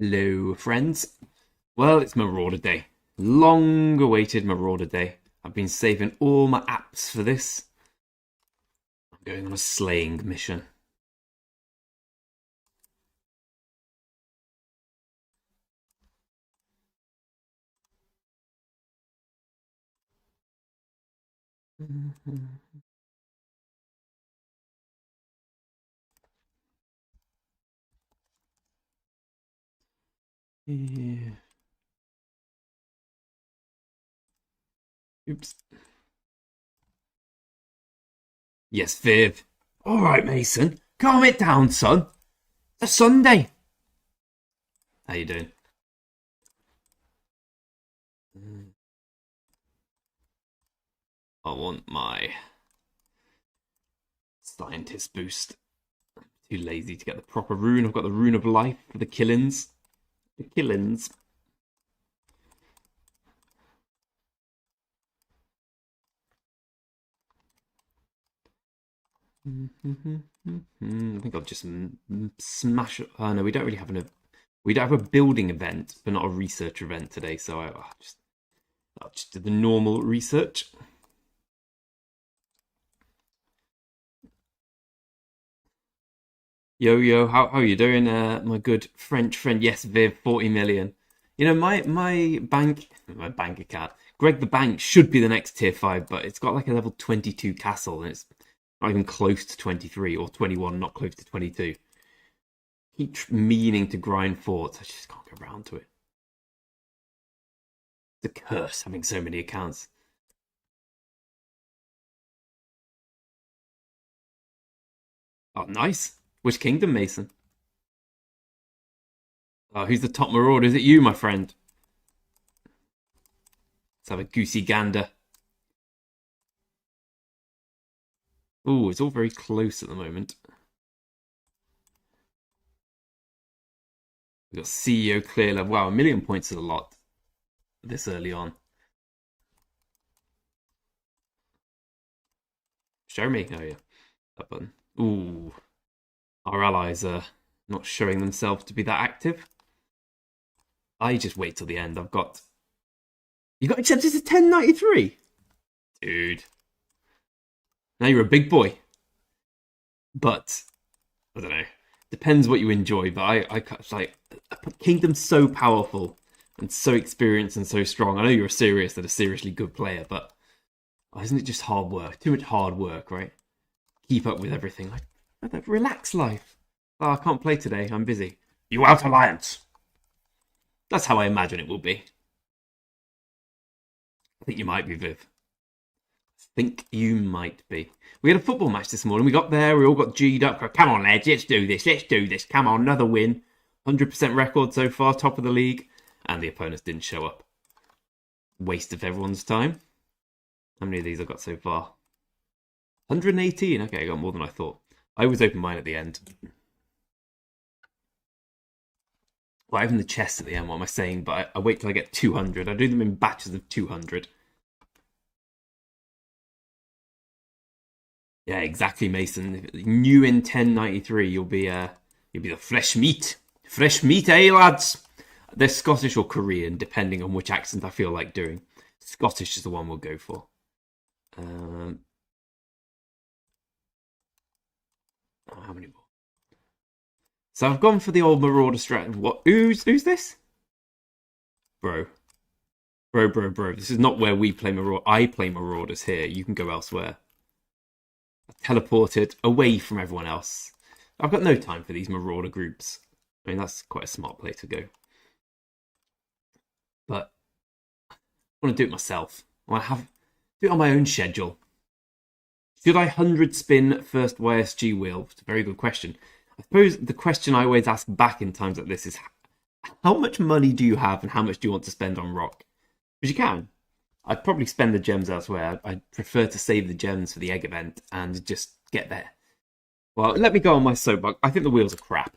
Hello, friends. Well, it's Marauder Day. Long awaited Marauder Day. I've been saving all my apps for this. I'm going on a slaying mission. Yeah. Oops. Yes, Viv. All right, Mason. Calm it down, son. It's a Sunday. How you doing? I want my scientist boost. I'm too lazy to get the proper rune. I've got the rune of life for the killings. The killings. I think I'll just smash it. Oh no, we don't really have we don't have a building event, but not a research event today. So I'll just do the normal research. Yo, how are you doing, my good French friend? Yes, Viv, 40 million. You know, my bank account, Greg the Bank should be the next tier 5, but it's got like a level 22 castle, and it's not even close to 23 or 21, not close to 22. Keep meaning to grind forts. I just can't get around to it. It's a curse having so many accounts. Oh, nice. Which kingdom, Mason? Oh, who's the top marauder? Is it you, my friend? Let's have a goosey gander. Oh, it's all very close at the moment. We've got CEO clear level. Wow, 1,000,000 points is a lot this early on. Show me. Oh, yeah. That button. Ooh. Our allies are not showing themselves to be that active. I just wait till the end. You got accepted to 1093? Dude. Now you're a big boy. But, I don't know. Depends what you enjoy, but I like, Kingdom's so powerful and so experienced and so strong. I know you're a seriously good player, but isn't it just hard work? Too much hard work, right? Keep up with everything. Like, relax life. Oh, I can't play today. I'm busy. You out alliance. That's how I imagine it will be. I think you might be, Viv. I think you might be. We had a football match this morning. We got there. We all got G'd up. Come on, lads. Let's do this. Let's do this. Come on, another win. 100% record so far. Top of the league. And the opponents didn't show up. Waste of everyone's time. How many of these I've got so far? 118. Okay, I got more than I thought. I always open mine at the end. Well, even the chests at the end, what am I saying? But I wait till I get 200. I do them in batches of 200. Yeah, exactly, Mason. New in 1093, you'll be the flesh meat. Fresh meat, eh, lads? They're Scottish or Korean, depending on which accent I feel like doing. Scottish is the one we'll go for. How many more? So I've gone for the old Marauder strat. What? Who's this? Bro. Bro. This is not where we play Marauder. I play Marauders here. You can go elsewhere. I've teleported away from everyone else. I've got no time for these Marauder groups. I mean, that's quite a smart play to go. But I want to do it myself. I want to do it on my own schedule. Should I 100 spin first YSG wheel? It's a very good question. I suppose the question I always ask back in times like this is, how much money do you have and how much do you want to spend on rock? Because you can. I'd probably spend the gems elsewhere. I'd prefer to save the gems for the egg event and just get there. Well, let me go on my soapbox. I think the wheels are crap.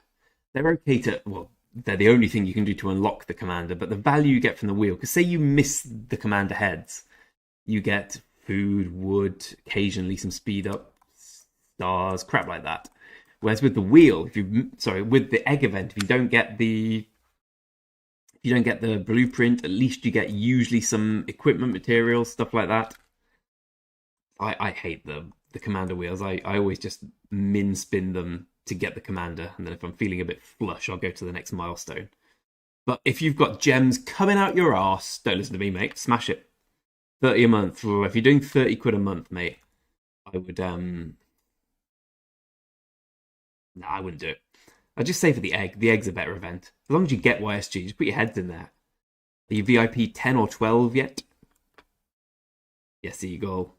They're okay they're the only thing you can do to unlock the commander, but the value you get from the wheel, because say you miss the commander heads, you get food, wood, occasionally some speed up, stars, crap like that. Whereas with the wheel, with the egg event, if you don't get the If you don't get the blueprint, at least you get usually some equipment materials, stuff like that. I hate the commander wheels. I always just min spin them to get the commander, and then if I'm feeling a bit flush, I'll go to the next milestone. But if you've got gems coming out your arse, don't listen to me, mate. Smash it. 30 a month. Or if you're doing 30 quid a month, mate, I would no, I wouldn't do it. I'd just say for the egg. The egg's a better event. As long as you get YSG, just put your heads in there. Are you VIP 10 or 12 yet? Yes, Eagle.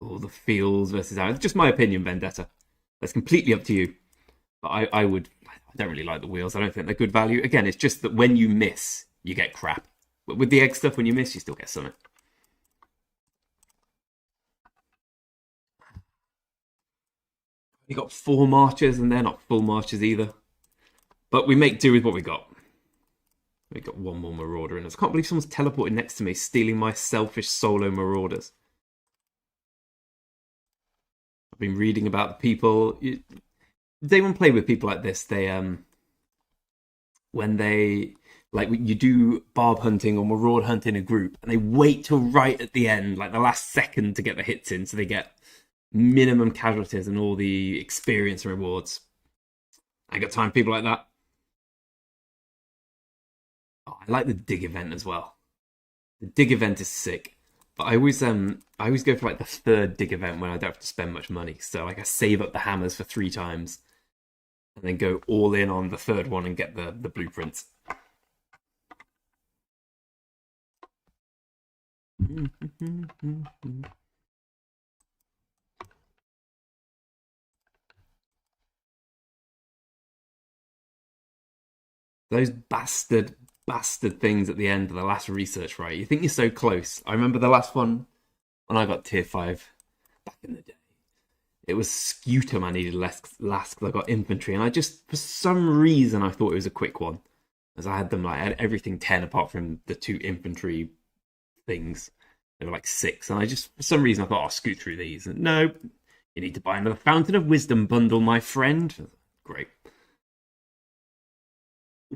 All the feels versus out. It's just my opinion, Vendetta. That's completely up to you. But I don't really like the wheels. I don't think they're good value. Again, it's just that when you miss, you get crap. But with the egg stuff, when you miss, you still get something. You got 4 marches, and they're not full marches either. But we make do with what we got. We got 1 more Marauder in us. I can't believe someone's teleported next to me, stealing my selfish solo Marauders. I've been reading about the people. Does anyone play with people like this? They when they like you do barb hunting or marauder hunt in a group, and they wait till right at the end, like the last second, to get the hits in, so they get minimum casualties and all the experience rewards. I got time for people like that. Oh, I like the dig event as well. The dig event is sick. But I always go for like the 3rd dig event when I don't have to spend much money. So like I save up the hammers for 3 times, and then go all in on the 3rd one and get the blueprints. Those bastard things at the end of the last research, right? You think you're so close. I remember the last one when I got tier 5 back in the day. It was Scutum I needed last because I got infantry, and I just, for some reason, I thought it was a quick one. As I had them, like, I had everything 10 apart from the 2 infantry things. They were like 6, and I just, for some reason, I thought, I'll scoot through these. And no, you need to buy another Fountain of Wisdom bundle, my friend. Great.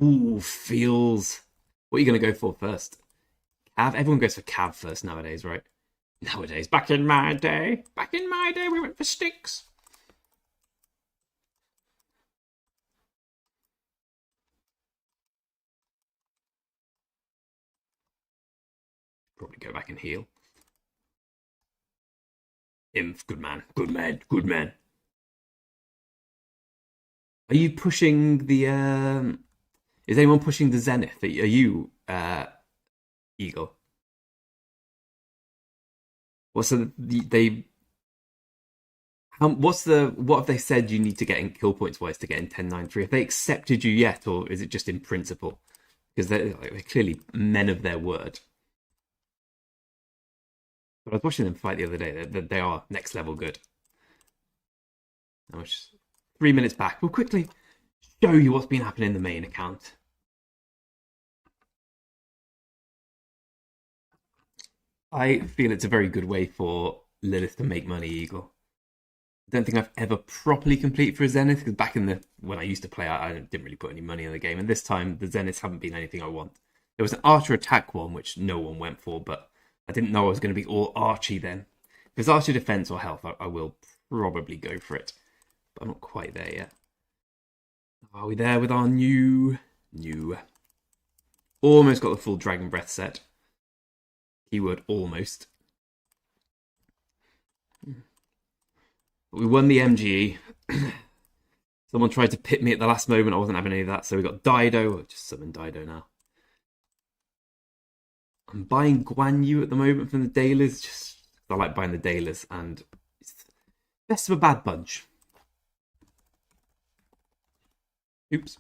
Ooh, feels. What are you going to go for first? Cav? Everyone goes for Cav first nowadays, right? Nowadays. Back in my day, we went for sticks. Probably go back and heal. Inf, good man, good man, good man. Are you pushing the is anyone pushing the Zenith? Are you Eagle? What's they what have they said you need to get in kill points wise to get in 10-9-3? Have they accepted you yet, or is it just in principle? Because they're clearly men of their word. But I was watching them fight the other day. They are next level good. I was 3 minutes back. We'll quickly show you what's been happening in the main account. I feel it's a very good way for Lilith to make money, Eagle. I don't think I've ever properly completed for a Zenith, because back in when I used to play, I didn't really put any money in the game, and this time the Zeniths haven't been anything I want. There was an Archer attack one, which no one went for, but I didn't know I was going to be all Archie then. If it's Archer defense or health, I will probably go for it, but I'm not quite there yet. Are we there with our new? Almost got the full Dragon Breath set. Keyword almost. We won the MGE. Someone tried to pit me at the last moment. I wasn't having any of that, so we got Dido. I'll just summon Dido now. I'm buying Guan Yu at the moment from the dailies. Just I like buying the dailies, and it's best of a bad bunch. Oops.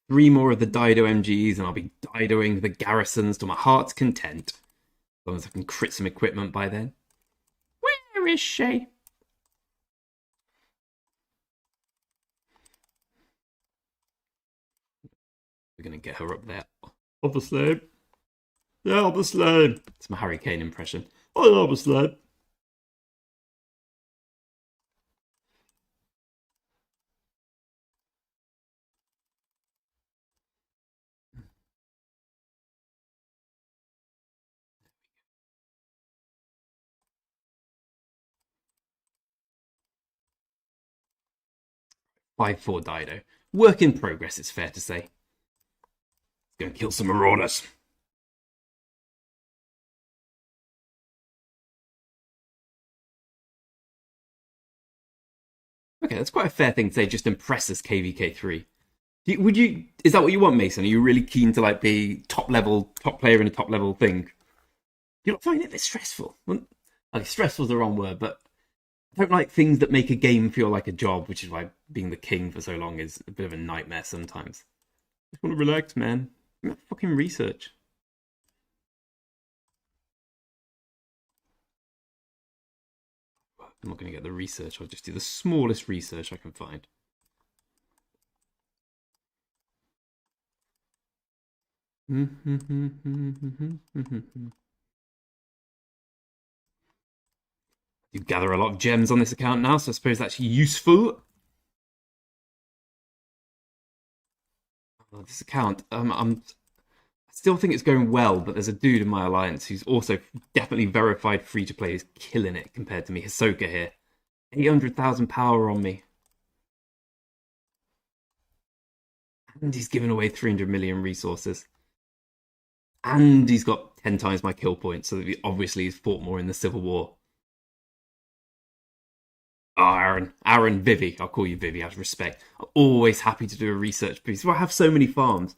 3 more of the Dido MGs, and I'll be Didoing the garrisons to my heart's content. As long as I can crit some equipment by then. Where is she? We're going to get her up there. Obviously. Yeah, obviously. It's my Harry Kane impression. Oh, obviously. Five-four Dido. Work in progress, it's fair to say. Let's go and kill some Marauders. Okay, that's quite a fair thing to say. Just impress us, KVK3. Would you? Is that what you want, Mason? Are you really keen to like be top player in a top level thing? Do you not find it a bit stressful? Like stressful is the wrong word, but I don't like things that make a game feel like a job, which is why being the king for so long is a bit of a nightmare sometimes. I just want to relax, man. Fucking research. I'm not going to get the research. I'll just do the smallest research I can find. You gather a lot of gems on this account now, so I suppose that's useful. This account, I still think it's going well, but there's a dude in my alliance who's also definitely verified free-to-play is killing it compared to me. Hisoka here. 800,000 power on me. And he's given away 300 million resources. And he's got 10 times my kill points, so that obviously he's fought more in the Civil War. Oh, Aaron, Vivi. I'll call you Vivi out of respect. I'm always happy to do a research piece. Well, I have so many farms.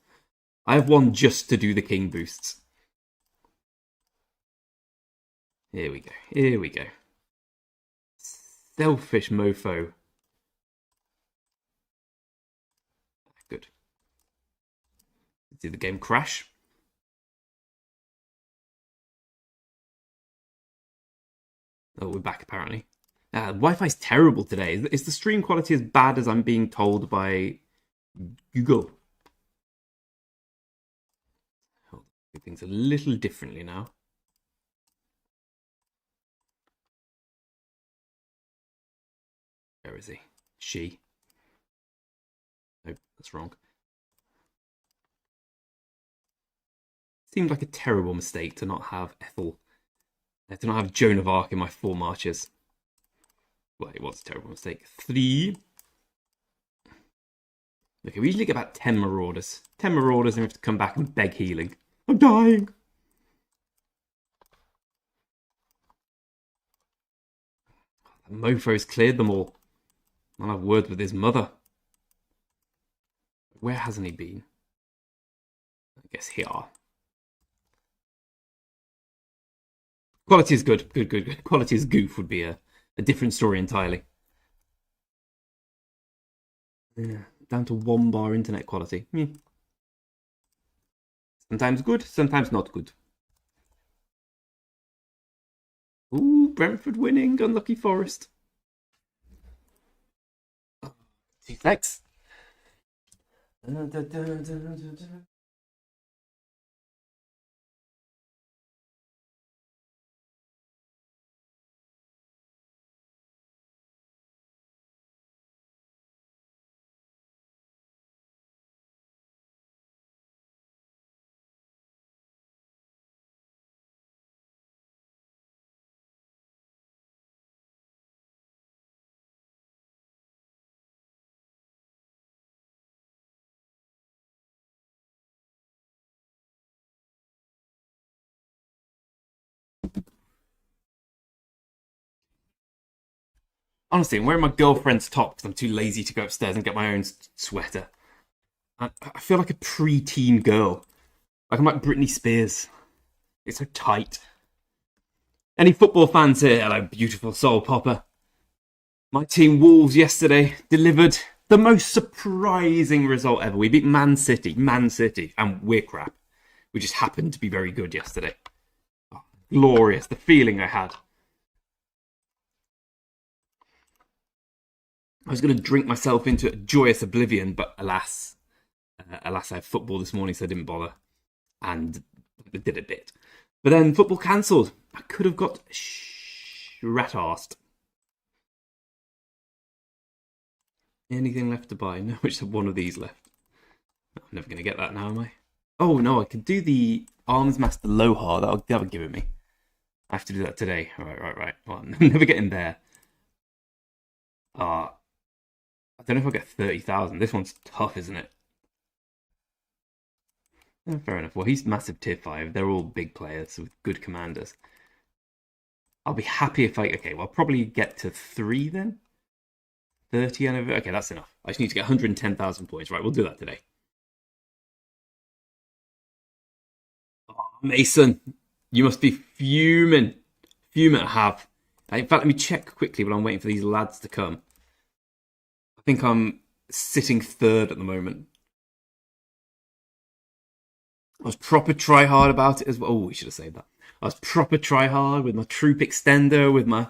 I have one just to do the king boosts. Here we go. Here we go. Selfish mofo. Good. Did the game crash? Oh, we're back apparently. Wi-Fi's terrible today. Is the stream quality as bad as I'm being told by Google? Do things a little differently now. Where is he? She. Nope, that's wrong. Seemed like a terrible mistake to not have Ethel. To not have Joan of Arc in my 4 marches. Well, it was a terrible mistake. 3. Okay, we usually get about 10 Marauders. 10 Marauders and we have to come back and beg healing. I'm dying! The mofo's cleared them all. I'll have words with his mother. Where hasn't he been? I guess here. Quality is good. Good. Quality is goof would be a different story entirely. Yeah, down to 1 bar internet quality. Sometimes good, sometimes not good. Ooh, Brentford winning. Unlucky Forest. Thanks. Honestly, I'm wearing my girlfriend's top because I'm too lazy to go upstairs and get my own sweater. I feel like a pre-teen girl. Like I'm like Britney Spears. It's so tight. Any football fans here? Hello, beautiful soul popper. My team Wolves yesterday delivered the most surprising result ever. We beat Man City, and we're crap. We just happened to be very good yesterday. Oh, glorious, the feeling I had. I was going to drink myself into a joyous oblivion, but alas, alas, I had football this morning, so I didn't bother. And I did a bit. But then football cancelled. I could have got rat-arsed. Anything left to buy? No, which one of these left? I'm never going to get that now, am I? Oh, no, I could do the Arms Master Lohar. That'll give it me. I have to do that today. Right. Well, I'm never getting there. I don't know if I'll get 30,000. This one's tough, isn't it? Oh, fair enough. Well, he's massive tier 5. They're all big players with good commanders. I'll be happy if okay, well, I'll probably get to 3 then. 30 and over. Okay, that's enough. I just need to get 110,000 points. Right, we'll do that today. Oh, Mason, you must be fuming. Fuming at half. In fact, let me check quickly while I'm waiting for these lads to come. I think I'm sitting 3rd at the moment. I was proper try hard about it as well. Oh, we should have saved that. I was proper try hard with my troop extender, with my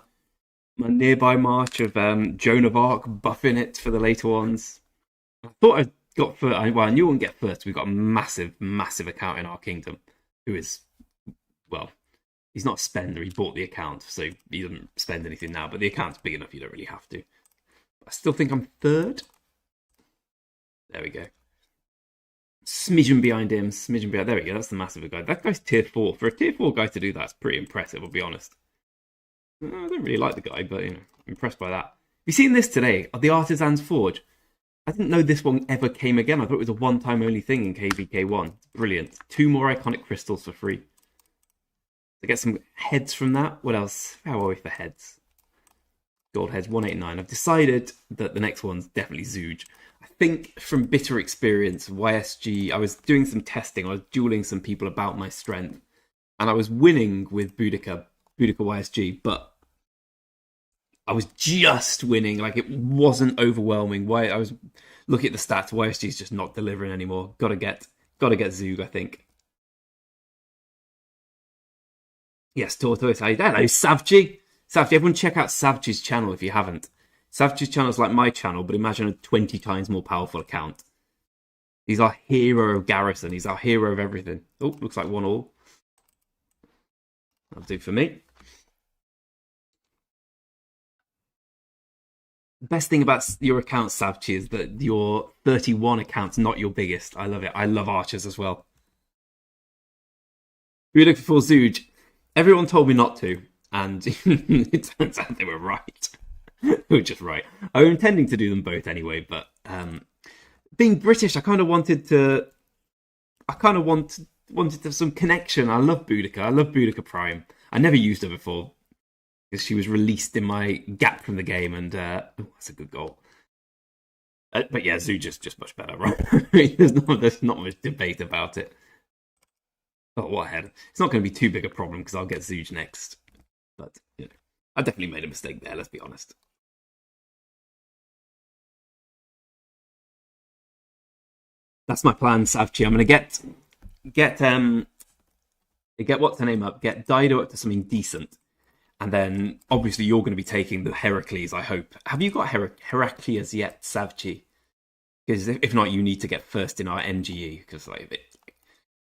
nearby march of Joan of Arc buffing it for the later ones. I thought I got first. Well, I knew I wouldn't get first. We've got a massive account in our kingdom who is, well, he's not a spender. He bought the account, so he doesn't spend anything now. But the account's big enough, you don't really have to. I still think I'm 3rd. There we go. Smidgen behind him. Smidgen behind. There we go. That's the massive guy. That guy's tier 4. For a tier 4 guy to do that's pretty impressive, I'll be honest. I don't really like the guy, but I'm impressed by that. Have you seen this today? The Artisan's Forge. I didn't know this one ever came again. I thought it was a one-time only thing in KVK1. Brilliant. 2 more iconic crystals for free. To get some heads from that. What else? How are we for heads? Gold heads, 189. I've decided that the next one's definitely Zooge. I think from bitter experience, YSG, I was doing some testing. I was dueling some people about my strength. And I was winning with Boudica YSG, but I was just winning. Like, it wasn't overwhelming. I was looking at the stats. YSG's just not delivering anymore. Gotta get Zoog, I think. Yes, Tortoise. Hello, Savji. Savji, everyone check out Savji's channel if you haven't. Savji's channel is like my channel, but imagine a 20 times more powerful account. He's our hero of Garrison. He's our hero of everything. Oh, looks like 1-1. That'll do for me. The best thing about your account, Savchi, is that your 31 account's not your biggest. I love it. I love archers as well. We were looking for Zooge. Everyone told me not to, and it turns out they were right. They were just right. I was intending to do them both anyway, but being British, I kind of wanted to have some connection. I love Boudica. I love Boudica Prime. I never used her before because she was released in my gap from the game, and that's a good goal. But yeah, Zooge is just much better, right? there's not much debate about it. Oh, what a head. It's not going to be too big a problem because I'll get Zooge next. But, I definitely made a mistake there, let's be honest. That's my plan, Savchi. I'm going to get what's her name up, get Dido up to something decent. And then, obviously, you're going to be taking the Heracles, I hope. Have you got Heracles yet, Savchi? Because if not, you need to get first in our MGE. Because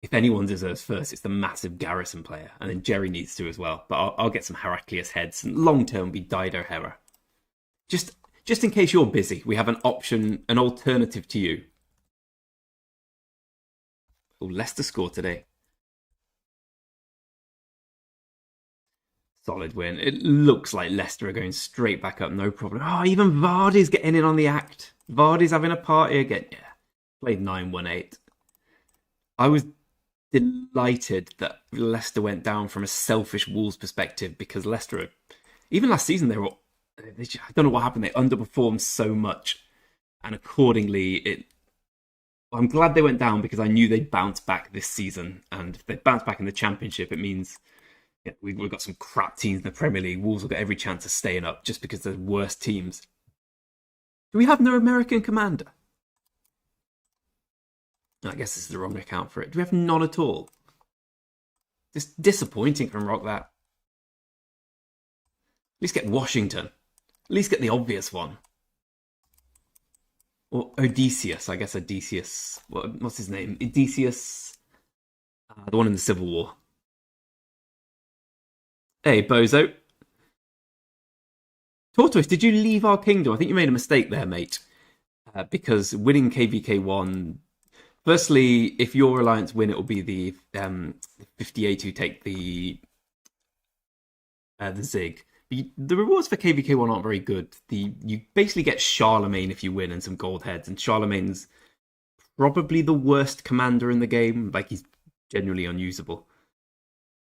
if anyone deserves first, it's the massive Garrison player. And then Jerry needs to as well. But I'll get some Heracles heads. And long term, be Dido Hera. Just in case you're busy, we have an option, an alternative to you. Oh, Leicester score today. Solid win. It looks like Leicester are going straight back up, no problem. Oh, even Vardy's getting in on the act. Vardy's having a party again. Yeah, played 9-1-8. I was delighted that Leicester went down from a selfish Wolves perspective because Leicester, even last season, I don't know what happened. They underperformed so much. And accordingly, I'm glad they went down because I knew they'd bounce back this season. And if they bounce back in the Championship, it means we've got some crap teams in the Premier League. Wolves will get every chance of staying up just because they're worse teams. Do we have no American commander? I guess this is the wrong account for it. Do we have none at all? It's disappointing from Rock that. At least get Washington. At least get the obvious one. Or Odysseus, I guess Odysseus. What's his name? Odysseus, the one in the Civil War. Hey, bozo. Tortoise, did you leave our kingdom? I think you made a mistake there, mate. Because winning KVK1, firstly, if your alliance win, it will be the 58 who take the Zig. The rewards for KVK1 aren't very good. You basically get Charlemagne if you win and some gold heads, and Charlemagne's probably the worst commander in the game. Like, he's genuinely unusable.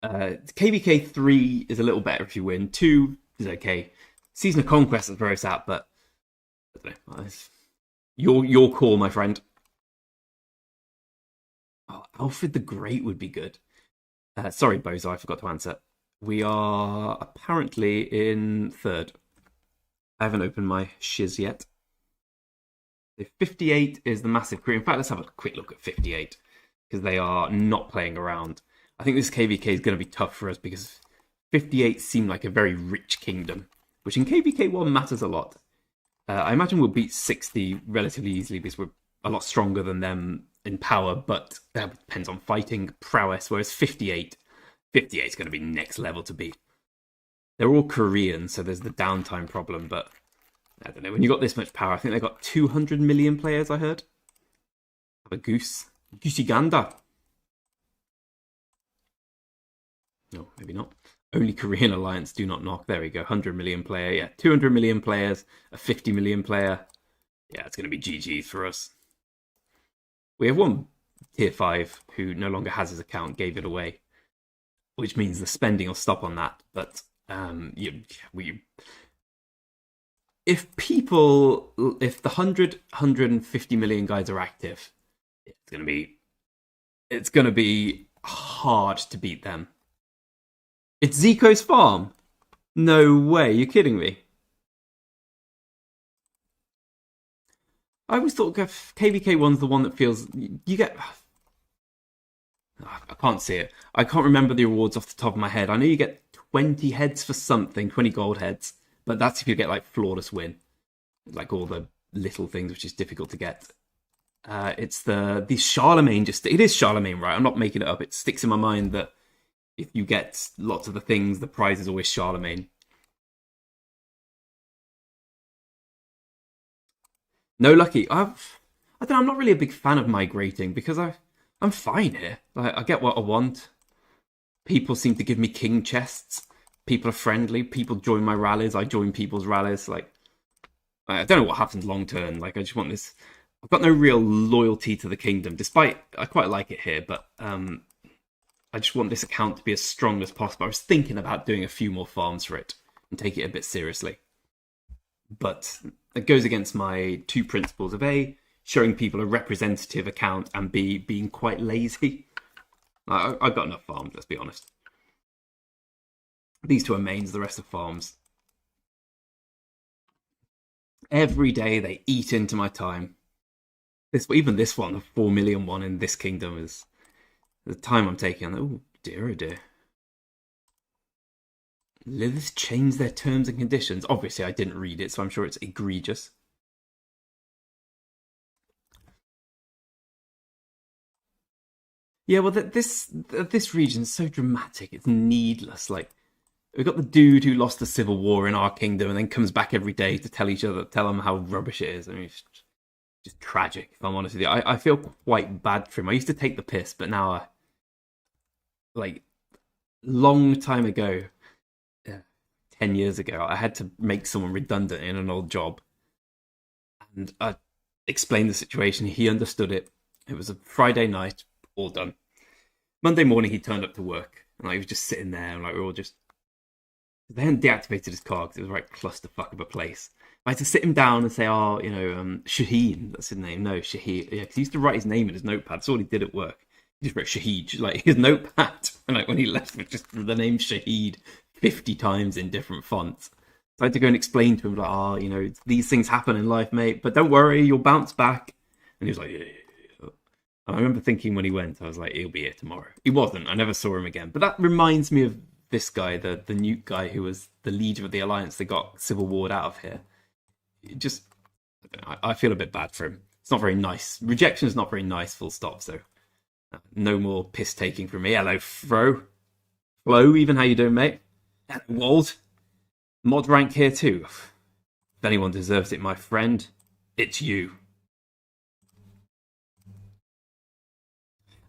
KVK3 is a little better if you win. 2 is okay. Season of Conquest is very sad, but I don't know. Your call, my friend. Oh, Alfred the Great would be good. Sorry, Bozo, I forgot to answer. We are apparently in third. I haven't opened my shiz yet. 58 is the massive crew. In fact, let's have a quick look at 58, because they are not playing around. I think this KVK is going to be tough for us, because 58 seem like a very rich kingdom, which in KVK1 matters a lot. I imagine we'll beat 60 relatively easily, because we're a lot stronger than them in power, but that depends on fighting prowess, whereas 58 is going to be next level to beat. They're all Korean, so there's the downtime problem, but I don't know. When you got this much power, I think they got 200 million players, I heard. Have a goose. Goosey gander. No, maybe not. Only Korean alliance do not knock. There we go. 100 million player. Yeah, 200 million players. A 50 million player. Yeah, it's going to be GG's for us. We have one tier 5 who no longer has his account, gave it away, which means the spending will stop on that. But if the 150 million guys are active, it's going to be hard to beat them. It's Zico's farm. No way, you're kidding me. I always thought KVK1's the one that feels you get. I can't see it. I can't remember the rewards off the top of my head. I know you get 20 heads for something, 20 gold heads, but that's if you get like flawless win, like all the little things, which is difficult to get. It's the Charlemagne. It is Charlemagne, right? I'm not making it up. It sticks in my mind that if you get lots of the things, the prize is always Charlemagne. No lucky. I don't know. I'm not really a big fan of migrating, because I'm fine here. I get what I want. People seem to give me king chests. People are friendly. People join my rallies. I join people's rallies. Like, I don't know what happens long term. Like, I just want this. I've got no real loyalty to the kingdom, despite I quite like it here. But I just want this account to be as strong as possible. I was thinking about doing a few more farms for it and take it a bit seriously. But it goes against my 2 principles of A, showing people a representative account, and B, being quite lazy. I've got enough farms, let's be honest. These 2 are mains, the rest are farms. Every day they eat into my time. Even this one, the 4 million one in this kingdom, is the time I'm taking. Oh dear, oh dear. Lilith changed their terms and conditions. Obviously, I didn't read it, so I'm sure it's egregious. Yeah, well, this region is so dramatic. It's needless. Like, we've got the dude who lost the civil war in our kingdom and then comes back every day to tell them how rubbish it is. I mean, it's just tragic, if I'm honest with you. I feel quite bad for him. I used to take the piss, but now, like, long time ago, 10 years ago, I had to make someone redundant in an old job. And I explained the situation. He understood it. It was a Friday night, all done. Monday morning, he turned up to work. And he was just sitting there. And we were all just... They hadn't deactivated his car because it was a right clusterfuck of a place. I had to sit him down and say, Shaheen. That's his name. No, Shaheen. Yeah, because he used to write his name in his notepad. That's all he did at work. He just wrote Shahid, like his notepad. And when he left, it was just the name Shahid 50 times in different fonts. So I had to go and explain to him, these things happen in life, mate, but don't worry, you'll bounce back. And he was like, yeah. And I remember thinking when he went, I was like, he'll be here tomorrow. He wasn't. I never saw him again. But that reminds me of this guy, the Newt guy who was the leader of the alliance that got civil warred out of here. I feel a bit bad for him. It's not very nice. Rejection is not very nice, full stop. So no more piss taking from me. Hello, Flo. Flo, even, how you doing, mate? Hello, Wald. Mod rank here too. If anyone deserves it, my friend, it's you.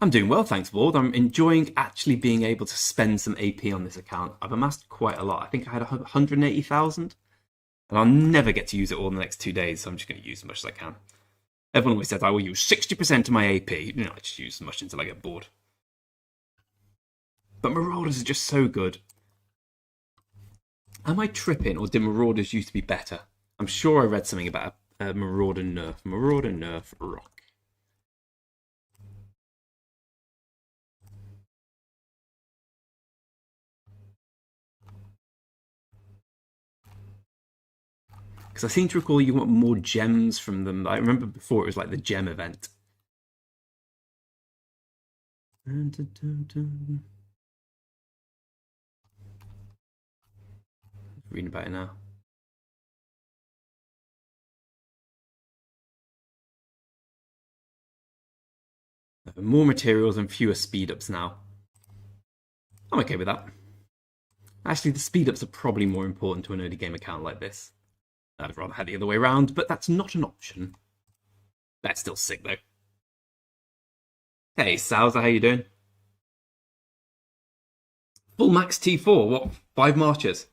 I'm doing well, thanks, Ward. I'm enjoying actually being able to spend some AP on this account. I've amassed quite a lot. I think I had 180,000. And I'll never get to use it all in the next 2 days, so I'm just going to use as much as I can. Everyone always says I will use 60% of my AP. You know, I just use as much until I get bored. But Marauders are just so good. Am I tripping, or did Marauders used to be better? I'm sure I read something about a Marauder nerf. Marauder nerf rock. Because I seem to recall you want more gems from them. I remember before it was like the gem event. Reading about it now. More materials and fewer speed ups now. I'm okay with that. Actually, the speed ups are probably more important to an early game account like this. I'd rather have the other way around, but that's not an option. That's still sick, though. Hey, Salza, how you doing? Full max T4, what, 5 marches?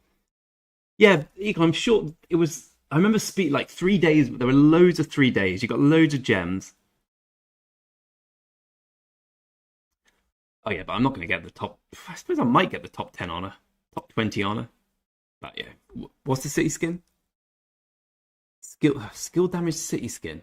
Yeah, I'm sure it was... I remember speed like 3 days, there were loads of 3 days. You got loads of gems. Oh yeah, but I'm not going to get the top... I suppose I might get the top 10 honor. Top 20 honor. But yeah, what's the city skin? Skill damage city skin.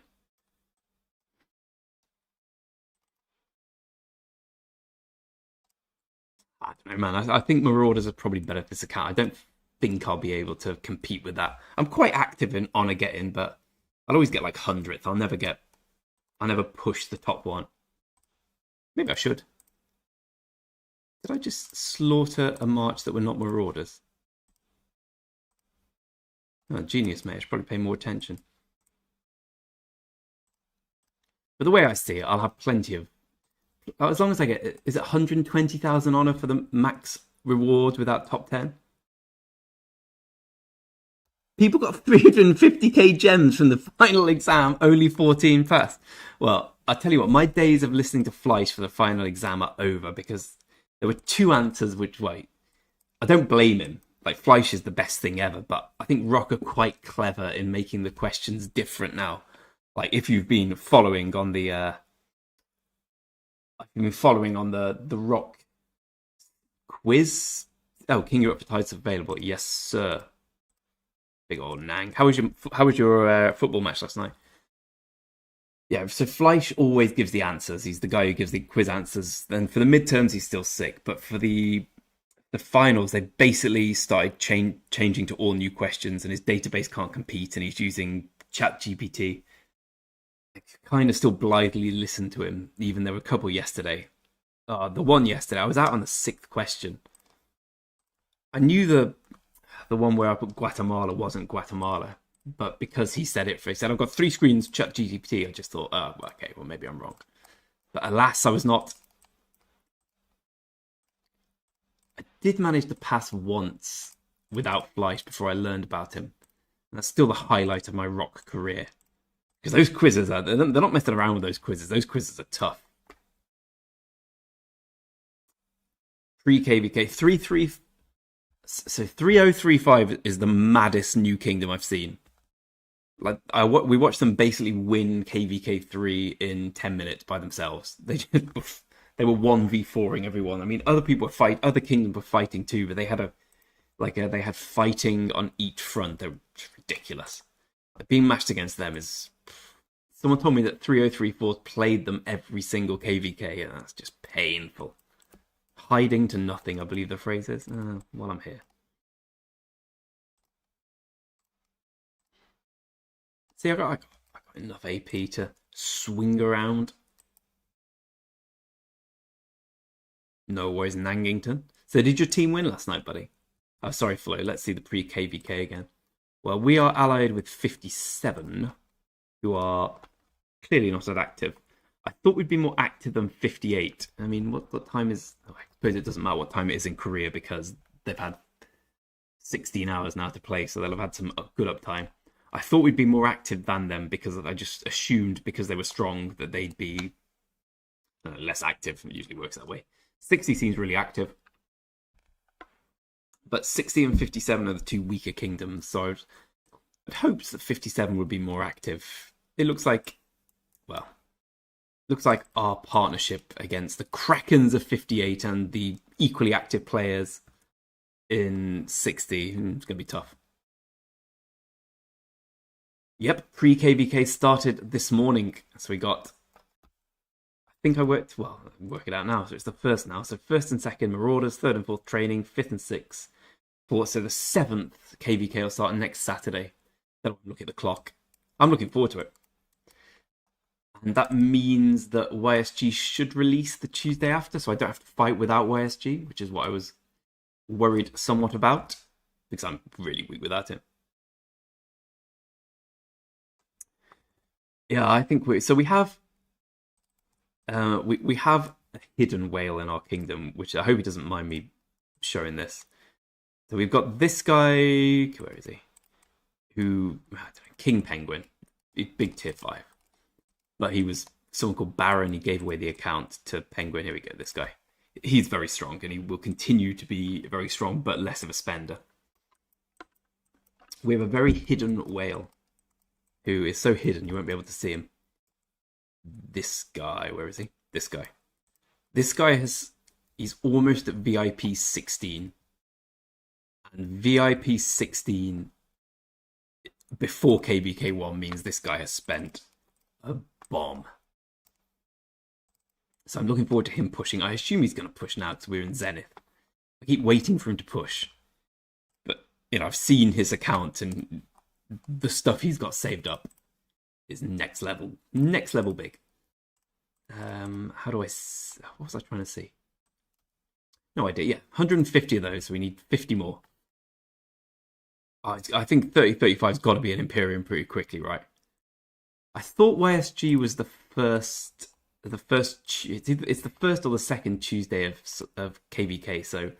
I don't know, man. I think Marauders are probably better for this account. I don't think I'll be able to compete with that. I'm quite active in honor getting, but I'll always get like 100th. I'll never push the top one. Maybe I should. Did I just slaughter a march that were not Marauders? Oh, genius, mate. I should probably pay more attention. But the way I see it, I'll have plenty of... As long as I get... Is it 120,000 honor for the max reward without top 10? People got 350k gems from the final exam, only 14 passed. Well, I'll tell you what, my days of listening to Fleisch for the final exam are over because there were 2 answers which, wait, I don't blame him. Like, Fleisch is the best thing ever, but I think Rock are quite clever in making the questions different now. Like, if you've been following on the Rock quiz. Oh, King Europe for titles available. Yes, sir. Big old Nang. How was your football match last night? Yeah, so Fleisch always gives the answers. He's the guy who gives the quiz answers. Then for the midterms, he's still sick, but for the finals, they basically started changing to all new questions, and his database can't compete, and he's using ChatGPT. I kind of still blithely listen to him, even there were a couple yesterday. The one yesterday, I was out on the 6th question. I knew the one where I put Guatemala wasn't Guatemala, but because he said, I've got 3 screens, ChatGPT, I just thought, oh, okay, well, maybe I'm wrong. But alas, I was not. I did manage to pass once without Fleisch before I learned about him. And that's still the highlight of my Rock career. Because those quizzes, they're not messing around with those quizzes. Those quizzes are tough. Pre-KVK, 3035 is the maddest new kingdom I've seen. Like we watched them basically win KVK3 in 10 minutes by themselves. They were 1v4ing everyone. I mean, other kingdoms were fighting too, but they had they had fighting on each front. They're ridiculous. Being matched against them is... Someone told me that 3034 played them every single KVK, and that's just painful. Hiding to nothing, I believe the phrase is. While I'm here. See, I got enough AP to swing around. No worries, Nangington. So did your team win last night, buddy? Oh, sorry, Flo. Let's see the pre-KVK again. Well, we are allied with 57. who are clearly not as active. I thought we'd be more active than 58. I mean, what time is... Oh, I suppose it doesn't matter what time it is in Korea because they've had 16 hours now to play, so they'll have had some good uptime. I thought we'd be more active than them because I just assumed because they were strong that they'd be less active. It usually works that way. 60 seems really active. But 60 and 57 are the two weaker kingdoms, so I'd hoped that 57 would be more active. It looks like, well, looks like our partnership against the Krakens of 58 and the equally active players in 60 is going to be tough. Yep, pre-KVK started this morning, so we got... I think I worked... Well, I'm working it out now, so it's the first now. So first and second Marauders, third and fourth training, fifth and sixth. So the 7th KVK will start next Saturday. Then I'll look at the clock. I'm looking forward to it. And that means that YSG should release the Tuesday after, so I don't have to fight without YSG, which is what I was worried somewhat about, because I'm really weak without it. Yeah, I think we have we have a hidden whale in our kingdom, which I hope he doesn't mind me showing this. So we've got this guy, where is he? King Penguin, big tier 5. But he was someone called Baron, he gave away the account to Penguin. Here we go, this guy. He's very strong, and he will continue to be very strong, but less of a spender. We have a very hidden whale, who is so hidden you won't be able to see him. This guy, where is he? This guy. This guy he's almost at VIP 16. And VIP 16 before KVK 1 means this guy has spent a bomb. So I'm looking forward to him pushing. I assume he's going to push now because we're in Zenith. I keep waiting for him to push. But, I've seen his account and the stuff he's got saved up is next level. Next level big. How do I... What was I trying to see? No idea. Yeah, 150 of those, so we need 50 more. I think 30-35's got to be an Imperium pretty quickly, right? I thought YSG was the first. It's the first or the second Tuesday of KVK. So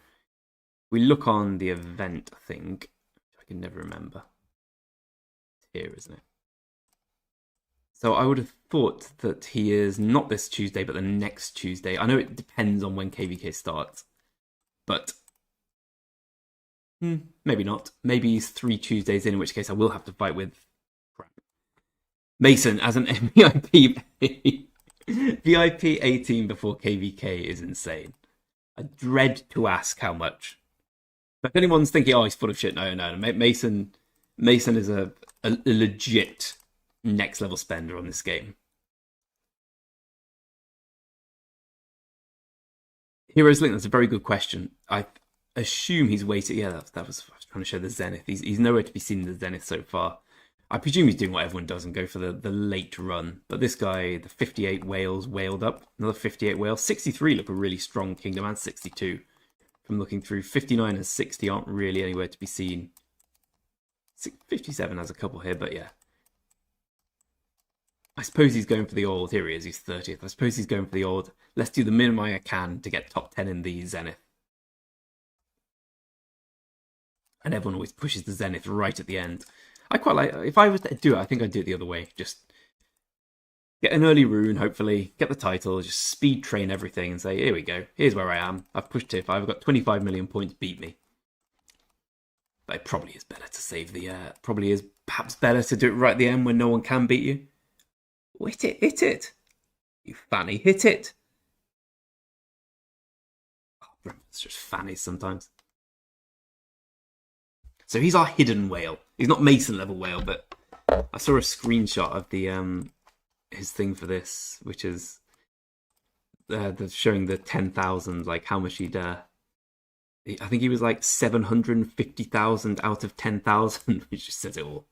we look on the event thing. I can never remember. It's here, isn't it? So I would have thought that he is not this Tuesday, but the next Tuesday. I know it depends on when KVK starts, but. Maybe not. Maybe he's 3 Tuesdays in which case I will have to fight with Mason as an VIP. VIP 18 before KVK is insane. I dread to ask how much. But if anyone's thinking, oh, he's full of shit, no. Mason is a legit next level spender on this game. Heroes Link, that's a very good question. I assume he's waiting. Yeah, that was I was trying to show the Zenith. He's nowhere to be seen in the Zenith so far. I presume he's doing what everyone does and go for the late run. But this guy, the 58 whales, whaled up. Another 58 whales. 63 look a really strong kingdom, and 62. From looking through, 59 and 60 aren't really anywhere to be seen. 57 has a couple here, but yeah. I suppose he's going for the old. Here he is, he's 30th. I suppose he's going for the old. Let's do the minimum I can to get top 10 in the Zenith. And everyone always pushes the Zenith right at the end. I quite like, if I was to do it, I think I'd do it the other way. Just get an early rune, hopefully, get the title, just speed train everything and say, here we go, here's where I am. I've pushed tier 5, I've got 25 million points, beat me. But it probably is better to save the, probably is perhaps better to do it right at the end when no one can beat you. Hit it. You fanny, hit it. Oh, it's just fannies sometimes. So he's our hidden whale. He's not Mason level whale, but I saw a screenshot of the his thing for this, which is showing the 10,000, like how much he'd. I think he was like 750,000 out of 10,000, which just says it all.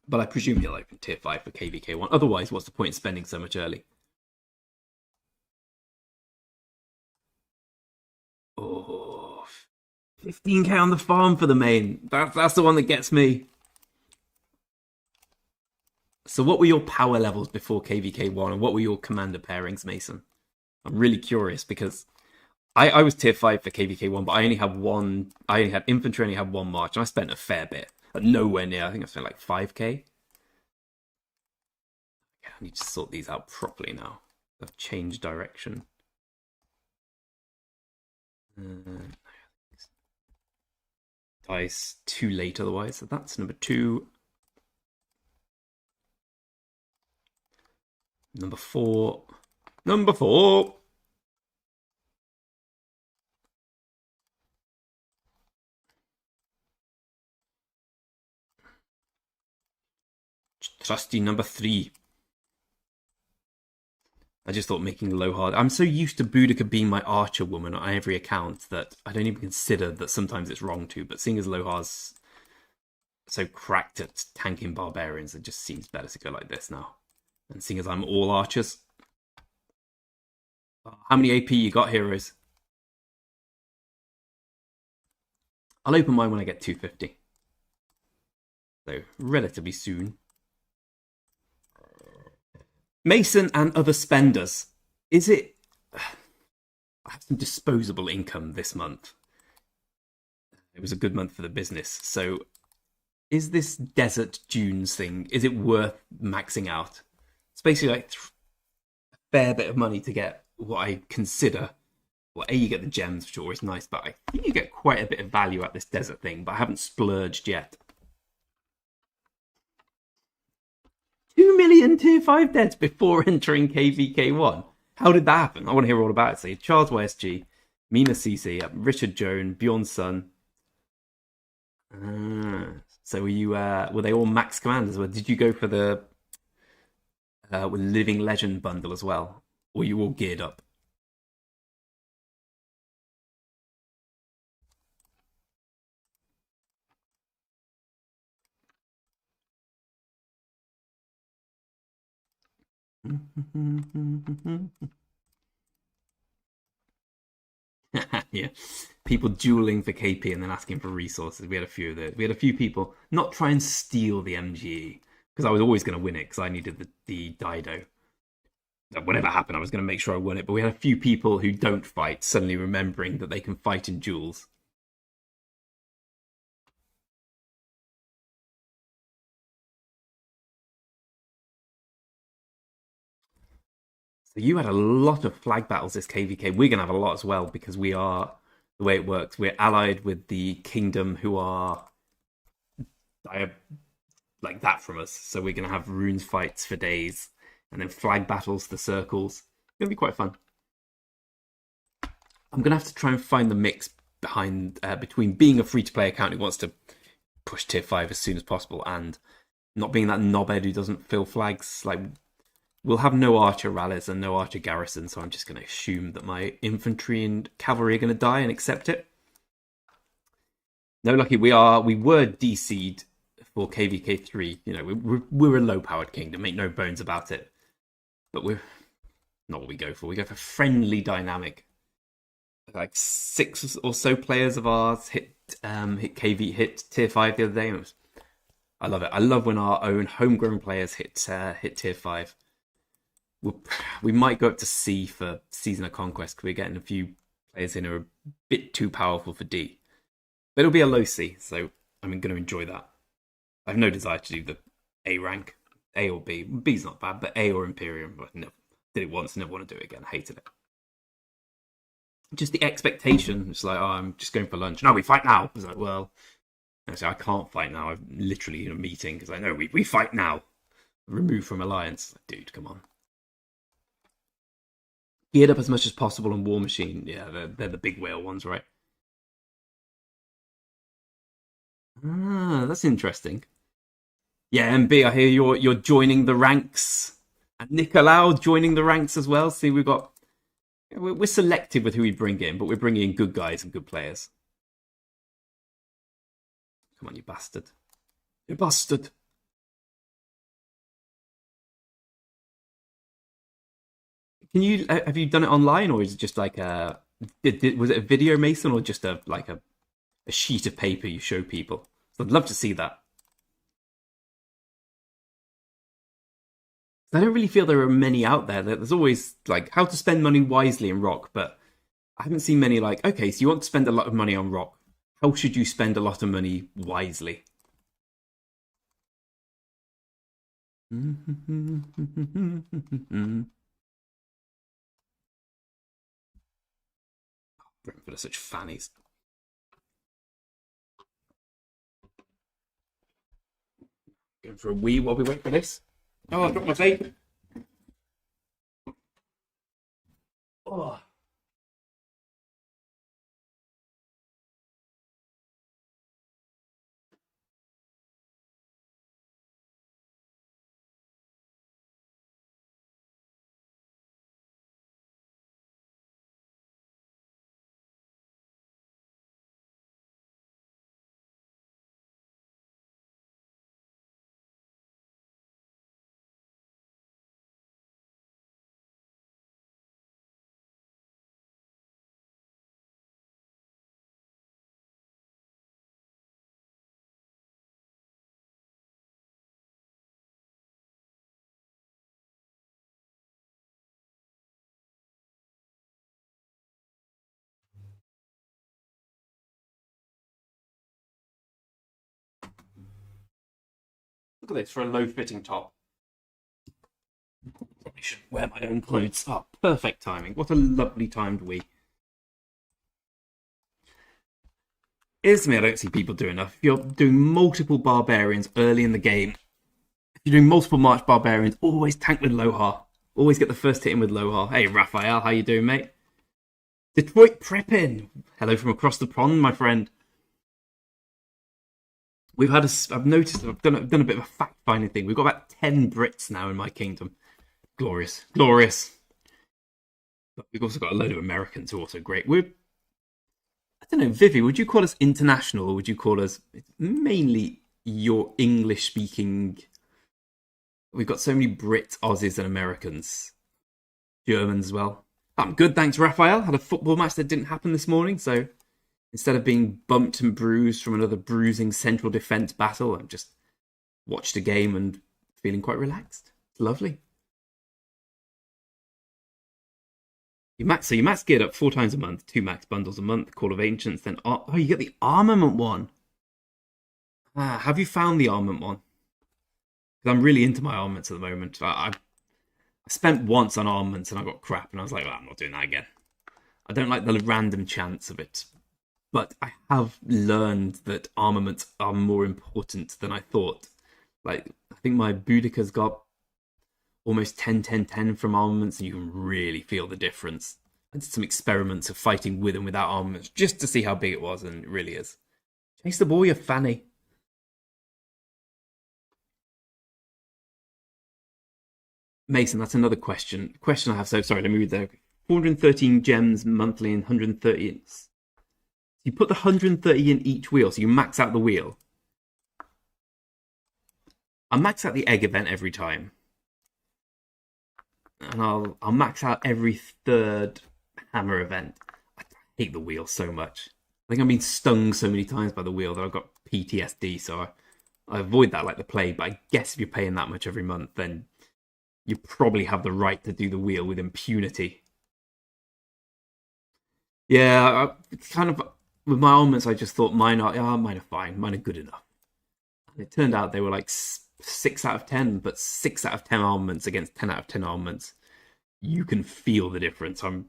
But I presume he'll open tier 5 for KVK 1. Otherwise, what's the point in spending so much early? Oh, 15k on the farm for the main. That's the one that gets me. So what were your power levels before KVK1 and what were your commander pairings, Mason? I'm really curious because I was tier 5 for KVK1, but I only had one. I only had infantry, I only had one march, and I spent a fair bit. But nowhere near. I think I spent like 5k. Yeah, I need to sort these out properly now. I've changed direction. Dice too late otherwise. So that's number 2. Number 4. Number 4. Trusty number 3. I just thought making low hard. I'm so used to Boudica being my archer woman on every account that I don't even consider that sometimes it's wrong to. But seeing as Lohar's so cracked at tanking barbarians, it just seems better to go like this now. And seeing as I'm all archers. How many AP you got, heroes? I'll open mine when I get 250. So, relatively soon. Mason and other spenders. Is it... I have some disposable income this month. It was a good month for the business. So, is this Desert Dunes thing, is it worth maxing out? It's basically like a fair bit of money to get what I consider... Well, A, you get the gems, which are always nice, but I think you get quite a bit of value at this desert thing, but I haven't splurged yet. 2 million tier 5 deads before entering KVK1. How did that happen? I want to hear all about it. So Charles YSG, Mina CC, Richard Joan, Bjorn's son. So were they all max commanders? Or did you go for the Living Legend bundle as well? Or were you all geared up? Yeah, people dueling for KP and then asking for resources. We had a few of those. We had a few people not try and steal the MGE because I was always going to win it because I needed the Dido. Whatever happened, I was going to make sure I won it. But we had a few people who don't fight suddenly remembering that they can fight in duels. So you had a lot of flag battles this KVK. We're going to have a lot as well because we are, the way it works, we're allied with the kingdom who are like that from us. So we're going to have runes fights for days and then flag battles, the circles. It's going to be quite fun. I'm going to have to try and find the mix between being a free-to-play account who wants to push tier 5 as soon as possible and not being that knobhead who doesn't fill flags. Like, we'll have no archer rallies and no archer garrison, so I'm just going to assume that my infantry and cavalry are going to die and accept it. No, lucky we were DC'd for KVK3. You know, we're a low-powered kingdom, make no bones about it. But we're not what we go for. We go for friendly dynamic. Like 6 or so players of ours hit tier 5 the other day. I love it. I love when our own homegrown players hit tier 5. We might go up to C for Season of Conquest because we're getting a few players in who are a bit too powerful for D. But it'll be a low C, so I'm going to enjoy that. I have no desire to do the A rank, A or B. B's not bad, but A or Imperium. I never did it once, never want to do it again. I hated it. Just the expectation. It's like, oh, I'm just going for lunch. No, we fight now. It's like, well, I can't fight now. I'm literally in a meeting because I know we fight now. Removed from alliance. Dude, come on. Geared up as much as possible on War Machine. Yeah, they're the big whale ones, right? Ah, that's interesting. Yeah, MB, I hear you're joining the ranks. And Nicolau joining the ranks as well. See, we're selective with who we bring in, but we're bringing in good guys and good players. Come on, you bastard. You bastard. Have you done it online, or is it just like was it a video, Mason, or just a sheet of paper you show people? So I'd love to see that. I don't really feel there are many out there. There's always like how to spend money wisely in rock, but I haven't seen many like, okay, so you want to spend a lot of money on rock. How should you spend a lot of money wisely? Brentford are such fannies. Going for a wee while we wait for this. Oh, I dropped my vape. Oh. Look at this for a low-fitting top. Probably should wear my own clothes. Oh, perfect timing. What a lovely timed week. Here's something I don't see people do enough. If you're doing multiple barbarians early in the game, if you're doing multiple March barbarians, always tank with Lohar. Always get the first hit in with Lohar. Hey, Raphael, how you doing, mate? Detroit prepping. Hello from across the pond, my friend. We've had I've noticed, I've done a bit of a fact-finding thing. We've got about 10 Brits now in my kingdom. Glorious. Glorious. But we've also got a load of Americans who are also great. I don't know, Vivi, would you call us international or would you call us mainly your English-speaking? We've got so many Brits, Aussies and Americans. Germans as well. I'm good, thanks, Raphael. Had a football match that didn't happen this morning, so instead of being bumped and bruised from another bruising central defence battle, I've just watched a game and feeling quite relaxed. It's lovely. You max geared up 4 times a month, 2 max bundles a month, Call of Ancients, then you get the Armament one. Have you found the Armament one? Because I'm really into my armaments at the moment. I spent once on armaments and I got crap, and I was like, I'm not doing that again. I don't like the random chance of it. But I have learned that armaments are more important than I thought. Like, I think my Boudica's got almost 10-10-10 from armaments, and you can really feel the difference. I did some experiments of fighting with and without armaments just to see how big it was, and it really is. Chase the ball, you fanny. Mason, that's another question. Question I have, so sorry, let me read that. 413 gems monthly and 130. You put the 130 in each wheel, so you max out the wheel. I max out the egg event every time. And I'll max out every third hammer event. I hate the wheel so much. I think I've been stung so many times by the wheel that I've got PTSD, so I avoid that like the plague. But I guess if you're paying that much every month, then you probably have the right to do the wheel with impunity. Yeah, it's kind of with my armaments. I just thought mine are fine, mine are good enough. And it turned out they were like 6 out of 10, but 6 out of 10 armaments against 10 out of 10 armaments, you can feel the difference. I'm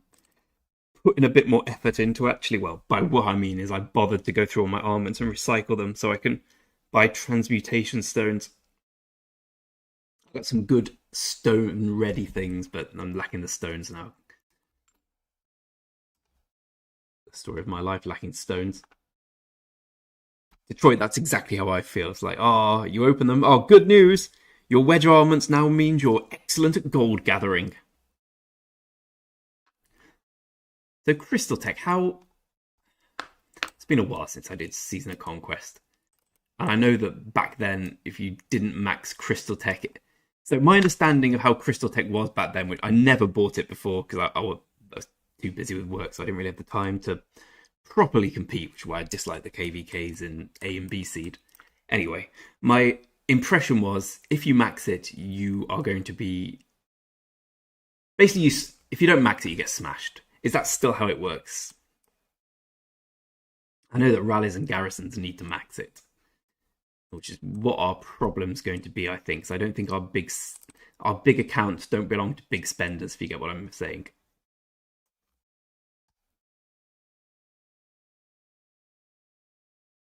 putting a bit more effort into actually. Well, by what I mean is I bothered to go through all my armaments and recycle them so I can buy transmutation stones. I've got some good stone ready things, but I'm lacking the stones now. The story of my life, lacking stones. Detroit, that's exactly how I feel. It's like, you open them. Oh, good news. Your wedge armaments now means you're excellent at gold gathering. So Crystal Tech, it's been a while since I did Season of Conquest. And I know that back then, if you didn't max Crystal Tech... So my understanding of how Crystal Tech was back then, which I never bought it before because I was too busy with work, so I didn't really have the time to properly compete, which is why I dislike the KVKs in A and B seed. Anyway, my impression was, if you max it, you are going to be... Basically, if you don't max it, you get smashed. Is that still how it works? I know that rallies and garrisons need to max it, which is what our problem's going to be, I think. So I don't think our big accounts don't belong to big spenders, if you get what I'm saying.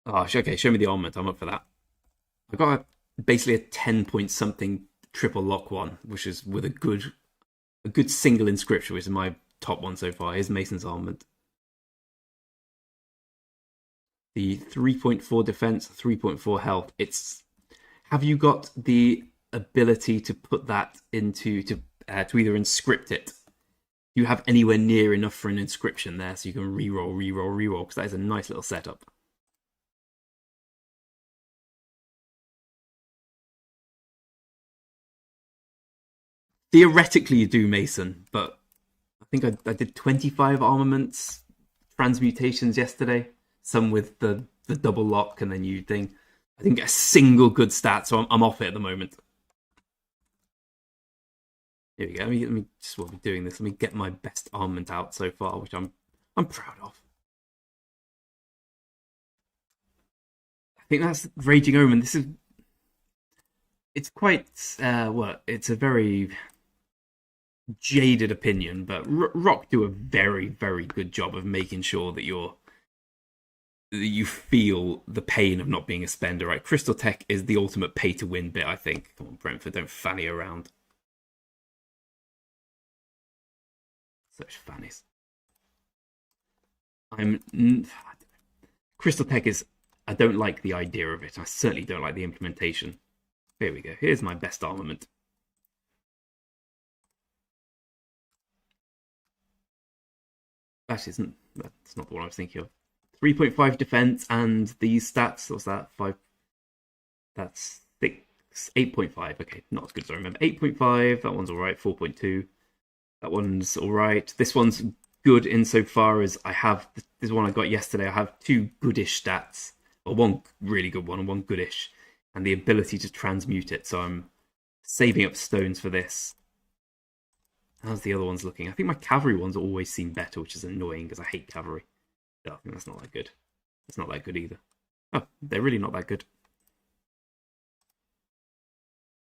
Oh, okay, show me the armament. I'm up for that. I got basically a 10 point something triple lock one, which is with a good single inscription, which is my top one so far. Here's Mason's armament. The 3.4 defense, 3.4 health. Have you got the ability to put that into to either inscript it? Do you have anywhere near enough for an inscription there so you can reroll? Because that is a nice little setup. Theoretically, you do, Mason, but I think I did 25 armaments transmutations yesterday. Some with the double lock, and then I didn't get a single good stat, so I'm off it at the moment. Here we go. Let me just while we're doing this, let me get my best armament out so far, which I'm proud of. I think that's Raging Omen. It's quite it's a very jaded opinion, but Rock do a very, very good job of making sure that you feel the pain of not being a spender, right? Crystal Tech is the ultimate pay-to-win bit, I think. Come on, Brentford, don't fanny around. Such fannies. Crystal Tech is... I don't like the idea of it. I certainly don't like the implementation. Here we go. Here's my best armament. Actually, that's not the one I was thinking of. 3.5 defense and these stats. What's that? 5. That's 6. 8.5. Okay, not as good as I remember. 8.5. That one's all right. 4.2. That one's all right. This one's good insofar as I have this one I got yesterday. I have 2 goodish stats, or 1 really good one and 1 goodish, and the ability to transmute it. So I'm saving up stones for this. How's the other ones looking? I think my cavalry ones always seem better, which is annoying because I hate cavalry. I think that's not that good. It's not that good either. Oh, they're really not that good.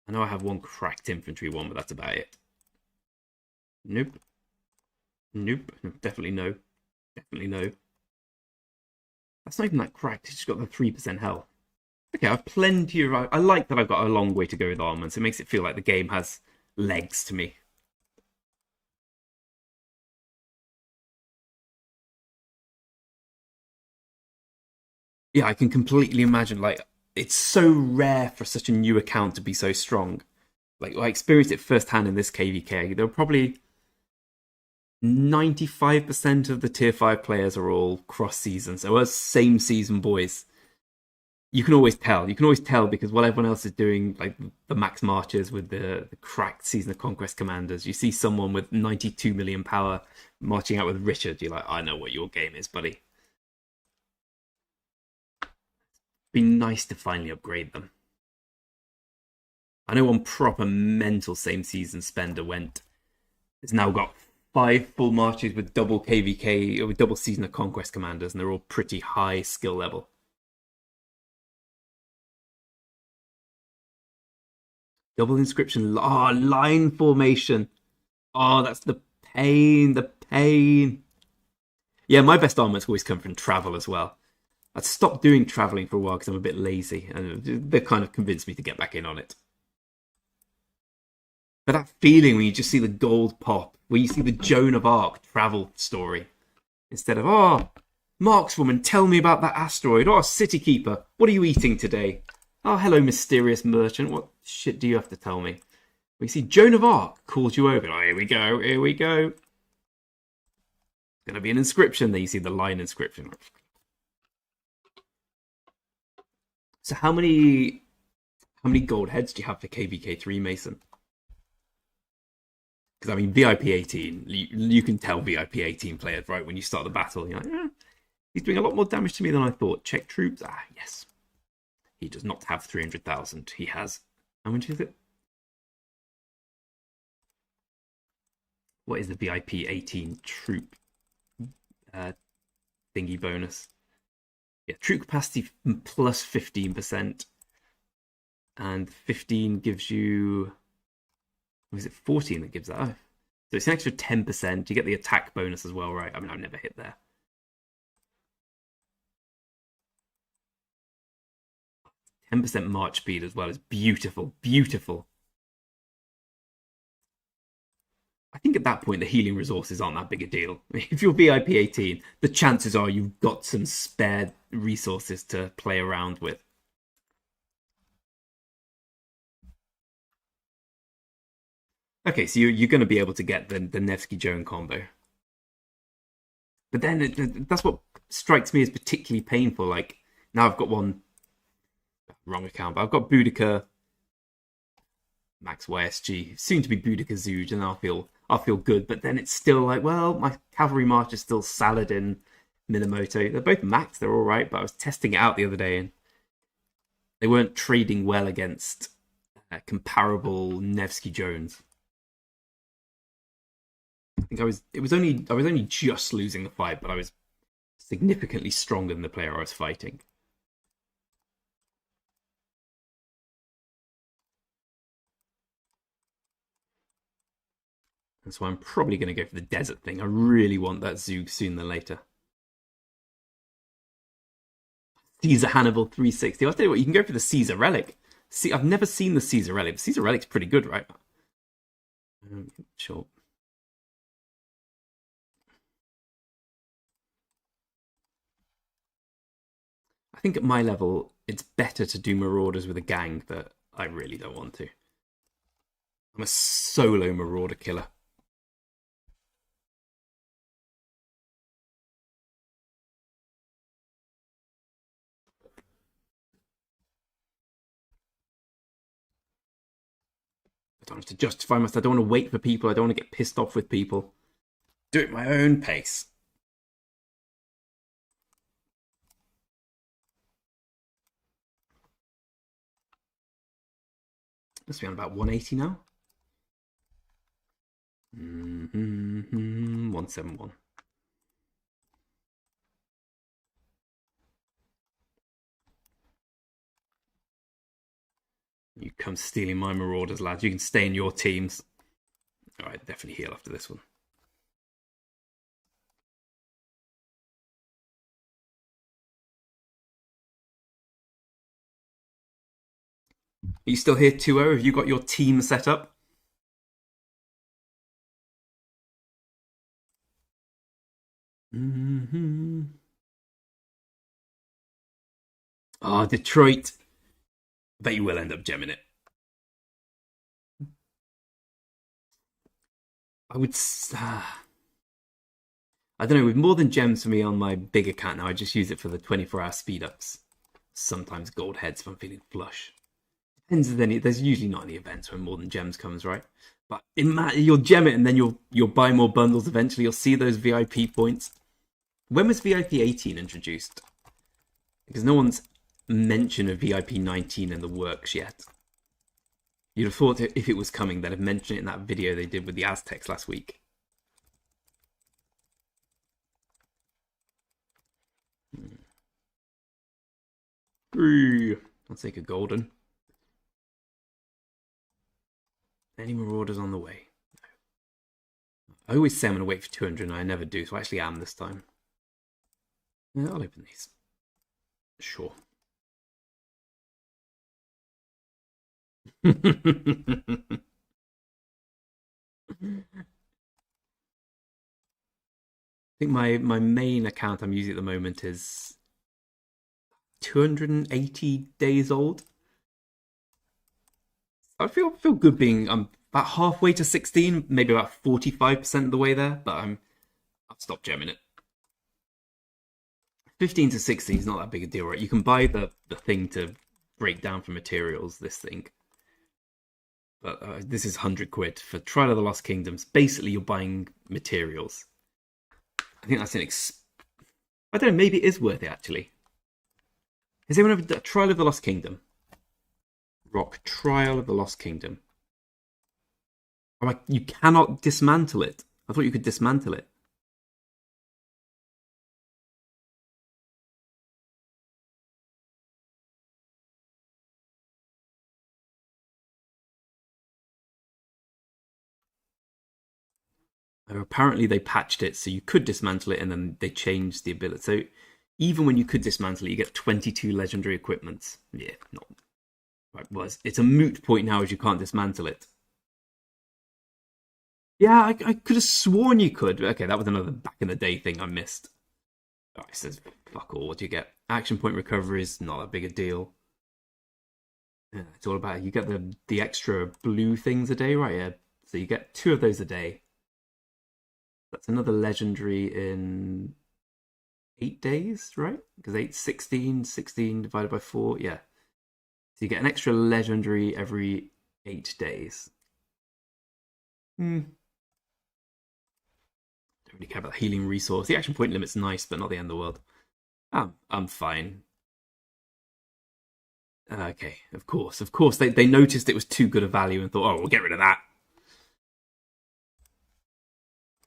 I know I have 1 cracked infantry one, but that's about it. Nope. Nope. Definitely no. Definitely no. That's not even that cracked. It's just got the 3% health. Okay, I've plenty of... I like that I've got a long way to go with armaments. It makes it feel like the game has legs to me. Yeah, I can completely imagine, like, it's so rare for such a new account to be so strong. Like, I experienced it firsthand in this KVK. There were probably 95% of the tier 5 players are all cross-season, so as same-season boys. You can always tell. You can always tell because while everyone else is doing, like, the max marches with the cracked Season of Conquest commanders, you see someone with 92 million power marching out with Richard. You're like, I know what your game is, buddy. Be nice to finally upgrade them. I know one proper mental same season spender has now got 5 full marches with double KVK or with double Season of Conquest commanders, and they're all pretty high skill level. Double inscription. Oh, line formation. Oh, that's the pain. The pain. Yeah, my best armaments always come from travel as well. I'd stopped doing travelling for a while because I'm a bit lazy, and they've kind of convinced me to get back in on it. But that feeling when you just see the gold pop, when you see the Joan of Arc travel story, instead of, oh, markswoman, tell me about that asteroid. Oh, city keeper, what are you eating today? Oh, hello, mysterious merchant. What shit do you have to tell me? We see Joan of Arc calls you over. Oh, here we go, here we go. It's going to be an inscription. There you see the line inscription. So how many gold heads do you have for KVK3, Mason? Because, I mean, VIP 18, you can tell VIP 18 players, right? When you start the battle, you're like, he's doing a lot more damage to me than I thought. Check troops. Ah, yes. He does not have 300,000. He has... How much is it? What is the VIP 18 troop thingy bonus? Yeah, troop capacity plus 15%. And 15 gives you... Or is it 14 that gives that? Oh. So it's an extra 10%. You get the attack bonus as well, right? I mean, I've never hit there. 10% march speed as well is beautiful, beautiful. I think at that point, the healing resources aren't that big a deal. If you're VIP 18, the chances are you've got some spare resources to play around with. Okay, so you're going to be able to get the Nevsky Joan combo. But then that's what strikes me as particularly painful. Like, now I've got one wrong account, but I've got Boudica, Max YSG, soon to be Boudica Zuge, and I'll feel good. But then it's still like, well, my cavalry march is still Saladin, Minamoto. They're both max, they're all right, but I was testing it out the other day, and they weren't trading well against comparable Nevsky Jones. I think I was only just losing the fight, but I was significantly stronger than the player I was fighting. And so I'm probably going to go for the desert thing. I really want that Zug sooner than later. Caesar Hannibal 360. I'll tell you what, you can go for the Caesar Relic. See, I've never seen the Caesar Relic. The Caesar Relic's pretty good, right? Sure. I think at my level, it's better to do Marauders with a gang, but I really don't want to. I'm a solo Marauder killer. I don't have to justify myself. I don't want to wait for people. I don't want to get pissed off with people. Do it at my own pace. Must be on about 180 now. 171. You come stealing my Marauders, lads. You can stay in your teams. Alright, definitely heal after this one. Are you still here, 2-0? Have you got your team set up? Oh, Detroit. I bet you will end up gemming it. I would... I don't know, with more than gems for me on my big account now, I just use it for the 24-hour speed-ups. Sometimes gold heads if I'm feeling flush. Depends, then there's usually not any events when more than gems comes, right? But you'll gem it and then you'll buy more bundles eventually. You'll see those VIP points. When was VIP 18 introduced? Because no one's mentioned a VIP 19 in the works yet. You'd have thought if it was coming, they'd have mentioned it in that video they did with the Aztecs last week. I'll take a golden. Any Marauders on the way? No. I always say I'm going to wait for 200 and I never do, so I actually am this time. Yeah, I'll open these. Sure. I think my main account I'm using at the moment is 280 days old. I feel good being I'm about halfway to 16, maybe about 45% of the way there, but I've stopped gemming it. 15 to 16 is not that big a deal, right? You can buy the thing to break down for materials, this thing. But this is 100 quid for Trial of the Lost Kingdoms. Basically, you're buying materials. I think that's I don't know, maybe it is worth it, actually. Has anyone ever done Trial of the Lost Kingdom? Rock Trial of the Lost Kingdom. Oh, you cannot dismantle it. I thought you could dismantle it. Apparently they patched it so you could dismantle it and then they changed the ability. So even when you could dismantle it, you get 22 legendary equipments. Yeah, not right. Well, it's a moot point now as you can't dismantle it. Yeah, I could have sworn you could. Okay, that was another back in the day thing I missed. Oh, it says fuck all. What do you get? Action point recovery is not that big a deal. Yeah, it's all about you get the extra blue things a day, right? Yeah. So you get 2 of those a day. That's another legendary in 8 days, right? Because 8, 16, 16 divided by 4, yeah. So you get an extra legendary every 8 days. Don't really care about the healing resource. The action point limit's nice, but not the end of the world. I'm fine. Okay, of course. They noticed it was too good a value and thought, oh, we'll get rid of that.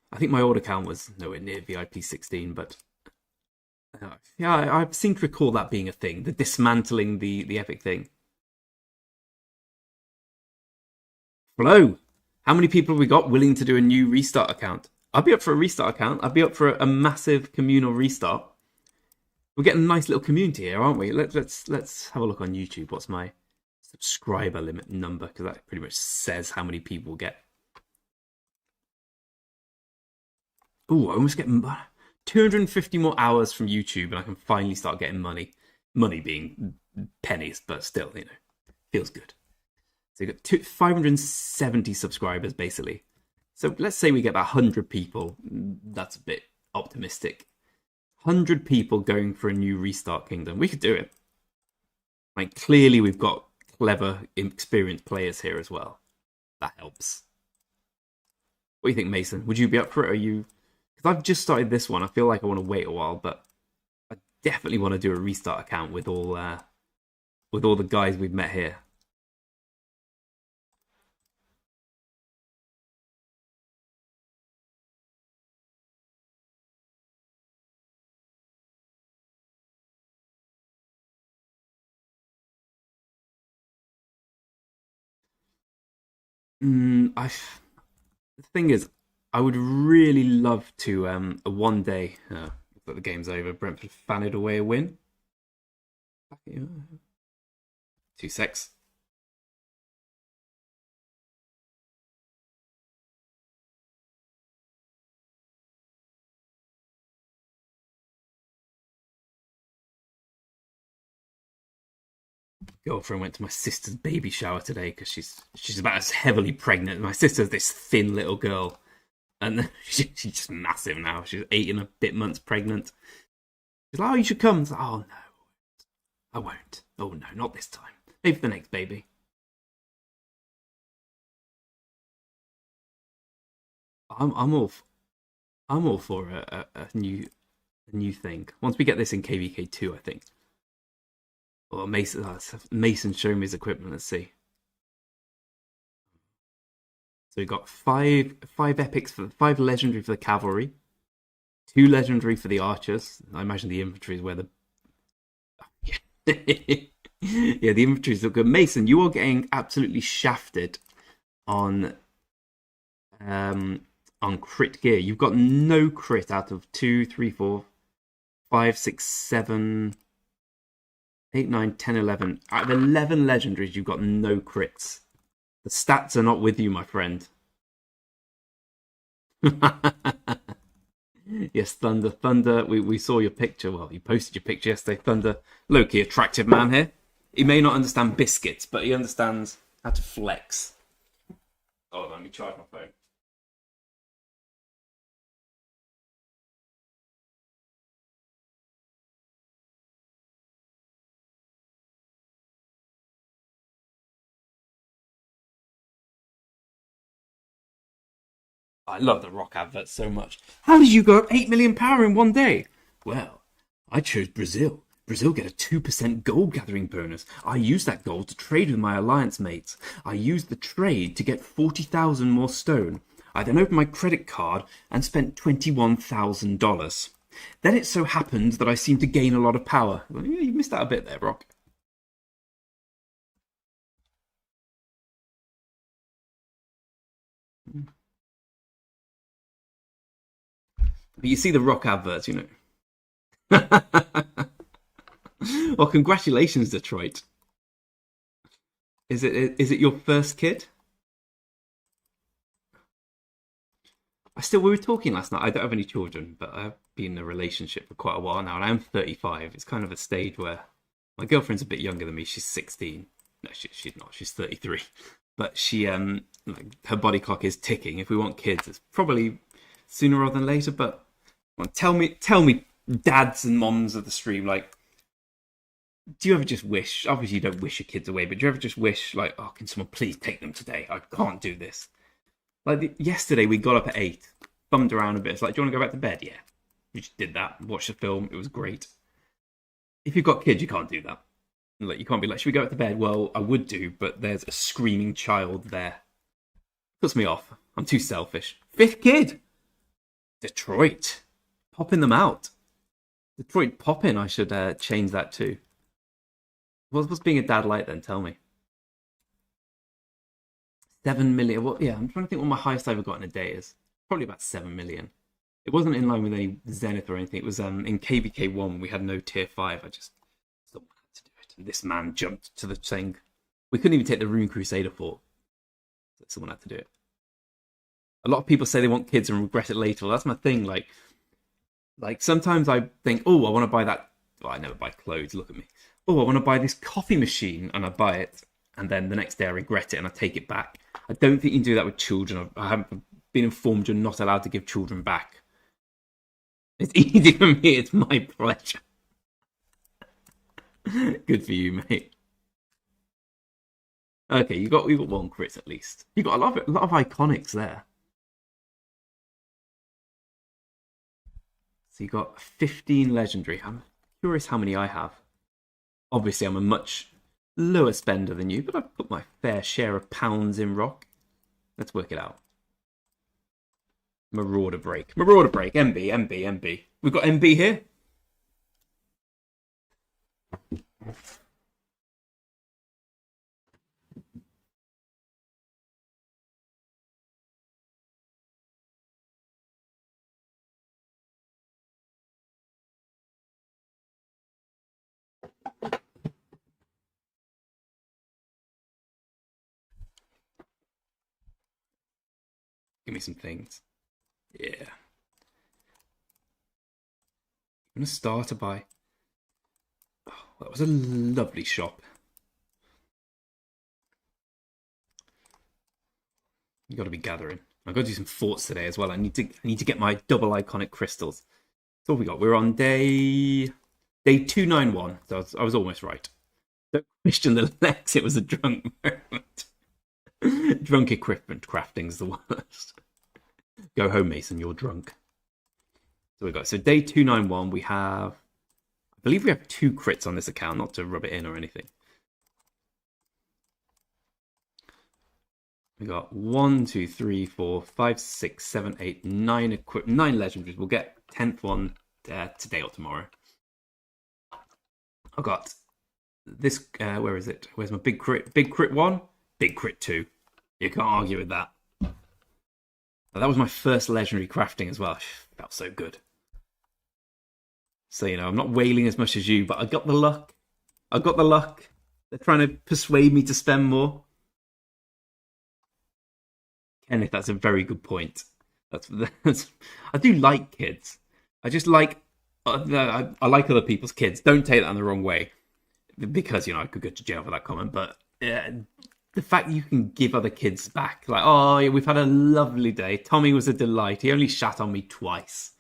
I think my order count was nowhere near VIP 16, but yeah, I seem to recall that being a thing, the dismantling the epic thing. Hello, how many people have we got willing to do a new restart account? I'd be up for a restart account. I'd be up for a massive communal restart. We're getting a nice little community here, aren't we? Let's have a look on YouTube. What's my subscriber limit number? Because that pretty much says how many people get. Oh, I almost get 250 more hours from YouTube, and I can finally start getting money. Money being pennies, but still, feels good. So you got 570 subscribers, basically. So let's say we get about 100 people. That's a bit optimistic. 100 people going for a new restart kingdom. We could do it. Like, clearly we've got clever, experienced players here as well. That helps. What do you think, Mason? Would you be up for it? Or are you... Because I've just started this one. I feel like I want to wait a while, but I definitely want to do a restart account with all the guys we've met here. The thing is, I would really love to a one day. But the game's over. Brentford fanning away a win. 2 secs. Girlfriend went to my sister's baby shower today because she's about as heavily pregnant. My sister's this thin little girl, and she's just massive now. She's 8 and a bit months pregnant. She's like, "Oh, you should come." Like, "Oh no, I won't. Oh no, not this time. Maybe the next baby." I'm all for a new thing. Once we get this in KVK 2, I think. Or Mason showing me his equipment. Let's see. So we got five epics for 5 legendary for the cavalry, 2 legendary for the archers. I imagine the infantry is where the yeah, the infantry is good. Mason, you are getting absolutely shafted on crit gear. You've got no crit out of 2, 3, 4, 5, 6, 7, 8, 9, 10, 11. Out of 11 legendaries, you've got no crits. The stats are not with you, my friend. Yes, Thunder. We saw your picture. Well, you posted your picture yesterday. Thunder, low-key attractive man here. He may not understand biscuits, but he understands how to flex. Oh, let me charge my phone. I love the Rock advert so much. How did you go up £8 million in one day? Well, I chose Brazil. Brazil get a 2% gold gathering bonus. I used that gold to trade with my alliance mates. I used the trade to get 40,000 more stone. I then opened my credit card and spent $21,000. Then it so happened that I seemed to gain a lot of power. Well, you missed out a bit there, Brock. But you see the Rock adverts, you know. Well, congratulations, Detroit. Is it your first kid? We were talking last night. I don't have any children, but I've been in a relationship for quite a while now, and I am 35. It's kind of a stage where my girlfriend's a bit younger than me. She's 16. No, she's not. She's 33. But she like, her body clock is ticking. If we want kids, it's probably sooner rather than later. But well, tell me, dads and moms of the stream, like, do you ever just wish? Obviously, you don't wish your kids away, but do you ever just wish, like, oh, can someone please take them today? I can't do this. Like yesterday, we got up at 8, bummed around a bit. It's like, do you want to go back to bed? Yeah, we just did that. Watched the film. It was great. If you've got kids, you can't do that. Like, you can't be like, should we go back to bed? Well, I would do, but there's a screaming child there. Puts me off. I'm too selfish. 5th kid, Detroit, popping them out. Detroit popping. I should change that too. What's being a dad like then? Tell me. 7 million. Well, yeah, I'm trying to think what my highest I ever got in a day is. Probably about 7 million. It wasn't in line with any Zenith or anything. It was in KVK 1. We had no tier 5. I just someone had to do it. And this man jumped to the thing. We couldn't even take the Rune Crusader fort. So someone had to do it. A lot of people say they want kids and regret it later. Well, that's my thing. Like sometimes I think, oh, I want to buy that. Well, I never buy clothes. Look at me. Oh, I want to buy this coffee machine, and I buy it, and then the next day I regret it and I take it back. I don't think you can do that with children. I haven't been informed you're not allowed to give children back. It's easy for me. It's my pleasure. Good for you, mate. Okay, we got 1 crit at least. You got a lot of iconics there. So you got 15 legendary. I'm curious how many I have. Obviously, I'm a much lower spender than you, but I've put my fair share of pounds in rock. Let's work it out. Marauder break, MB. We've got MB here. Give me some things. Yeah. I'm going to start to buy. Oh, that was a lovely shop. You got to be gathering. I've got to do some forts today as well. I need to get my double iconic crystals. So what we got? We're on day 291. So I was almost right. Don't question the legs. It was a drunk moment. Drunk equipment crafting's the worst. Go home, Mason. You're drunk. So we got day 291. I believe we have 2 crits on this account, not to rub it in or anything. We got 1, 2, 3, 4, 5, 6, 7, 8, 9 9 legendaries. We'll get 10th one today or tomorrow. I got this. Where is it? Where's my big crit? Big crit 1, big crit 2. You can't argue with that. That was my first legendary crafting as well. Felt so good. So, I'm not wailing as much as you, but I got the luck. They're trying to persuade me to spend more. Kenneth, that's a very good point. That's I do like kids. I just like... I like other people's kids. Don't take that in the wrong way. Because, I could go to jail for that comment, but... the fact you can give other kids back, like, oh, yeah, we've had a lovely day. Tommy was a delight. He only shat on me twice.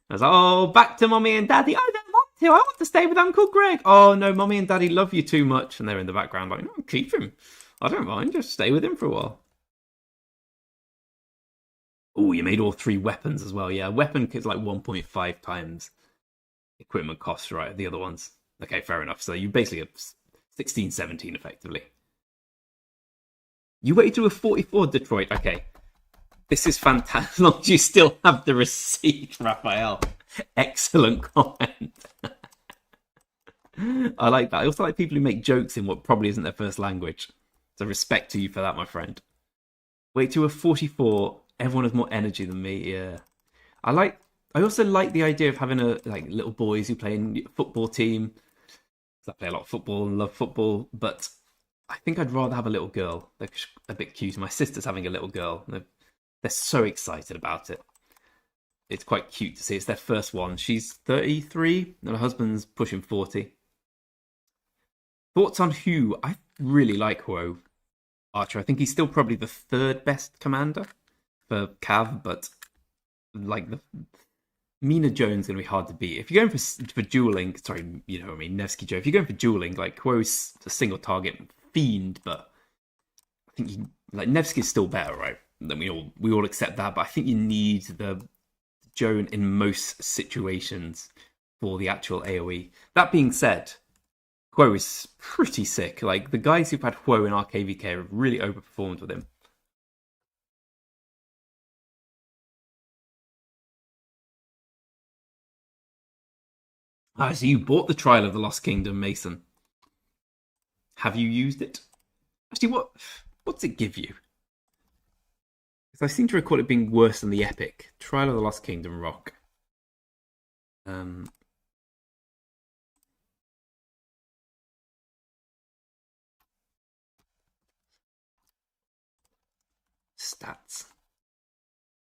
I was like, oh, back to Mommy and Daddy. I don't want to. I want to stay with Uncle Greg. Oh, no, Mommy and Daddy love you too much. And they're in the background like, no, keep him. I don't mind. Just stay with him for a while. Oh, you made all 3 weapons as well. Yeah, weapon is like 1.5 times equipment cost, right? The other ones. Okay, fair enough. So you basically have 16, 17 effectively. You waited to a 44, Detroit. Okay. This is fantastic. As long as you still have the receipt, Raphael. Excellent comment. I like that. I also like people who make jokes in what probably isn't their first language. So respect to you for that, my friend. Wait to a 44. Everyone has more energy than me. Yeah. I also like the idea of having little boys who play in a football team. I play a lot of football and love football, but I think I'd rather have a little girl. They're a bit cute. My sister's having a little girl. They're so excited about it. It's quite cute to see. It's their first one. She's 33 and her husband's pushing 40. Thoughts on Hugh? I really like Huo Archer. I think he's still probably the third best commander for Cav, but like Mina Jones is going to be hard to beat. If you're going for dueling, sorry, you know what I mean, Nevsky Joe. If you're going for dueling, like Huo's a single target fiend, but I think Nevsky's still better, right? Then we all accept that, but I think you need the Joan in most situations for the actual AoE. That being said, Huo is pretty sick. Like the guys who've had Huo in our KVK have really overperformed with him. So you bought the Trial of the Lost Kingdom, Mason. Have you used it? Actually, what's it give you? Because I seem to recall it being worse than the Epic. Trial of the Lost Kingdom Rock. Stats.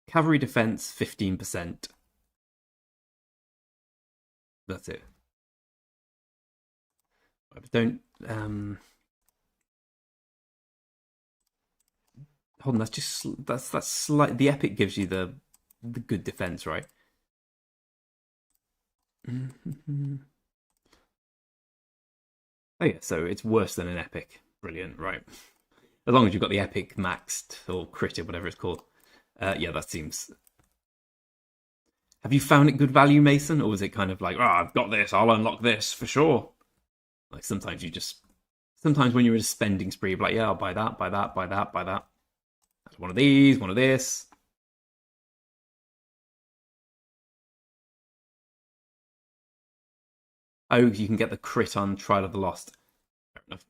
Cavalry defense, 15%. That's it. But don't... Hold on, that's slight. The Epic gives you the good defense, right? Oh yeah, so it's worse than an Epic. Brilliant, right? As long as you've got the Epic maxed or critted, whatever it's called. Yeah, that seems. Have you found it good value, Mason, or was it kind of like, I've got this, I'll unlock this for sure? Like sometimes when you're in a spending spree, you're like, yeah, I'll buy that, buy that, buy that, buy that. One of these, one of this. Oh, you can get the crit on Trial of the Lost. Fair enough.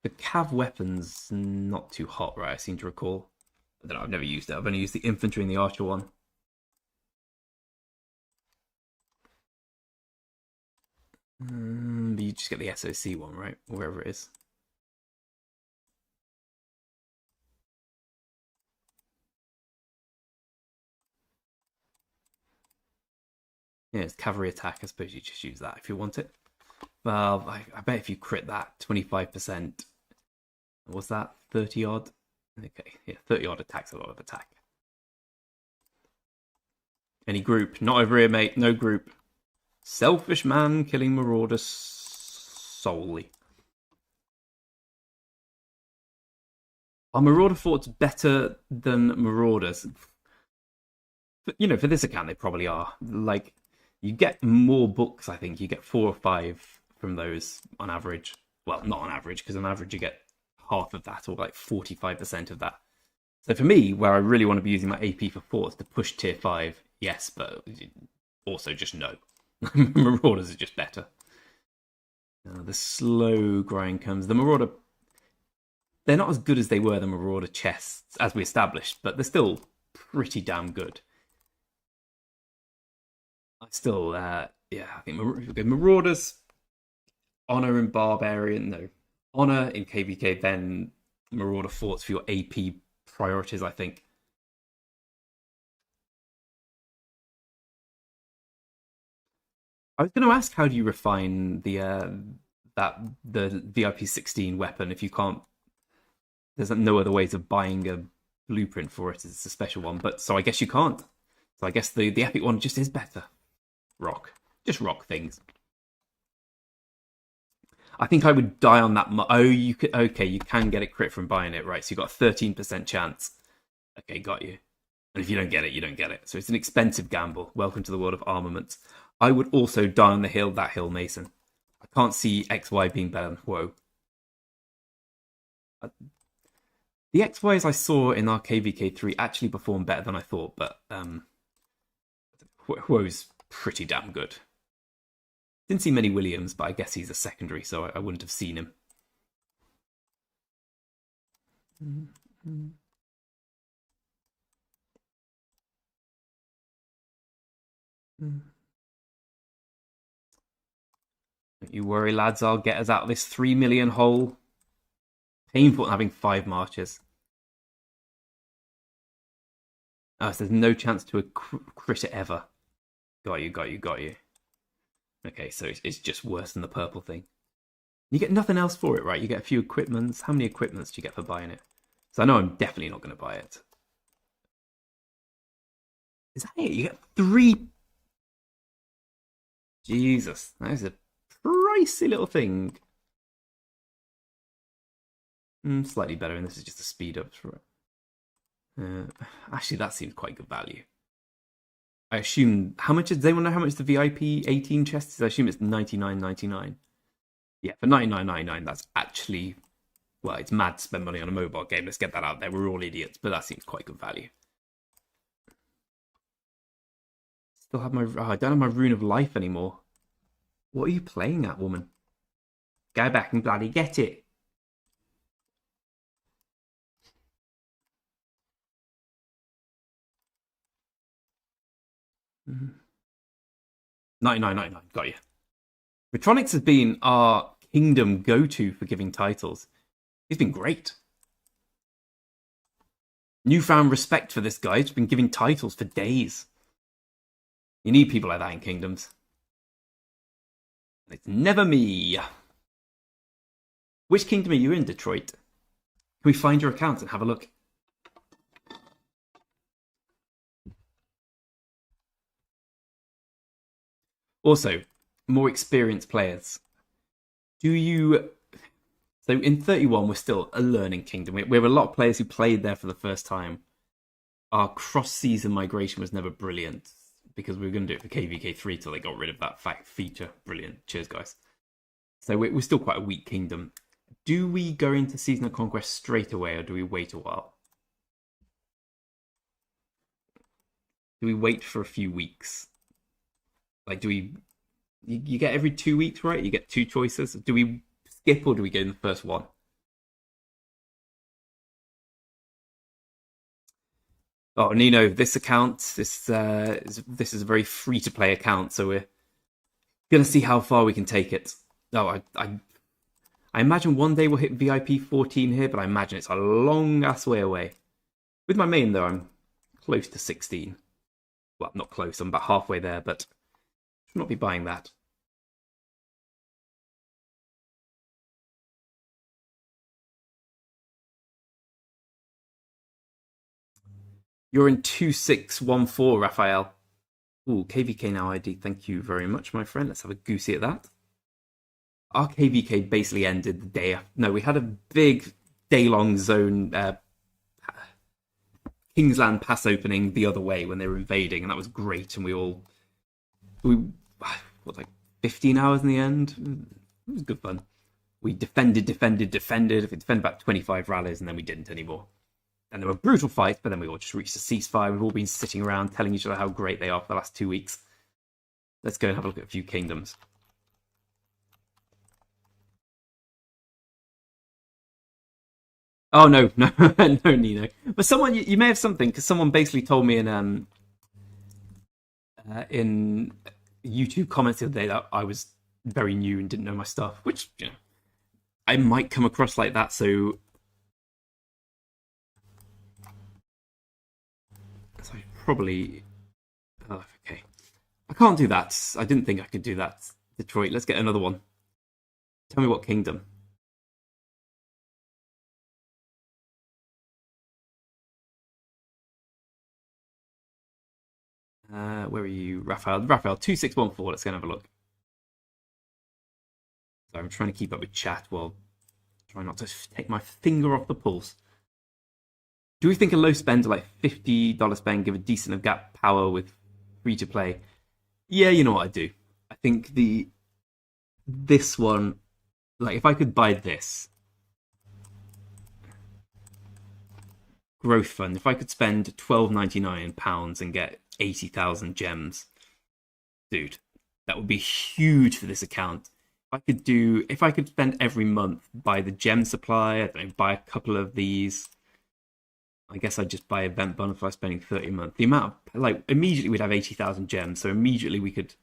The Cav weapon's not too hot, right? I seem to recall. I don't know, I've never used it. I've only used the infantry and the archer one. But you just get the SOC one, right? Or wherever it is. Yeah, it's cavalry attack. I suppose you just use that if you want it. Well, I bet if you crit that, 25%. Was that 30 odd? Okay, yeah, 30 odd attack's a lot of attack. Any group? Not over here, mate. No group. Selfish man killing Marauders solely. Are Marauder forts better than Marauders? But, for this account, they probably are. Like, you get more books, I think. You get 4 or 5 from those on average. Well, not on average, because on average you get half of that, or like 45% of that. So for me, where I really want to be using my AP for forts to push tier 5, yes, but also just no. Marauders are just better. The slow grind comes. The Marauder, they're not as good as they were, the Marauder chests, as we established, but they're still pretty damn good. I still, I think Marauders, Honor and Barbarian, no. Honor in KVK, then Marauder forts for your AP priorities, I think. I was going to ask, how do you refine the VIP 16 weapon if you can't? There's no other ways of buying a blueprint for it. It's a special one, but so I guess you can't. So I guess the epic one just is better. Just rock things. I think I would die on that. You could. Okay, you can get it crit from buying it, right? So you got a 13% chance. Okay, got you. And if you don't get it, you don't get it. So it's an expensive gamble. Welcome to the world of armaments. I would also die on that hill, Mason. I can't see XY being better than Whoa. The XYs I saw in our KVK3 actually performed better than I thought, but Who's pretty damn good. Didn't see many Williams, but I guess he's a secondary, so I wouldn't have seen him. Don't you worry, lads, I'll get us out of this 3 million hole. Painful having 5 marches. Oh, so there's no chance to a crit it ever. Got you. Okay, so it's just worse than the purple thing. You get nothing else for it, right? You get a few equipments. How many equipments do you get for buying it? So I know I'm definitely not going to buy it. Is that it? You get 3... Jesus, that is a pricey little thing. Slightly better, and this is just a speed up for it. Actually, that seems quite good value. I assume, how much does anyone know how much the VIP 18 chest is? I assume it's $99.99. Yeah, for $99.99, that's actually, well, it's mad to spend money on a mobile game. Let's get that out there. We're all idiots, but that seems quite good value. Still have my, I don't have my Rune of Life anymore. What are you playing at, woman? Go back and bloody get it. $99.99, got you. Metronics has been our kingdom go-to for giving titles. He's been great. Newfound respect for this guy. He's been giving titles for days. You need people like that in kingdoms. It's never me. Which kingdom are you in, Detroit? Can we find your account and have a look? Also, more experienced players. Do you... So in 31, we're still a learning kingdom. We have a lot of players who played there for the first time. Our cross-season migration was never brilliant because we were going to do it for KVK3 till they got rid of that feature. Brilliant. Cheers, guys. So we're still quite a weak kingdom. Do we go into Season of Conquest straight away, or do we wait a while? Do we wait for a few weeks? Like, do we... You get every 2 weeks, right? You get 2 choices. Do we skip, or do we go in the first one? Oh, Nino, this account, this is a very free-to-play account, so we're going to see how far we can take it. Oh, I imagine one day we'll hit VIP 14 here, but I imagine it's a long-ass way away. With my main, though, I'm close to 16. Well, not close, I'm about halfway there, but I should not be buying that. You're in 2614, Raphael. Ooh, KVK now ID. Thank you very much, my friend. Let's have a goosey at that. Our KVK basically ended the day after. No, we had a big day-long zone Kingsland pass opening the other way when they were invading, and that was great. And we what, like 15 hours in the end? It was good fun. We defended. We defended about 25 rallies, and then we didn't anymore. And there were brutal fights, but then we all just reached a ceasefire. We've all been sitting around telling each other how great they are for the last 2 weeks. Let's go and have a look at a few kingdoms. Oh, no, no, no, Nino. But someone, you may have something, because someone basically told me in YouTube comments the other day that I was very new and didn't know my stuff, which, you know, I might come across like that, so I probably... Oh, okay. I can't do that. I didn't think I could do that. Detroit, let's get another one. Tell me what kingdom. Where are you, Raphael? Raphael, 2614. Let's go and have a look. So I'm trying to keep up with chat while trying not to take my finger off the pulse. Do we think a low spend, like $50 spend, give a decent of gap power with free to play? Yeah, you know what I do. I think this one, like if I could buy this growth fund, if I could spend £12.99 and get 80,000 gems, dude, that would be huge for this account. If I could spend every month buy the gem supply, I don't know, buy a couple of these. I guess I'd just buy event bonus if I was spending 30 a month. The amount of, like, immediately we'd have 80,000 gems, so immediately we'd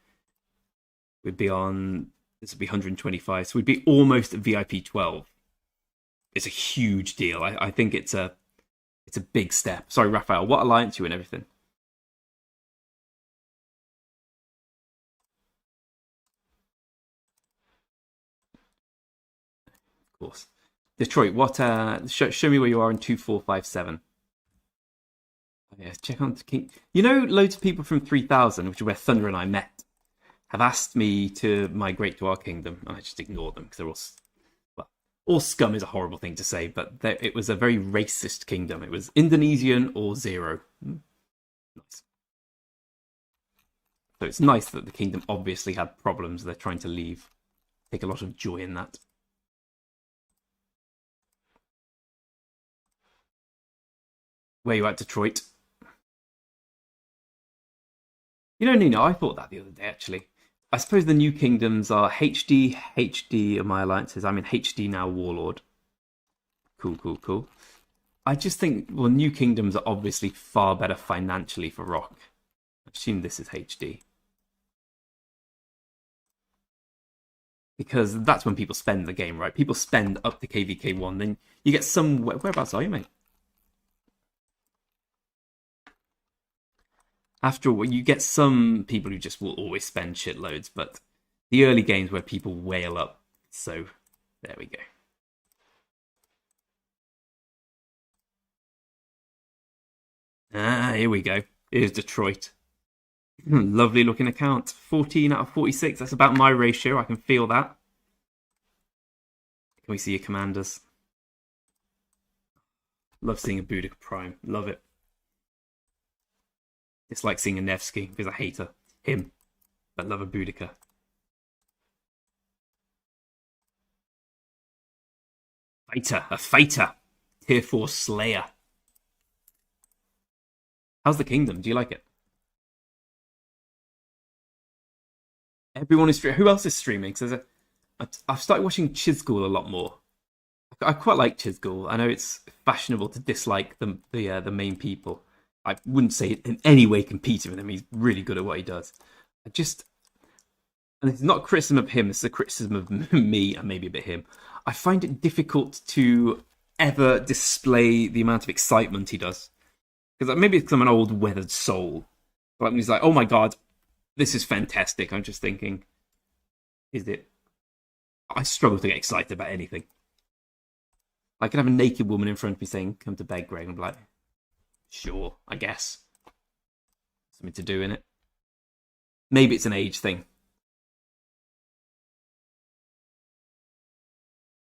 be on, this would be 125, so we'd be almost at VIP 12. It's a huge deal. I think it's a big step. Sorry, Raphael, what alliance you and everything? Of course. Detroit, what show me where you are in 2457. Yes, check on King. You know, loads of people from 3000, which is where Thunder and I met, have asked me to migrate to our kingdom, and I just ignore them because they're all scum is a horrible thing to say, but it was a very racist kingdom. It was Indonesian or zero. Nice. So it's nice that the kingdom obviously had problems. They're trying to leave. Take a lot of joy in that. Where you at, Detroit? You know, Nino, I thought that the other day, actually. I suppose the new kingdoms are HD are my alliances. I'm in HD now, Warlord. Cool, cool, cool. I just think, well, new kingdoms are obviously far better financially for Rock. I assume this is HD. Because that's when people spend the game, right? People spend up to KVK1, then you get some... Whereabouts are you, mate? After all, you get some people who just will always spend shitloads, but the early games where people whale up. So there we go. Ah, here we go. Here's Detroit. Lovely looking account. 14 out of 46. That's about my ratio. I can feel that. Can we see your commanders? Love seeing a Boudica Prime. Love it. It's like seeing a Nevsky because I hate him. But love a Boudica. A fighter. Tier 4 Slayer. How's the kingdom? Do you like it? Everyone is streaming. Who else is streaming? Because I've started watching Chizgul a lot more. I quite like Chizgul. I know it's fashionable to dislike the main people. I wouldn't say it in any way competing with him. He's really good at what he does. And it's not a criticism of him, it's a criticism of me and maybe a bit him. I find it difficult to ever display the amount of excitement he does. Because maybe it's because I'm an old weathered soul. But when he's like, oh my god, this is fantastic. I'm just thinking, is it? I struggle to get excited about anything. I can have a naked woman in front of me saying, come to bed, Greg. And I'm like, sure, I guess. Something to do in it. Maybe it's an age thing.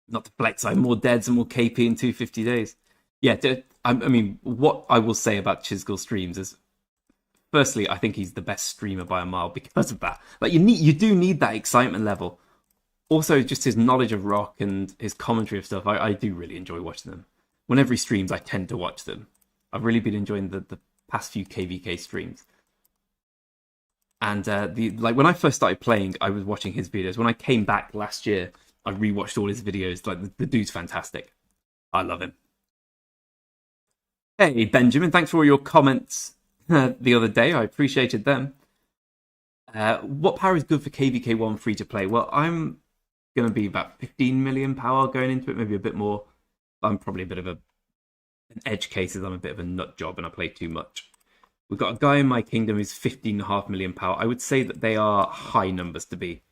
Not to flex, I have more deads and more KP in 250 days. Yeah, I mean, what I will say about Chizgul streams is, firstly, I think he's the best streamer by a mile because of that. Like you do need that excitement level. Also, just his knowledge of rock and his commentary of stuff, I do really enjoy watching them. Whenever he streams, I tend to watch them. I've really been enjoying the past few KVK streams. And like when I first started playing, I was watching his videos. When I came back last year, I rewatched all his videos. Like the dude's fantastic. I love him. Hey Benjamin, thanks for all your comments the other day. I appreciated them. What power is good for KVK1 free to play? Well, I'm going to be about 15 million power going into it, maybe a bit more. I'm probably a bit of an edge case as I'm a bit of a nut job and I play too much. We've got a guy in my kingdom who's 15.5 million power. I would say that they are high numbers to be.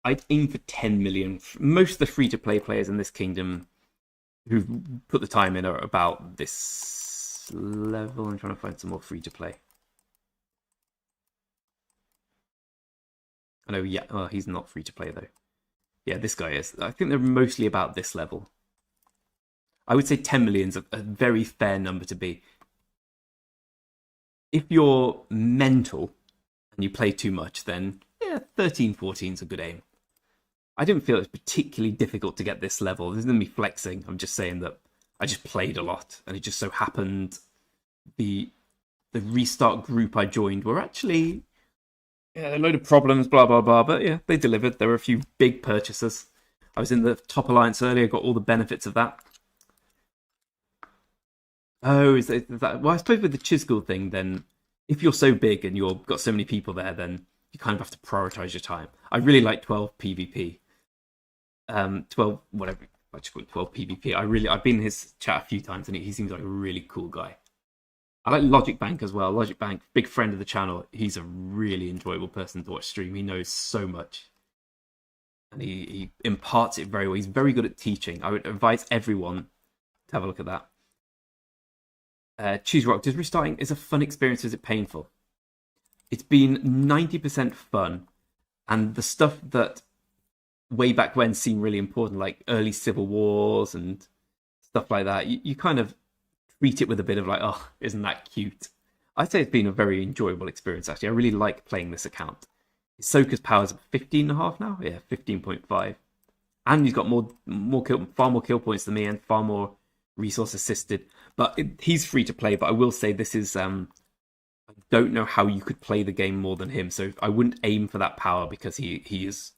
I'd aim for 10 million. Most of the free-to-play players in this kingdom who've put the time in are about this level. I'm trying to find some more free-to-play. I know, yeah, well, he's not free-to-play, though. Yeah, this guy is. I think they're mostly about this level. I would say 10 million is a very fair number to be. If you're mental and you play too much, then yeah, 13, 14 is a good aim. I didn't feel it was particularly difficult to get this level. This isn't me flexing. I'm just saying that I just played a lot, and it just so happened the restart group I joined were actually a load of problems, blah blah blah. But yeah, they delivered. There were a few big purchases. I was in the top alliance earlier, got all the benefits of that. Oh, is that well? I suppose with the Chisgul thing, then if you're so big and you've got so many people there, then you kind of have to prioritize your time. I really like 12 PvP. 12 whatever I just call it 12 PvP. I've been in his chat a few times and he seems like a really cool guy. I like Logic Bank as well. Logic Bank, big friend of the channel. He's a really enjoyable person to watch stream. He knows so much. And he imparts it very well. He's very good at teaching. I would advise everyone to have a look at that. Choose Rock. Does restarting is a fun experience? Is it painful? It's been 90% fun. And the stuff that way back when seemed really important, like early civil wars and stuff like that, you kind of treat it with a bit of like, oh, isn't that cute? I'd say it's been a very enjoyable experience, actually. I really like playing this account. Ahsoka's power's at 15.5 now? Yeah, 15.5. And he's got far more kill points than me and far more resource assisted. But he's free to play, but I will say this is... I don't know how you could play the game more than him, so I wouldn't aim for that power because he is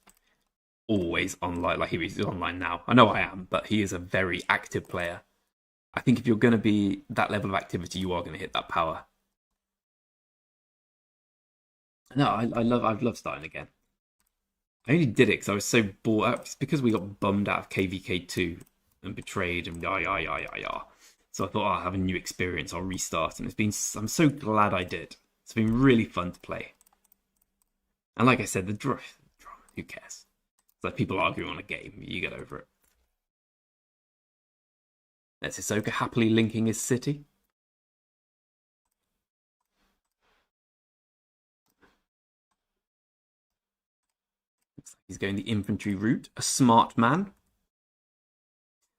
always online. Like, he's online now. I know I am, but he is a very active player. I think if you're going to be that level of activity, you are going to hit that power. No, I've loved starting again. I only did it because I was so bored. It's because we got bummed out of KVK 2 and betrayed and yah. So I thought, oh, I'll have a new experience. I'll restart, and I'm so glad I did. It's been really fun to play. And like I said, the drama, who cares? It's like people arguing on a game. You get over it. There's Ahsoka happily linking his city. Looks like he's going the infantry route. A smart man.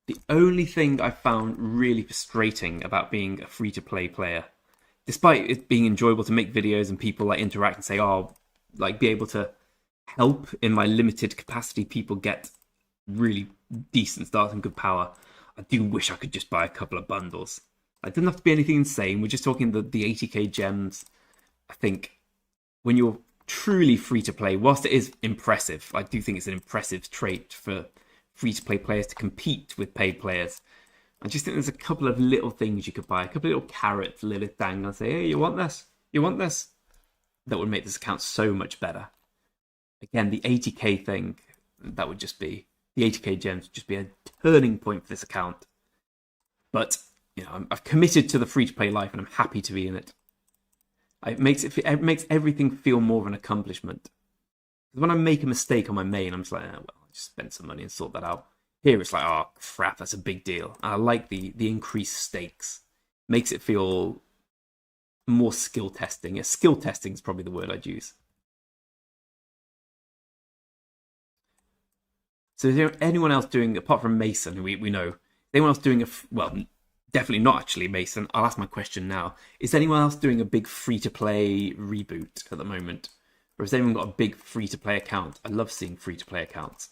The only thing I found really frustrating about being a free-to-play player, despite it being enjoyable to make videos and people like interact and say, oh, like be able to help in my limited capacity people get really decent starts and good power, I do wish I could just buy a couple of bundles. It doesn't have to be anything insane. We're just talking the 80k gems. I think when you're truly free-to-play, whilst it is impressive, I do think it's an impressive trait for free-to-play players to compete with paid players. I just think there's a couple of little things you could buy, a couple of little carrots, Lilith Dang, and say, hey, you want this? You want this? That would make this account so much better. Again, the 80k thing, that would just be, the 80k gems would just be a turning point for this account. But, you know, I've committed to the free-to-play life and I'm happy to be in it. It makes everything feel more of an accomplishment. When I make a mistake on my main, I'm just like, oh, well, I just spend some money and sort that out. Here it's like, oh, crap, that's a big deal. And I like the increased stakes. Makes it feel more skill testing. Yeah, skill testing is probably the word I'd use. So is there anyone else doing, apart from Mason, who we know, anyone else doing well, definitely not actually Mason. I'll ask my question now. Is anyone else doing a big free-to-play reboot at the moment? Or has anyone got a big free-to-play account? I love seeing free-to-play accounts.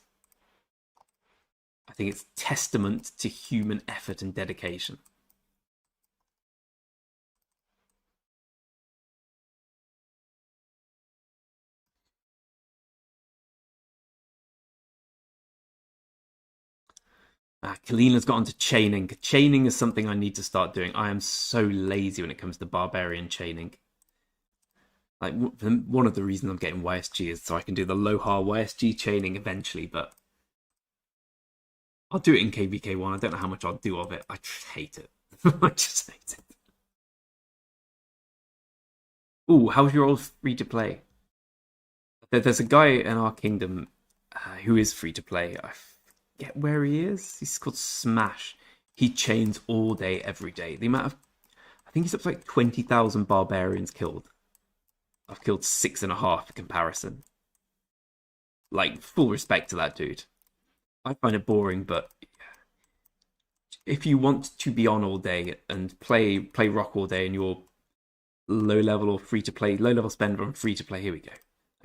I think it's testament to human effort and dedication. Kalina's got onto chaining. Chaining is something I need to start doing. I am so lazy when it comes to barbarian chaining. Like, one of the reasons I'm getting YSG is so I can do the Lohar YSG chaining eventually, but I'll do it in KVK1. I don't know how much I'll do of it. I just hate it. I just hate it. Ooh, how's your old free-to-play? There's a guy in our kingdom who is free-to-play. I forget where he is. He's called Smash. He chains all day, every day. The amount of... I think he's up to like 20,000 barbarians killed. I've killed 6.5 for comparison. Like, full respect to that dude. I find it boring, but if you want to be on all day and play rock all day and you're low level or free to play, low level spender on free to play. Here we go.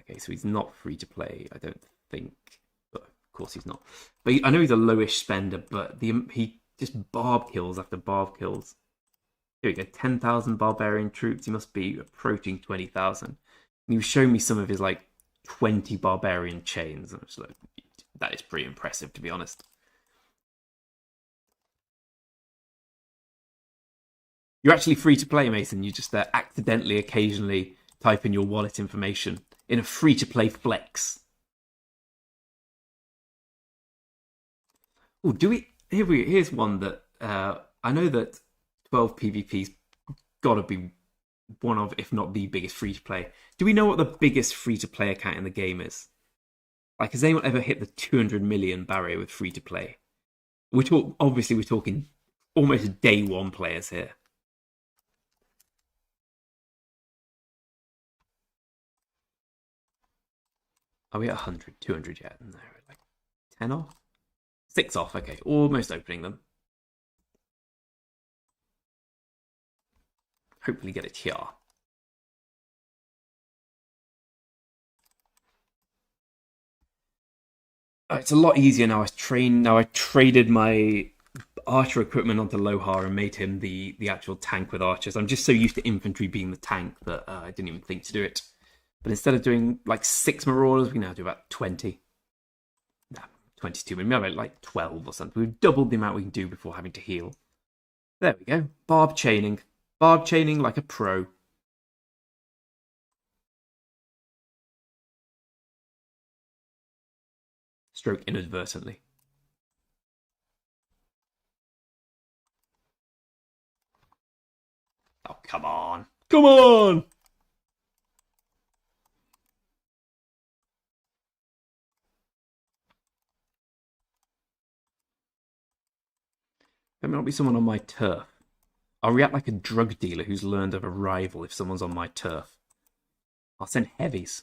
Okay, so he's not free to play, I don't think. But of course he's not. But I know he's a lowish spender, but he just barb kills after barb kills. Here we go, 10,000 barbarian troops. He must be approaching 20,000. He was showing me some of his like 20 barbarian chains. I'm just like, that is pretty impressive, to be honest. You're actually free to play, Mason. You just accidentally, occasionally type in your wallet information in a free to play flex. Oh, do we? Here's one that I know that 12 PvP's got to be one of, if not the biggest free to play. Do we know what the biggest free to play account in the game is? Like, has anyone ever hit the 200 million barrier with free to play? Obviously, we're talking almost day one players here. Are we at 100, 200 yet? No, like 10 off? 6 off, okay. Almost opening them. Hopefully get it here. It's a lot easier now. I traded my archer equipment onto Lohar and made him the actual tank with archers. I'm just so used to infantry being the tank that I didn't even think to do it. But instead of doing like 6 Marauders, we now do about 20. No, 22. We have like 12 or something. We've doubled the amount we can do before having to heal. There we go. Barb chaining. Barb chaining like a pro. Stroke inadvertently. Oh, come on. Come on! There may not be someone on my turf. I'll react like a drug dealer who's learned of a rival if someone's on my turf. I'll send heavies.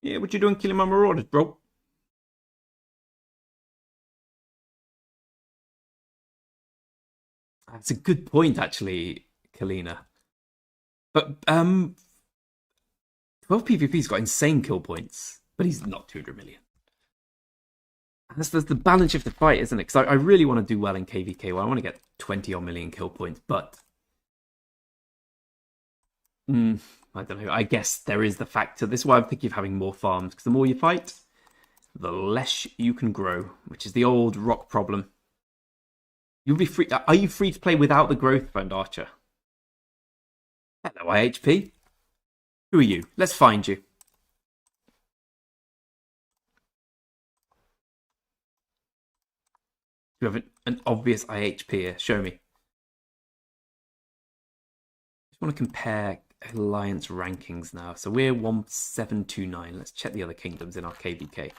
Yeah, what you doing killing my marauders, bro? That's a good point, actually, Kalina. But 12 PvP's got insane kill points, but he's not 200 million. That's the balance of the fight, isn't it? Because I really want to do well in KVK. Well, I want to get 20 odd million kill points, but I don't know. I guess there is the factor. This is why I'm thinking of having more farms, because the more you fight, the less you can grow, which is the old rock problem. You'll be free. Are you free to play without the growth fund, Archer? Hello, IHP. Who are you? Let's find you. You have an obvious IHP here. Show me. Just want to compare alliance rankings now. So we're 1729. Let's check the other kingdoms in our KVK.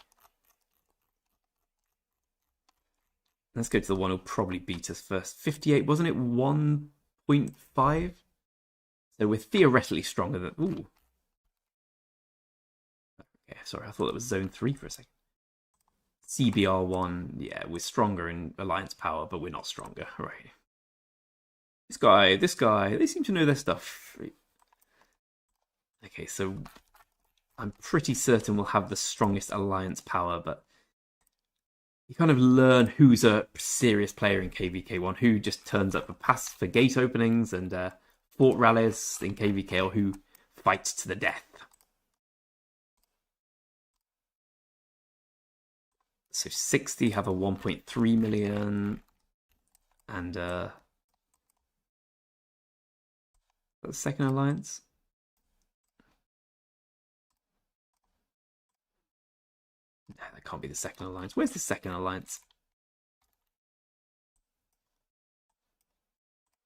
Let's go to the one who'll probably beat us first. 58, wasn't it? 1.5? So we're theoretically stronger than... Ooh. Okay, sorry, I thought it was Zone 3 for a second. CBR1, yeah, we're stronger in alliance power, but we're not stronger. Right. This guy, they seem to know their stuff. Okay, so I'm pretty certain we'll have the strongest alliance power, but you kind of learn who's a serious player in KVK1, who just turns up for gate openings and fort rallies in KVK, or who fights to the death. So 60 have a 1.3 million, and the second alliance. No, that can't be the second alliance. Where's the second alliance?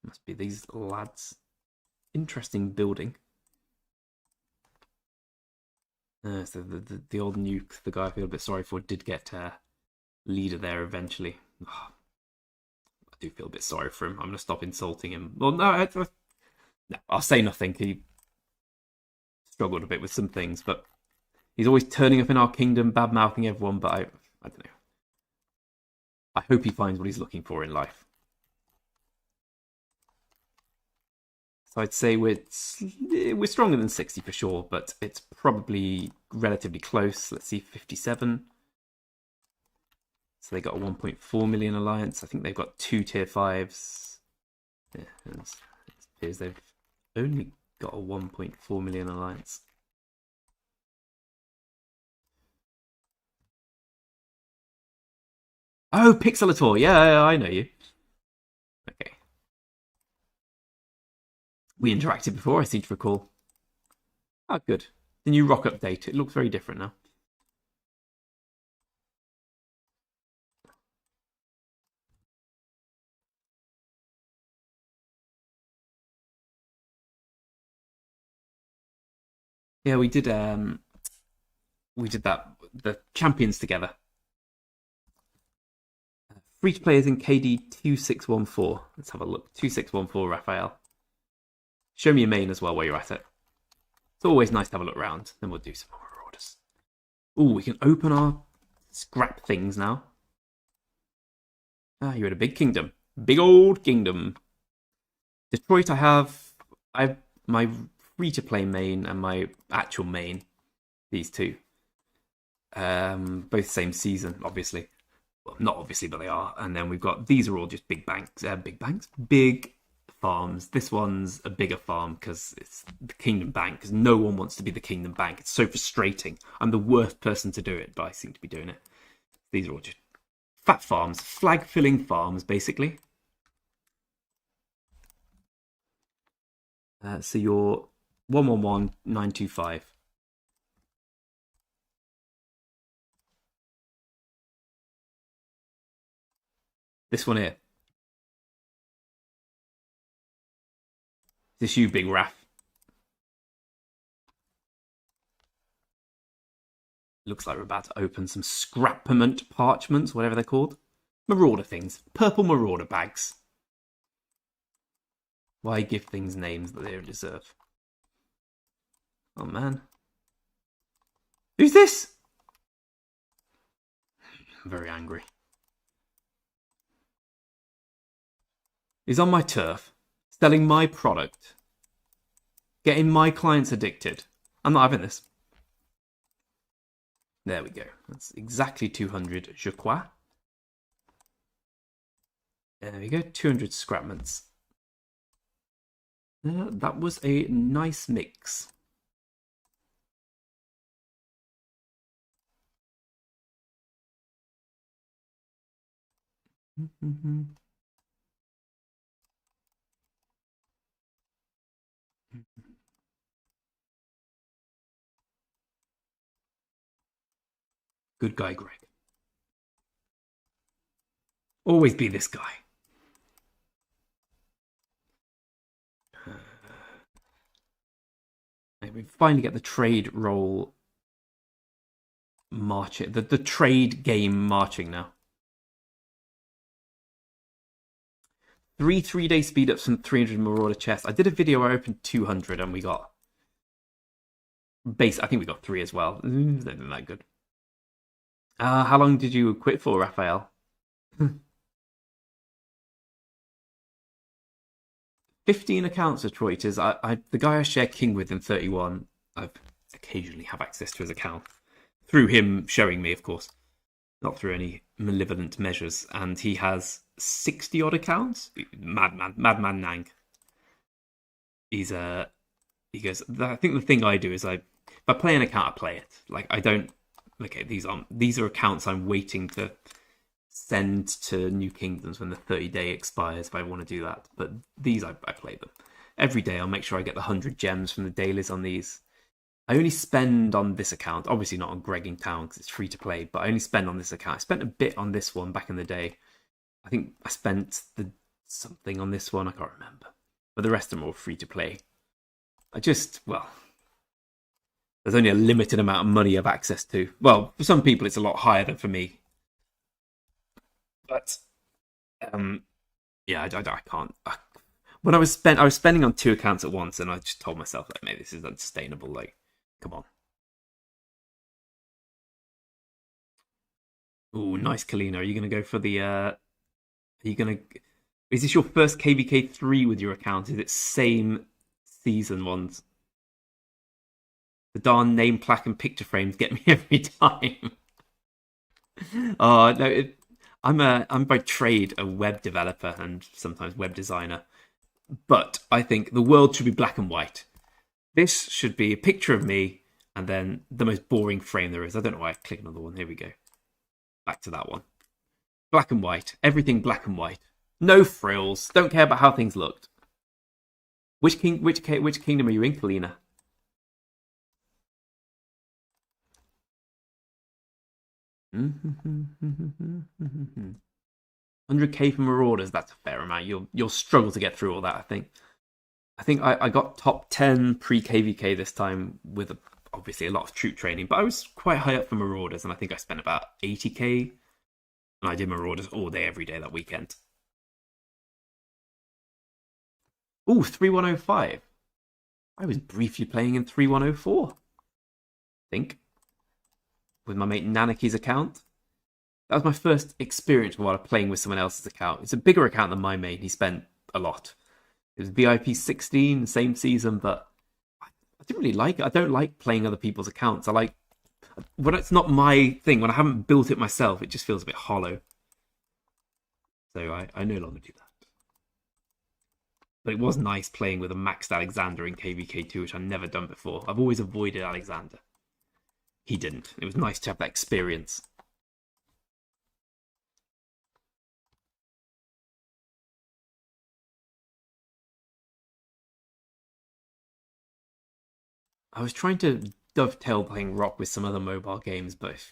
Must be these lads. Interesting building. So the old nuke, the guy I feel a bit sorry for, did get leader there eventually. Oh, I do feel a bit sorry for him. I'm going to stop insulting him. Well, no, I'll say nothing. He struggled a bit with some things, but he's always turning up in our kingdom, bad-mouthing everyone, but I don't know. I hope he finds what he's looking for in life. So I'd say we're stronger than 60 for sure, but it's probably relatively close. Let's see, 57. So they got a 1.4 million alliance. I think they've got 2 tier 5s. Yeah, it appears they've only got a 1.4 million alliance. Oh, Pixelator. Yeah, I know you. Okay. We interacted before, I seem to recall. Oh, good. The new rock update. It looks very different now. Yeah, we did that the champions together. Free to players in KD 2614. Let's have a look. 2614 Raphael. Show me your main as well while you're at it. It's always nice to have a look around. Then we'll do some more Marauders. Ooh, we can open our scrap things now. Ah, you're in a big kingdom. Big old kingdom. Detroit, I have my free-to-play main and my actual main. These two. Both same season, obviously. Well, not obviously, but they are. And then we've got, these are all just big farms. This one's a bigger farm because it's the Kingdom Bank, because no one wants to be the Kingdom Bank. It's so frustrating. I'm the worst person to do it, but I seem to be doing it. These are all just fat farms, flag-filling farms, basically. So you're 111925. This one here. This you, Big Raff. Looks like we're about to open some scrapment parchments, whatever they're called. Marauder things. Purple Marauder bags. Why give things names that they don't deserve? Oh, man. Who's this? I'm very angry. He's on my turf, selling my product, getting my clients addicted. I'm not having this. There we go. That's exactly 200 je crois. There we go. 200 scrapments. That was a nice mix. Good guy, Greg. Always be this guy. We finally get the trade roll marching. The trade game marching now. 3 3-day speed ups from 300 Marauder chests. I did a video where I opened 200 and we got base. I think we got 3 as well. They're not that good. How long did you quit for, Raphael? 15 accounts of Troiters. The guy I share King with in 31, I occasionally have access to his account. Through him showing me, of course. Not through any malevolent measures. And he has 60 odd accounts. Madman Nang. He goes, I think the thing I do is if I play an account, I play it. Like, I don't, okay, these are accounts I'm waiting to send to New Kingdoms when the 30-day expires if I want to do that. But these, I play them. Every day I'll make sure I get the 100 gems from the dailies on these. I only spend on this account, obviously not on Gregging Town because it's free to play, but I only spend on this account. I spent a bit on this one back in the day. I think I spent something on this one, I can't remember. But the rest of them are all free to play. There's only a limited amount of money I have access to. Well, for some people it's a lot higher than for me. But, yeah, I can't. When I was spending on 2 accounts at once, and I just told myself, like, maybe this is unsustainable. Like, come on. Ooh, nice, Kalina. Are you going to go for the... Is this your first KVK 3 with your account? Is it same season ones. The darn name plaque and picture frames get me every time. Oh no, I'm by trade a web developer and sometimes web designer, but I think the world should be black and white. This should be a picture of me and then the most boring frame there is. I don't know why I click another one. Here we go. Back to that one. Black and white. Everything black and white. No frills. Don't care about how things looked. Which kingdom are you in, Kalina? Mm-hmm. 100k for Marauders. That's a fair amount. You'll struggle to get through all that. I think I got top 10 pre-KVK this time with obviously a lot of troop training, but I was quite high up for Marauders, and I think I spent about 80k, and I did Marauders all day, every day that weekend. Ooh, 3105. I was briefly playing in 3104, I think, with my mate Nanaki's account. That was my first experience while playing with someone else's account. It's a bigger account than my main. He spent a lot. It was VIP 16, same season, but I didn't really like it. I don't like playing other people's accounts. I like when it's not my thing, when I haven't built it myself, it just feels a bit hollow. So I no longer do that. But it was nice playing with a maxed Alexander in KVK2, which I've never done before. I've always avoided Alexander. He didn't. It was nice to have that experience. I was trying to dovetail playing Rock with some other mobile games, but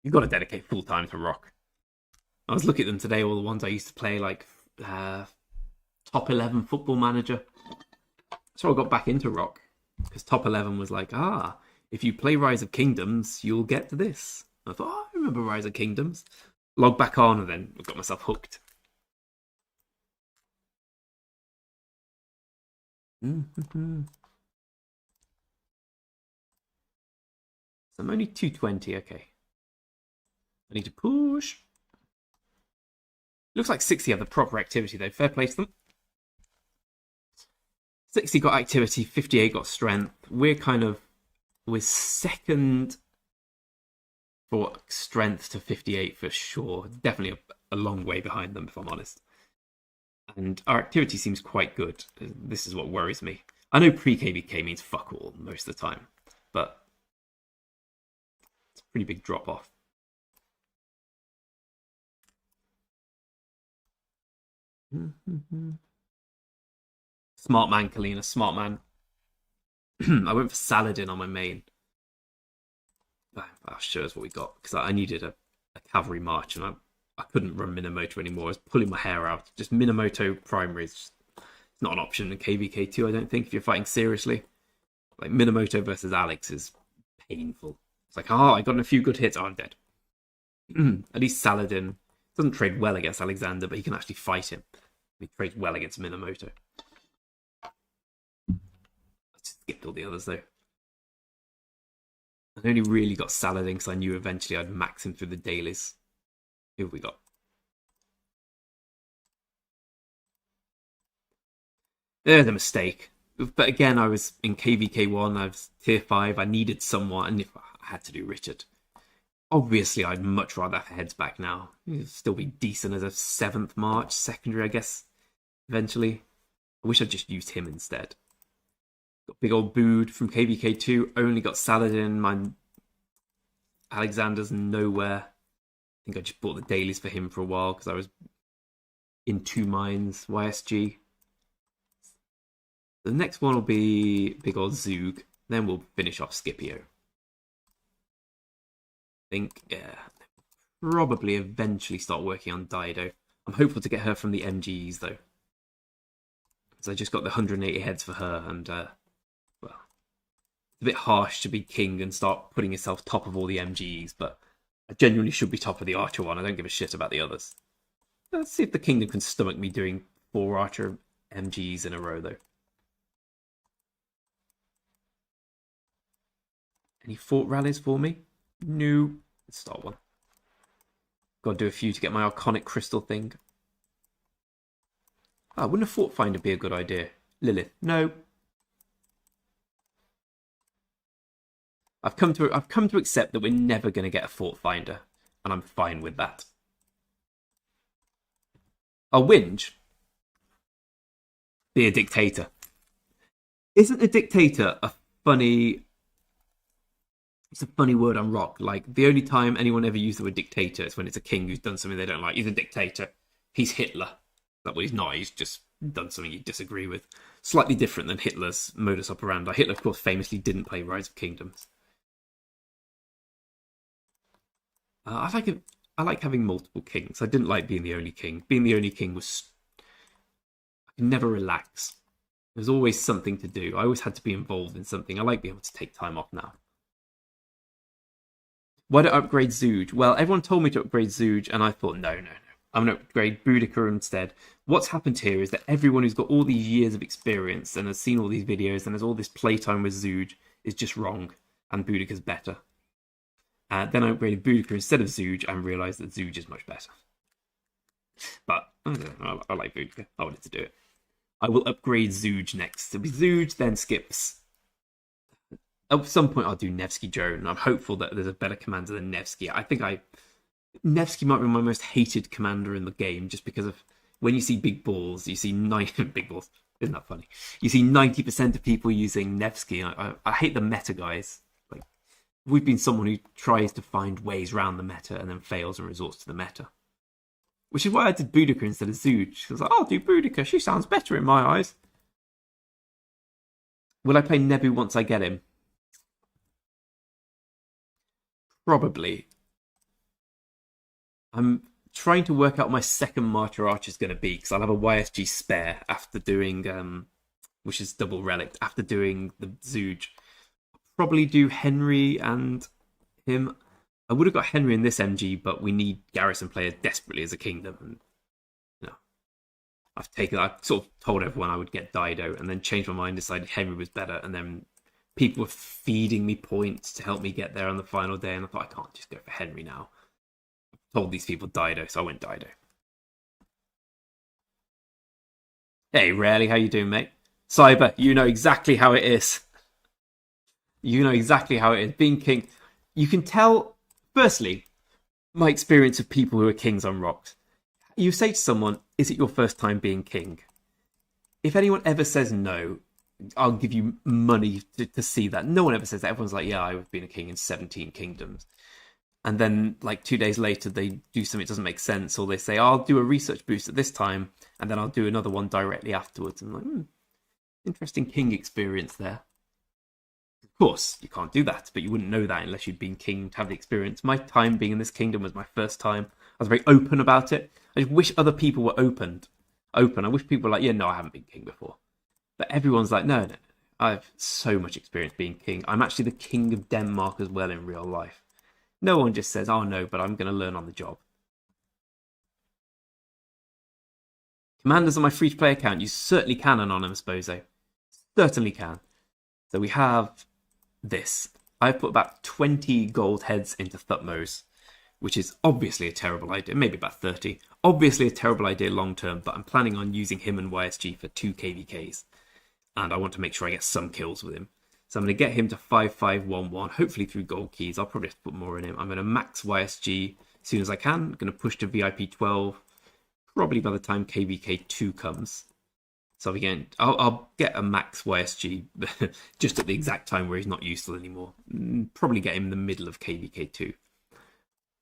you've got to dedicate full time to Rock. I was looking at them today, all the ones I used to play, like Top 11 Football Manager. So I got back into Rock, because Top 11 was like, if you play Rise of Kingdoms, you'll get to this. I thought, I remember Rise of Kingdoms. Log back on, and then I got myself hooked. Mm-hmm. So I'm only 220, okay. I need to push. Looks like 60 have the proper activity though. Fair play to them. 60 got activity, 58 got strength. We're second for strength to 58 for sure. Definitely a long way behind them, if I'm honest. And our activity seems quite good. This is what worries me. I know pre-KVK means fuck all most of the time, but it's a pretty big drop off. Smart man, Kalina, smart man. I went for Saladin on my main. I'll show us what we got, because I needed a cavalry march, and I couldn't run Minamoto anymore. I was pulling my hair out. Just Minamoto primary is not an option in KVK2, I don't think, if you're fighting seriously. Like, Minamoto versus Alex is painful. It's like, I got in a few good hits. I'm dead. At least Saladin doesn't trade well against Alexander, but he can actually fight him. He trades well against Minamoto. I skipped all the others, though. I only really got Saladin because I knew eventually I'd max him through the dailies. Who have we got? There's a mistake. But again, I was in KVK1, I was tier 5, I needed someone, and if I had to do Richard. Obviously, I'd much rather have heads back now. It'd still be decent as a 7th March secondary, I guess, eventually. I wish I'd just used him instead. Got big old Bood from KVK2, only got Saladin, my Alexander's nowhere. I think I just bought the dailies for him for a while because I was in 2 minds, YSG. The next one will be big old Zug. Then we'll finish off Scipio. I think, yeah, probably eventually start working on Dido. I'm hopeful to get her from the MGs though. Because I just got the 180 heads for her, and well, it's a bit harsh to be king and start putting yourself top of all the MGs, but I genuinely should be top of the Archer one. I don't give a shit about the others. Let's see if the kingdom can stomach me doing 4 Archer MGs in a row though. Any fort rallies for me? No. Let's start one. Gotta do a few to get my Arconic Crystal thing. Wouldn't a fort finder be a good idea? Lilith? No. I've come to accept that we're never going to get a fort finder, and I'm fine with that. I'll whinge. Be a dictator. Isn't a dictator a funny? It's a funny word on rock. Like, the only time anyone ever used the word dictator is when it's a king who's done something they don't like. He's a dictator. He's Hitler. That's what he's not. He's just done something you disagree with. Slightly different than Hitler's modus operandi. Hitler, of course, famously didn't play Rise of Kingdoms. I like having multiple kings. I didn't like being the only king. Being the only king was... I could never relax. There's always something to do. I always had to be involved in something. I like being able to take time off now. Why don't I upgrade Zuge? Well, everyone told me to upgrade Zuge, and I thought, no. I'm going to upgrade Boudica instead. What's happened here is that everyone who's got all these years of experience and has seen all these videos and has all this playtime with Zuge is just wrong, and Boudica's better. Then I upgraded Boudica instead of Zuge and realised that Zuge is much better. But I don't know, I like Boudica. I wanted to do it. I will upgrade Zuge next. It'll be Zuge, then skips. At some point I'll do Nevsky Joan, and I'm hopeful that there's a better commander than Nevsky. Nevsky might be my most hated commander in the game, just because of when you see big balls, you see big balls. Isn't that funny? You see 90% of people using Nevsky. I hate the meta guys. Like, we've been someone who tries to find ways around the meta and then fails and resorts to the meta. Which is why I did Boudica instead of Zuge. I was like, I'll do Boudica. She sounds better in my eyes. Will I play Nebu once I get him? Probably. I'm trying to work out what my second Martyr Archer is going to be, because I'll have a YSG spare after doing, which is double relic, after doing the Zuge. I'll probably do Henry and him. I would have got Henry in this MG, but we need Garrison players desperately as a kingdom. And, you know, I sort of told everyone I would get Dido, and then changed my mind, decided Henry was better, and then people were feeding me points to help me get there on the final day, and I thought, I can't just go for Henry now. I told these people Dido, so I went Dido. Hey, Rarely, how you doing, mate? Cyber, you know exactly how it is. You know exactly how it is. Being king, you can tell. Firstly, my experience of people who are kings on rocks. You say to someone, is it your first time being king? If anyone ever says no, I'll give you money to see that. No one ever says that. Everyone's like, yeah, I've been a king in 17 kingdoms. And then, like, 2 days later, they do something that doesn't make sense, or they say, I'll do a research boost at this time, and then I'll do another one directly afterwards. I'm like, interesting king experience there. Of course, you can't do that, but you wouldn't know that unless you'd been king to have the experience. My time being in this kingdom was my first time. I was very open about it. I just wish other people were open. I wish people were like, yeah, no, I haven't been king before. But everyone's like, no. I have so much experience being king. I'm actually the king of Denmark as well in real life. No one just says, oh no, but I'm going to learn on the job. Commanders on my free-to-play account. You certainly can, Anonymous Bozo. Certainly can. So we have this. I've put about 20 gold heads into Thutmose, which is obviously a terrible idea. Maybe about 30. Obviously a terrible idea long term, but I'm planning on using him and YSG for 2 KVKs. And I want to make sure I get some kills with him. So I'm going to get him to 5511, hopefully through gold keys. I'll probably have to put more in him. I'm going to max YSG as soon as I can. I'm going to push to VIP 12, probably by the time KVK 2 comes. So again, I'll get a max YSG just at the exact time where he's not useful anymore. Probably get him in the middle of KVK 2.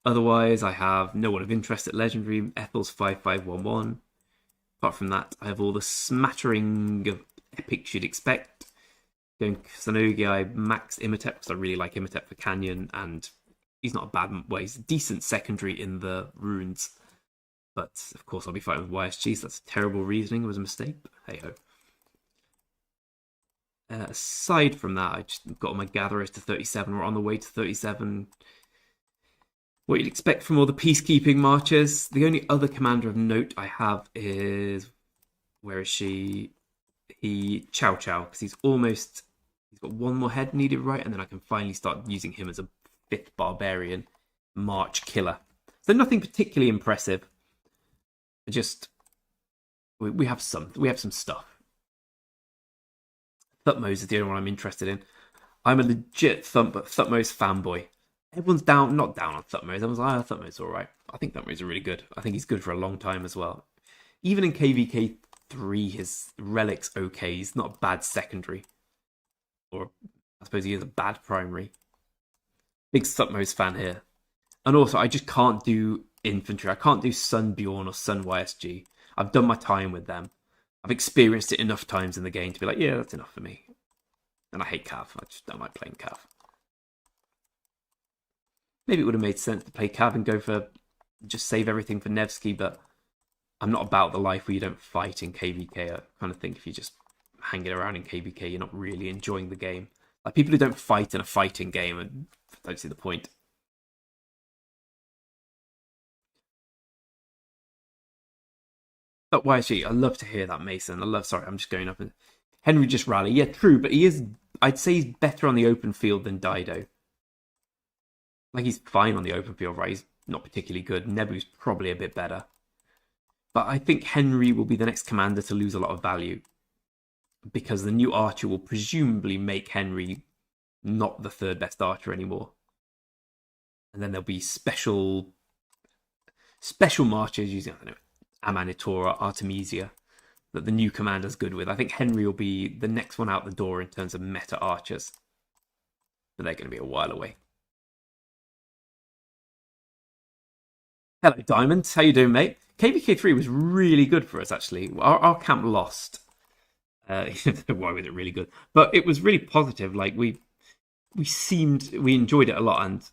Otherwise, I have no one of interest at Legendary. Ethel's 5511. Apart from that, I have all the smattering of epics you'd expect. Going Sanogi, I maxed Imhotep because I really like Imhotep for Canyon, and he's not a bad, well, he's a decent secondary in the runes. But, of course, I'll be fighting with YSG, so that's terrible reasoning. It was a mistake, but hey-ho. Aside from that, I just got all my gatherers to 37. We're on the way to 37. What you'd expect from all the peacekeeping marches. The only other commander of note I have is... Where is she? Chow Chow, because he's got one more head needed, right? And then I can finally start using him as a 5th barbarian March killer. So nothing particularly impressive. Just we have some stuff. Thutmose is the only one I'm interested in. I'm a legit Thutmose fanboy. Everyone's not down on Thutmose. Everyone's like, oh, Thutmose alright. I think Thutmose are really good. I think he's good for a long time as well. Even in KVK 3, his relic's okay. He's not a bad secondary. Or I suppose he is a bad primary. Big Thutmose fan here. And also, I just can't do infantry. I can't do Sunbjorn or Sun YSG. I've done my time with them. I've experienced it enough times in the game to be like, yeah, that's enough for me. And I hate Cav. I just don't like playing Cav. Maybe it would have made sense to play Cav and go for just save everything for Nevsky, but I'm not about the life where you don't fight in KVK. I kind of think if you just hanging around in KVK, you're not really enjoying the game. Like people who don't fight in a fighting game, and I don't see the point. But why actually, I love to hear that, Mason. Sorry, I'm just going up and Henry just rally. Yeah, true, but he is. I'd say he's better on the open field than Dido. Like he's fine on the open field, right? He's not particularly good. Nebu's probably a bit better. But I think Henry will be the next commander to lose a lot of value. Because the new archer will presumably make Henry not the third best archer anymore. And then there'll be special marches using, I don't know, Amanitora, Artemisia, that the new commander's good with. I think Henry will be the next one out the door in terms of meta archers. But they're going to be a while away. Hello, Diamond. How you doing, mate? KVK3 was really good for us, actually. Our camp lost. Why was it really good? But it was really positive. Like, we enjoyed it a lot. And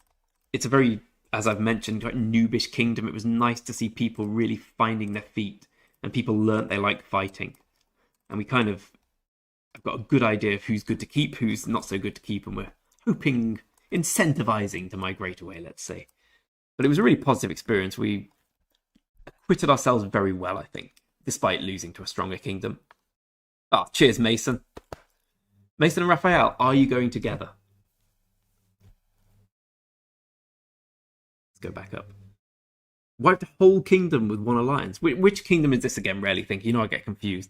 it's a very, as I've mentioned, like noobish kingdom. It was nice to see people really finding their feet. And people learnt they like fighting. And we kind of have got a good idea of who's good to keep, who's not so good to keep. And we're hoping, incentivizing to migrate away, let's say. But it was a really positive experience. We acquitted ourselves very well, I think, despite losing to a stronger kingdom. Ah, oh, cheers, Mason. Mason and Raphael, are you going together? Let's go back up. Wiped a whole kingdom with one alliance. Which kingdom is this again? Rarely think. You know I get confused.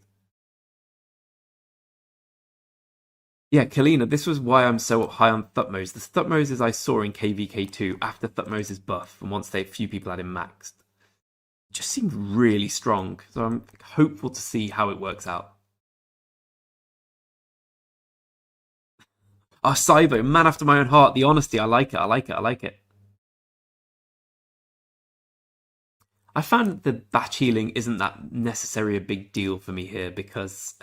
Yeah, Kalina, this was why I'm so high on Thutmose. The Thutmoses I saw in KVK2 after Thutmose's buff, and once a few people had him maxed, just seemed really strong. So I'm hopeful to see how it works out. Oh, Cyber, man after my own heart. The honesty, I like it. I found the batch healing isn't that necessarily a big deal for me here because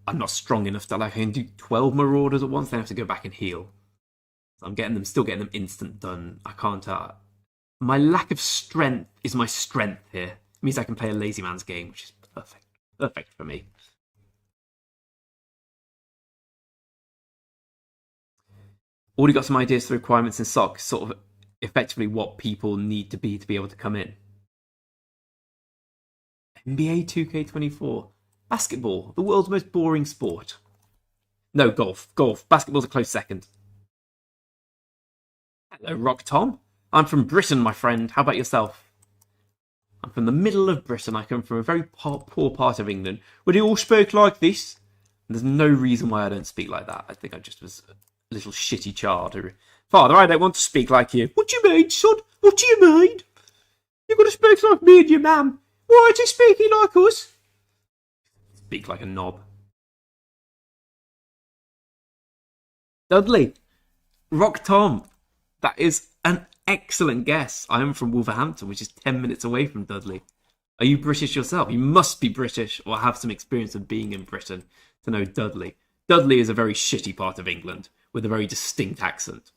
I'm not strong enough to, like, I can do 12 Marauders at once, then I have to go back and heal. So I'm still getting them instant done. I can't, my lack of strength is my strength here. It means I can play a lazy man's game, which is perfect. Perfect for me. Already got some ideas for requirements in SOC, sort of effectively what people need to be able to come in. NBA 2K24. Basketball, the world's most boring sport. No, golf. Basketball's a close second. Hello, Rock Tom. I'm from Britain, my friend. How about yourself? I'm from the middle of Britain. I come from a very poor part of England where they all spoke like this. And there's no reason why I don't speak like that. I think I just was a little shitty child. Father, I don't want to speak like you. What do you mean, son? What do you mean? You've got to speak like me and your mum. Why aren't you speaking like us? Speak like a knob. Dudley. Rock Tom. That is an excellent guess. I am from Wolverhampton, which is 10 minutes away from Dudley. Are you British yourself? You must be British or have some experience of being in Britain to know Dudley. Dudley is a very shitty part of England with a very distinct accent.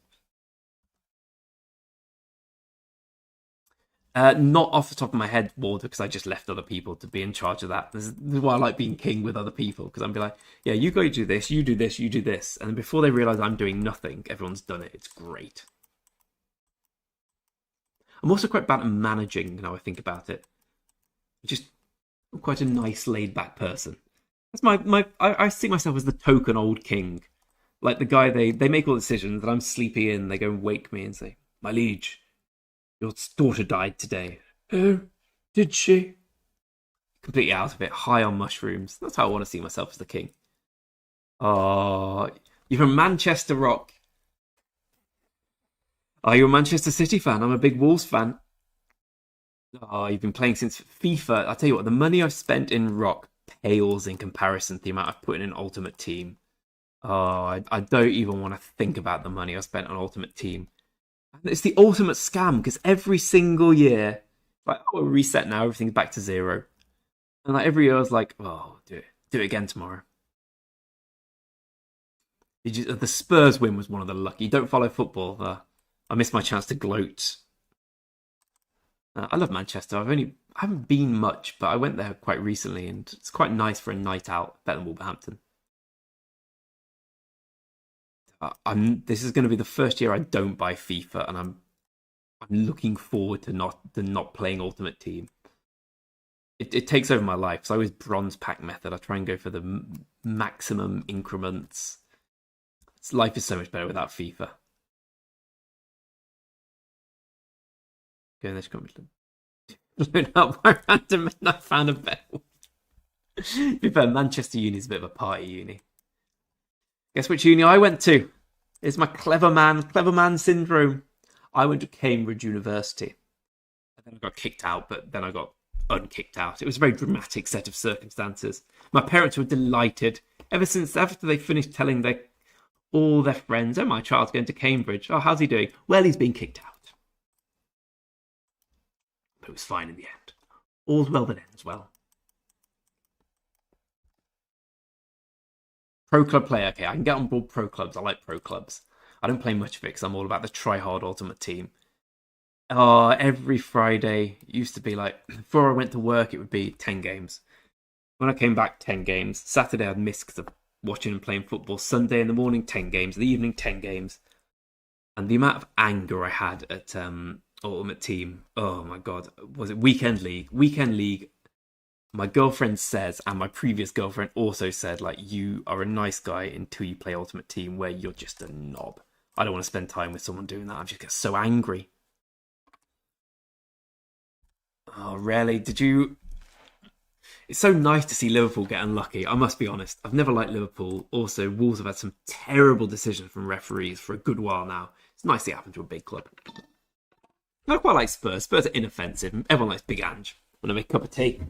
Not off the top of my head, Warder, because I just left other people to be in charge of that. This is why I like being king with other people, because I'm be like, yeah, you go do this, you do this, you do this. And then before they realise I'm doing nothing, everyone's done it. It's great. I'm also quite bad at managing now I think about it. Just quite a nice, laid-back person. That's I see myself as the token old king. Like the guy, they make all the decisions, and I'm sleepy in, they go and wake me and say, my liege, your daughter died today. Oh, did she? Completely out of it, high on mushrooms. That's how I want to see myself as the king. Oh, You're from Manchester Rock. Are you a Manchester City fan? I'm a big Wolves fan. Oh, you've been playing since FIFA. I'll tell you what, the money I've spent in Rock pales in comparison to the amount I've put in an Ultimate Team. Oh, I don't even want to think about the money I spent on Ultimate Team. And it's the ultimate scam because every single year, like, oh, we'll reset now, everything's back to zero. And like every year, I was like, oh, do it again tomorrow. The Spurs win was one of the lucky. You don't follow football. I missed my chance to gloat. I love Manchester. I haven't been much, but I went there quite recently, and it's quite nice for a night out. Better than Wolverhampton. This is going to be the first year I don't buy FIFA, and I'm looking forward to not playing Ultimate Team. It takes over my life. So I always bronze pack method. I try and go for the maximum increments. Life is so much better without FIFA. Go in this comment. Blown up by random and I found a bell. To be fair, Manchester Uni is a bit of a party uni. Guess which uni I went to? It's my clever man syndrome. I went to Cambridge University. And then I got kicked out, but then I got unkicked out. It was a very dramatic set of circumstances. My parents were delighted. Ever since after they finished telling all their friends, oh, my child's going to Cambridge. Oh, how's he doing? Well, he's been kicked out. But it was fine in the end. All's well that ends well. Pro club player. Okay, I can get on board pro clubs. I like pro clubs. I don't play much of it because I'm all about the try-hard ultimate team. Oh, every Friday used to be like, before I went to work, it would be 10 games. When I came back, 10 games. Saturday, I'd miss because of watching and playing football. Sunday in the morning, 10 games. In the evening, 10 games. And the amount of anger I had at Ultimate Team, oh my God. Was it Weekend League? Weekend League, my girlfriend says, and my previous girlfriend also said, like, you are a nice guy until you play Ultimate Team where you're just a knob. I don't want to spend time with someone doing that. I just get so angry. Oh, really? Did you? It's so nice to see Liverpool get unlucky. I must be honest. I've never liked Liverpool. Also, Wolves have had some terrible decisions from referees for a good while now. It's nice to happen to a big club. I quite like Spurs. Spurs are inoffensive. Everyone likes Big Ange. Want to make a cup of tea?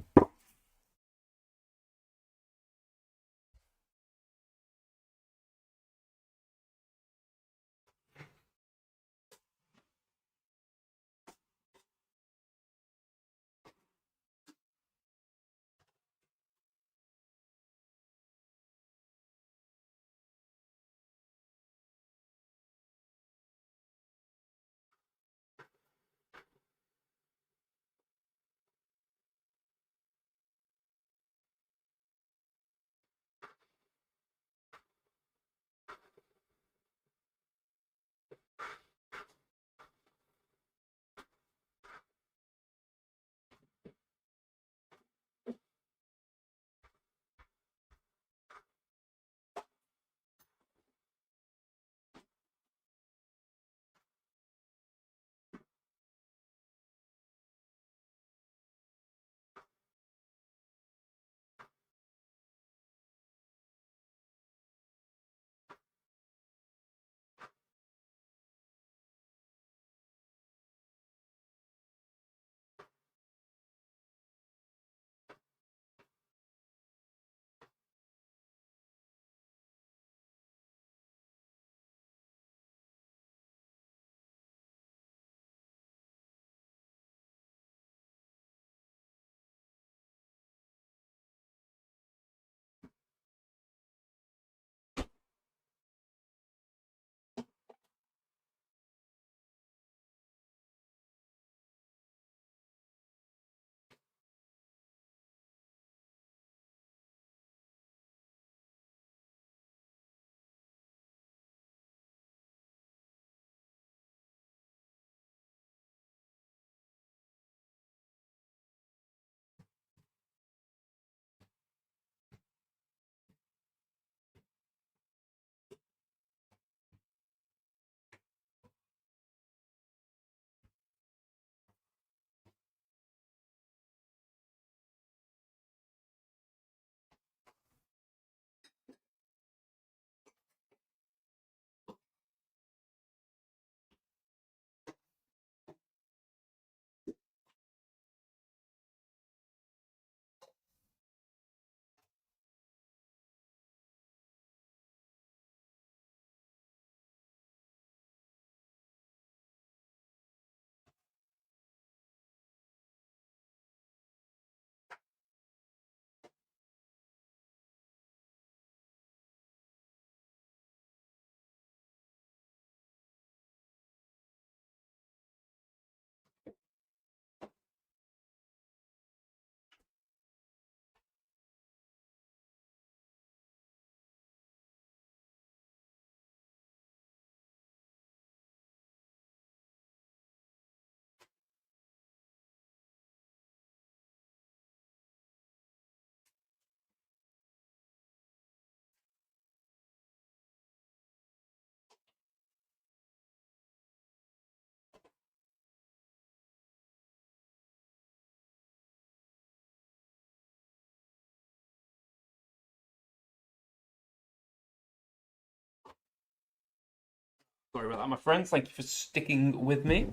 Sorry about that, my friends. Thank you for sticking with me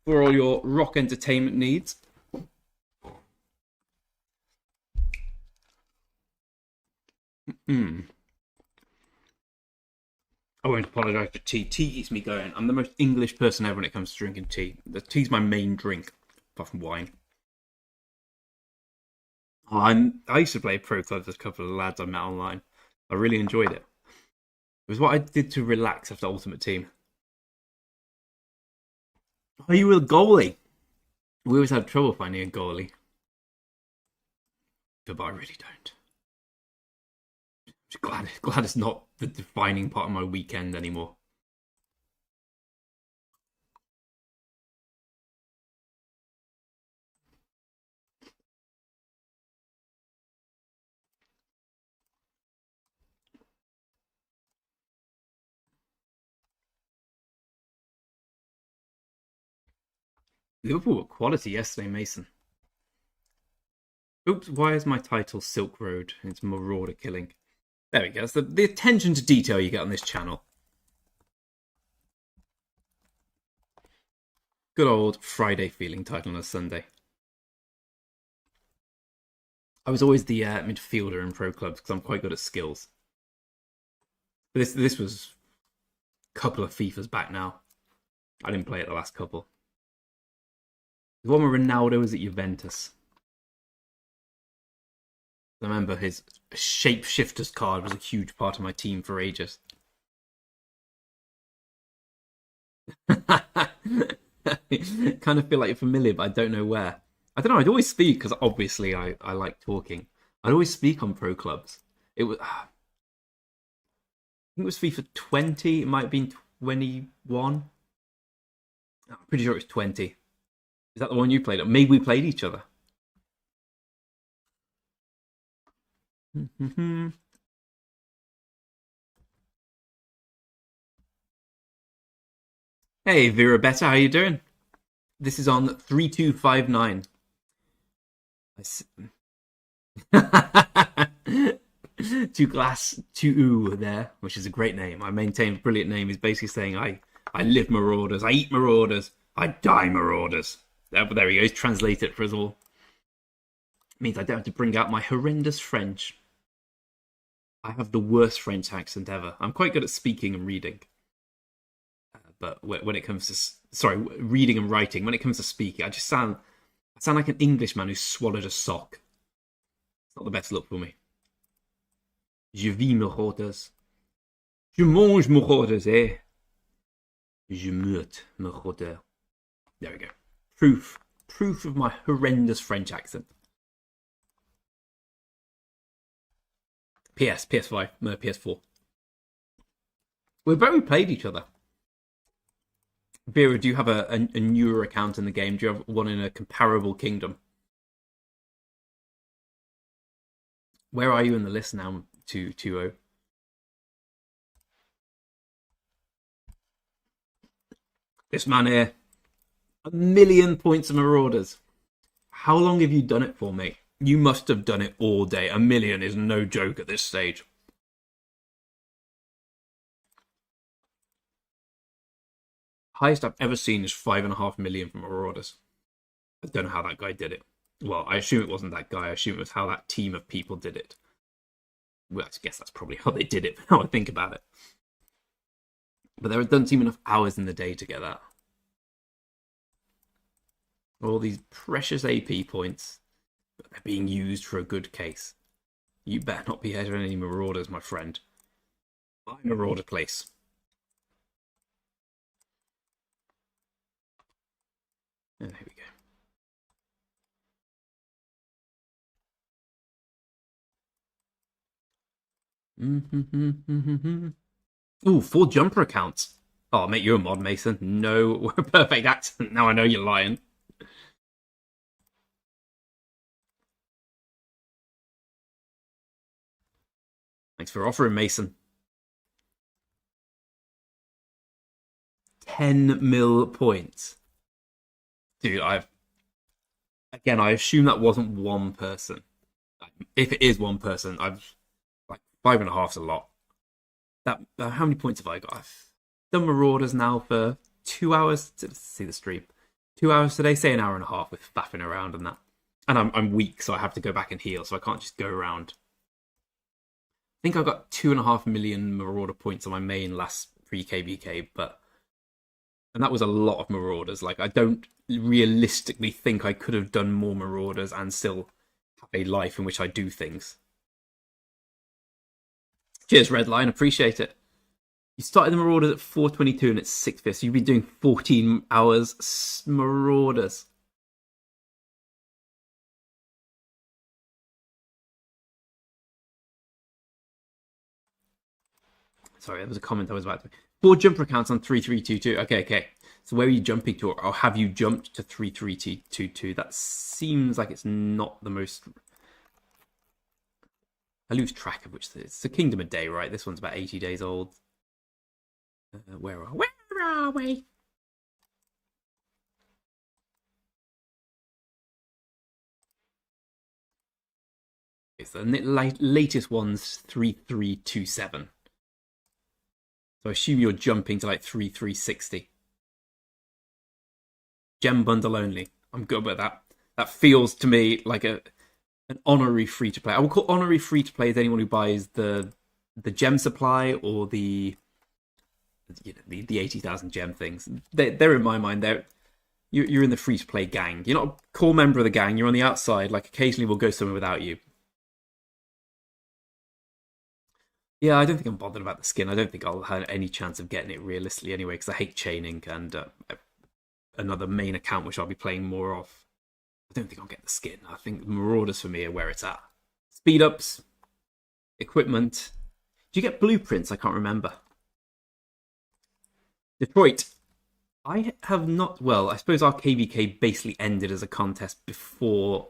for all your rock entertainment needs. I won't apologise for tea. Tea keeps me going. I'm the most English person ever when it comes to drinking tea. The tea's my main drink, apart from wine. I used to play pro clubs with a couple of lads I met online. I really enjoyed it. It was what I did to relax after Ultimate Team. Oh, you were a goalie. We always had trouble finding a goalie. But I really don't. I'm glad it's not the defining part of my weekend anymore. Liverpool were quality yesterday, Mason. Oops, why is my title Silk Road? It's Marauder killing. There we go. That's the attention to detail you get on this channel. Good old Friday feeling title on a Sunday. I was always the midfielder in pro clubs because I'm quite good at skills. This was a couple of FIFAs back now. I didn't play it the last couple. The one where Ronaldo was at Juventus. I remember his shapeshifter's card was a huge part of my team for ages. Kind of feel like you're familiar, but I don't know where. I don't know, I'd always speak, because obviously I like talking. I'd always speak on pro clubs. It was... I think it was FIFA 20, it might have been 21. I'm pretty sure it was 20. Is that the one you played? Maybe we played each other. Hey, Vera Beta, how you doing? This is on 3259. Two glass, two there, which is a great name. I maintain a brilliant name. Is basically saying I live Marauders, I eat Marauders, I die Marauders. There we go. He's translated it for us all. It means I don't have to bring out my horrendous French. I have the worst French accent ever. I'm quite good at speaking and reading. But when it comes to... reading and writing. When it comes to speaking, I sound like an Englishman who swallowed a sock. It's not the best look for me. Je vis Marauders. Je mange Marauders, eh? Je meurt Marauder. There we go. Proof of my horrendous French accent. PS5, no, PS4. We've very played each other. Vera, do you have a newer account in the game? Do you have one in a comparable kingdom? Where are you in the list now, 2-0? This man here. 1,000,000 points of Marauders. How long have you done it for, mate? You must have done it all day. 1,000,000 is no joke at this stage. Highest I've ever seen is 5.5 million from Marauders. I don't know how that guy did it. Well, I assume it wasn't that guy. I assume it was how that team of people did it. Well, I guess that's probably how they did it, now I think about it. But there doesn't seem enough hours in the day to get that. All these precious AP points, but they're being used for a good case. You better not be heading any Marauders, my friend. Buy Marauder place. And there we go. Ooh, 4 jumper accounts. Oh, mate, you're a mod, Mason. No, perfect accent. Now I know you're lying. Thanks for offering, Mason. 10 mil points. Dude, I assume that wasn't one person. If it is one person, I've like 5.5's a lot. That how many points have I got? done Marauders now for 2 hours. Let's see the stream. 2 hours today, say an hour and a half with faffing around and that. And I'm weak, so I have to go back and heal, so I can't just go around. I think I got 2.5 million Marauder points on my main last pre-KVK, and that was a lot of Marauders. Like, I don't realistically think I could have done more Marauders and still have a life in which I do things. Cheers, Redline. Appreciate it. You started the Marauders at 4:22 and it's 6:50. So you've been doing 14 hours Marauders. Sorry, that was a comment I was about to. 4 jumper accounts on 3322. Okay. So where are you jumping to, or have you jumped to 3322? That seems like it's not the most. I lose track of which. It's the Kingdom of Day, right? This one's about 80 days old. Where are we? It's the latest one's 3327. So I assume you're jumping to like 3360. Gem bundle only. I'm good with that. That feels to me like an honorary free to play. I will call honorary free to play as anyone who buys the gem supply or the 80,000 gem things. They're in my mind. You're in the free to play gang. You're not a core member of the gang. You're on the outside. Like occasionally we'll go somewhere without you. Yeah, I don't think I'm bothered about the skin. I don't think I'll have any chance of getting it realistically anyway, because I hate chaining and another main account which I'll be playing more of. I don't think I'll get the skin. I think Marauders for me are where it's at. Speed ups, equipment. Do you get blueprints? I can't remember. Detroit. I have not. Well, I suppose our KVK basically ended as a contest before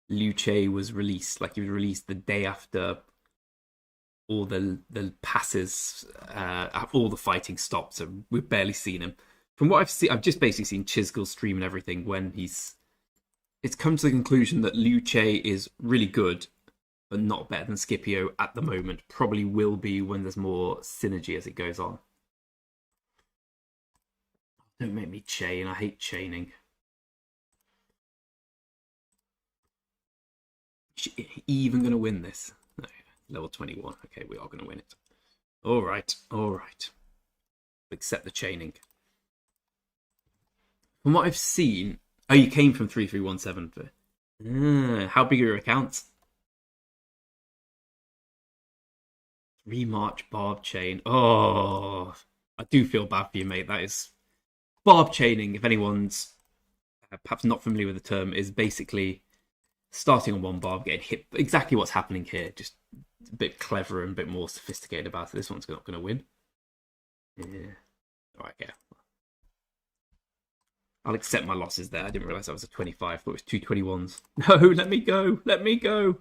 Luce was released. Like, he was released the day after all the passes, all the fighting stopped. So we've barely seen him. From what I've seen, I've just basically seen Chisgle's stream and everything when it's come to the conclusion that Luce is really good, but not better than Scipio at the moment. Probably will be when there's more synergy as it goes on. Don't make me chain. I hate chaining. Is she even going to win this? No, level 21. Okay, we are going to win it. All right. Accept the chaining. From what I've seen... Oh, you came from 3317. How big are your accounts? 3 March barb chain. Oh, I do feel bad for you, mate. That is... Barb chaining, if anyone's perhaps not familiar with the term, is basically starting on one barb, getting hit. Exactly what's happening here. Just a bit cleverer and a bit more sophisticated about it. This one's not going to win. Yeah. All right, yeah. I'll accept my losses there. I didn't realise I was a 25. I thought it was 2 21s. No, let me go. Let me go.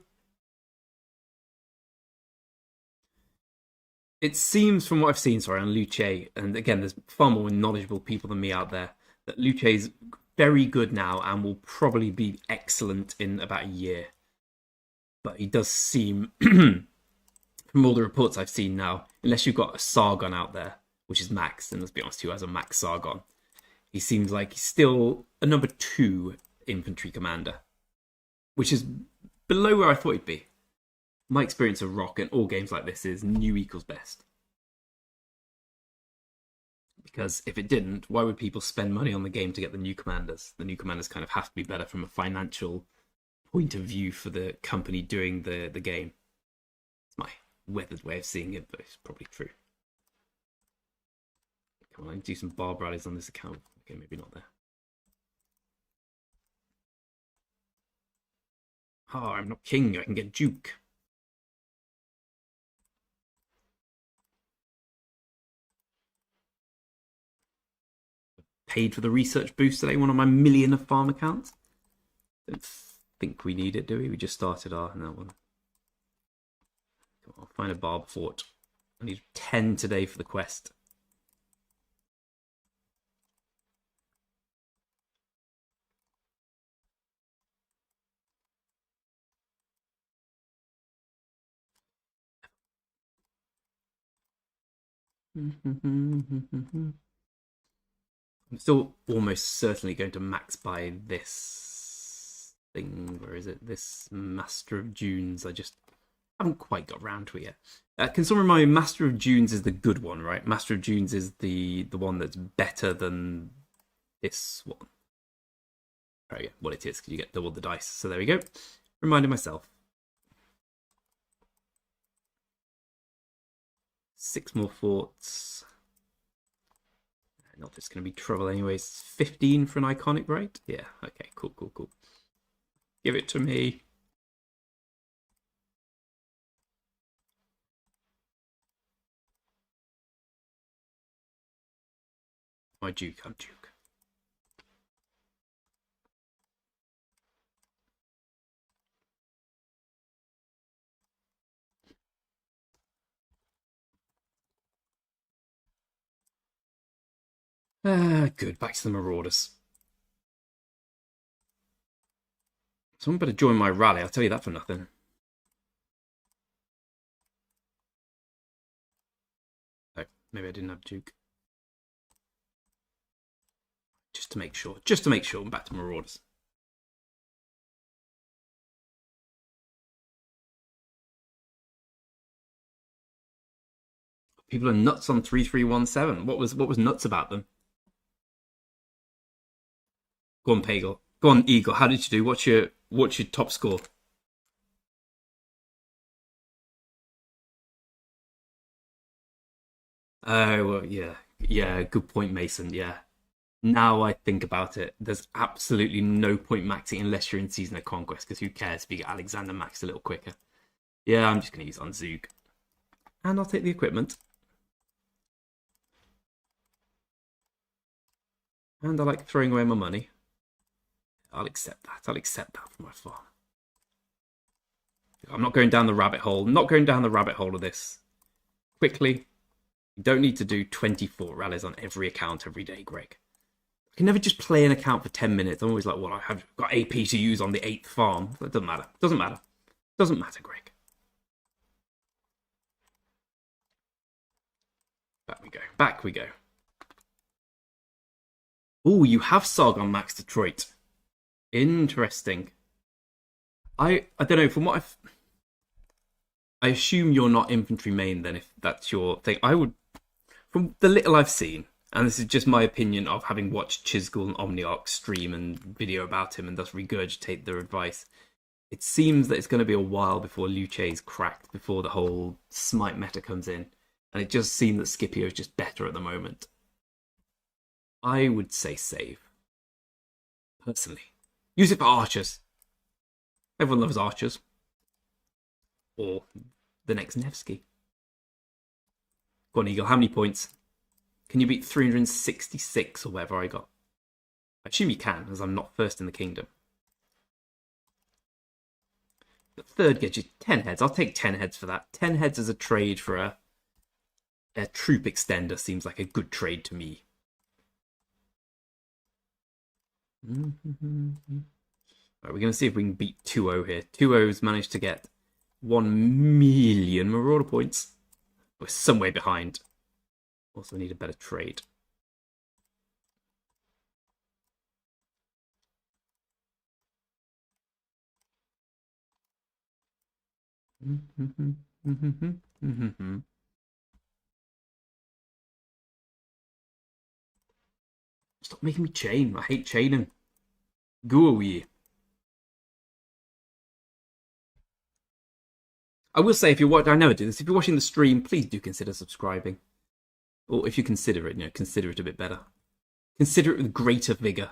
It seems from what I've seen, on Luce, and again, there's far more knowledgeable people than me out there, that Luce is very good now and will probably be excellent in about a year. But he does seem, from all the reports I've seen now, unless you've got a Sargon out there, which is Max, and let's be honest, who has a Max Sargon, he seems like he's still a number 2 infantry commander, which is below where I thought he'd be. My experience of Rock in all games like this is new equals best. Because if it didn't, why would people spend money on the game to get the new commanders? The new commanders kind of have to be better from a financial point of view for the company doing the game. It's my weathered way of seeing it, but it's probably true. Come on, I can do some barb rallies on this account. Okay, maybe not there. Oh, I'm not king. I can get duke. Paid for the research boost today, one of my million of farm accounts. Don't think we need it, do we? We just started our one. Come on, find a barb fort. I need 10 today for the quest. I'm still almost certainly going to max buy this thing. Where is it? This Master of Dunes. I just haven't quite got around to it yet. Can someone remind me, Master of Dunes is the good one, right? Master of Dunes is the one that's better than this one. Oh yeah, well it is, because you get double the dice. So there we go. Reminding myself. 6 more forts. Not that it's going to be trouble anyways. 15 for an iconic, right? Yeah, okay, cool. Give it to me. My Duke, I'm Duke. Good, back to the Marauders. Someone better join my rally, I'll tell you that for nothing. Oh, maybe I didn't have Duke. Just to make sure, I'm back to Marauders. People are nuts on 3317. What was nuts about them? Go on, Pagel. Go on, Eagle. How did you do? What's your top score? Oh, well, yeah. Good point, Mason. Yeah. Now I think about it, there's absolutely no point maxing unless you're in Season of Conquest, because who cares if you get Alexander maxed a little quicker? Yeah, I'm just going to use on Zug. And I'll take the equipment. And I like throwing away my money. I'll accept that. I'll accept that for my farm. I'm not going down the rabbit hole. I'm not going down the rabbit hole of this. Quickly. You don't need to do 24 rallies on every account every day, Greg. I can never just play an account for 10 minutes. I'm always like, well, I have got AP to use on the 8th farm. That doesn't matter. Doesn't matter. Doesn't matter, Greg. Back we go. Back we go. Oh, you have Sargon Max Detroit. Interesting. I don't know, from what I assume you're not infantry main then, if that's your thing. I would, from the little I've seen, and this is just my opinion of having watched Chisgul and Omniarch stream and video about him and thus regurgitate their advice, it seems that it's going to be a while before Luce is cracked, before the whole smite meta comes in. And it just seems that Scipio is just better at the moment. I would say save. Personally. Use it for archers. Everyone loves archers. Or the next Nevsky. Go on, Eagle. How many points? Can you beat 366 or whatever I got? I assume you can, as I'm not first in the kingdom. The third gets you 10 heads. I'll take 10 heads for that. 10 heads as a trade for a troop extender seems like a good trade to me. Right, we're going to see if we can beat 2-0 here. 2-0's managed to get 1 million Marauder points. We're some way behind. Also need a better trade. Stop making me chain. I hate chaining. Go away. I will say, if you're watching, I never do this. If you're watching the stream, please do consider subscribing. Or if you consider it, consider it a bit better. Consider it with greater vigor.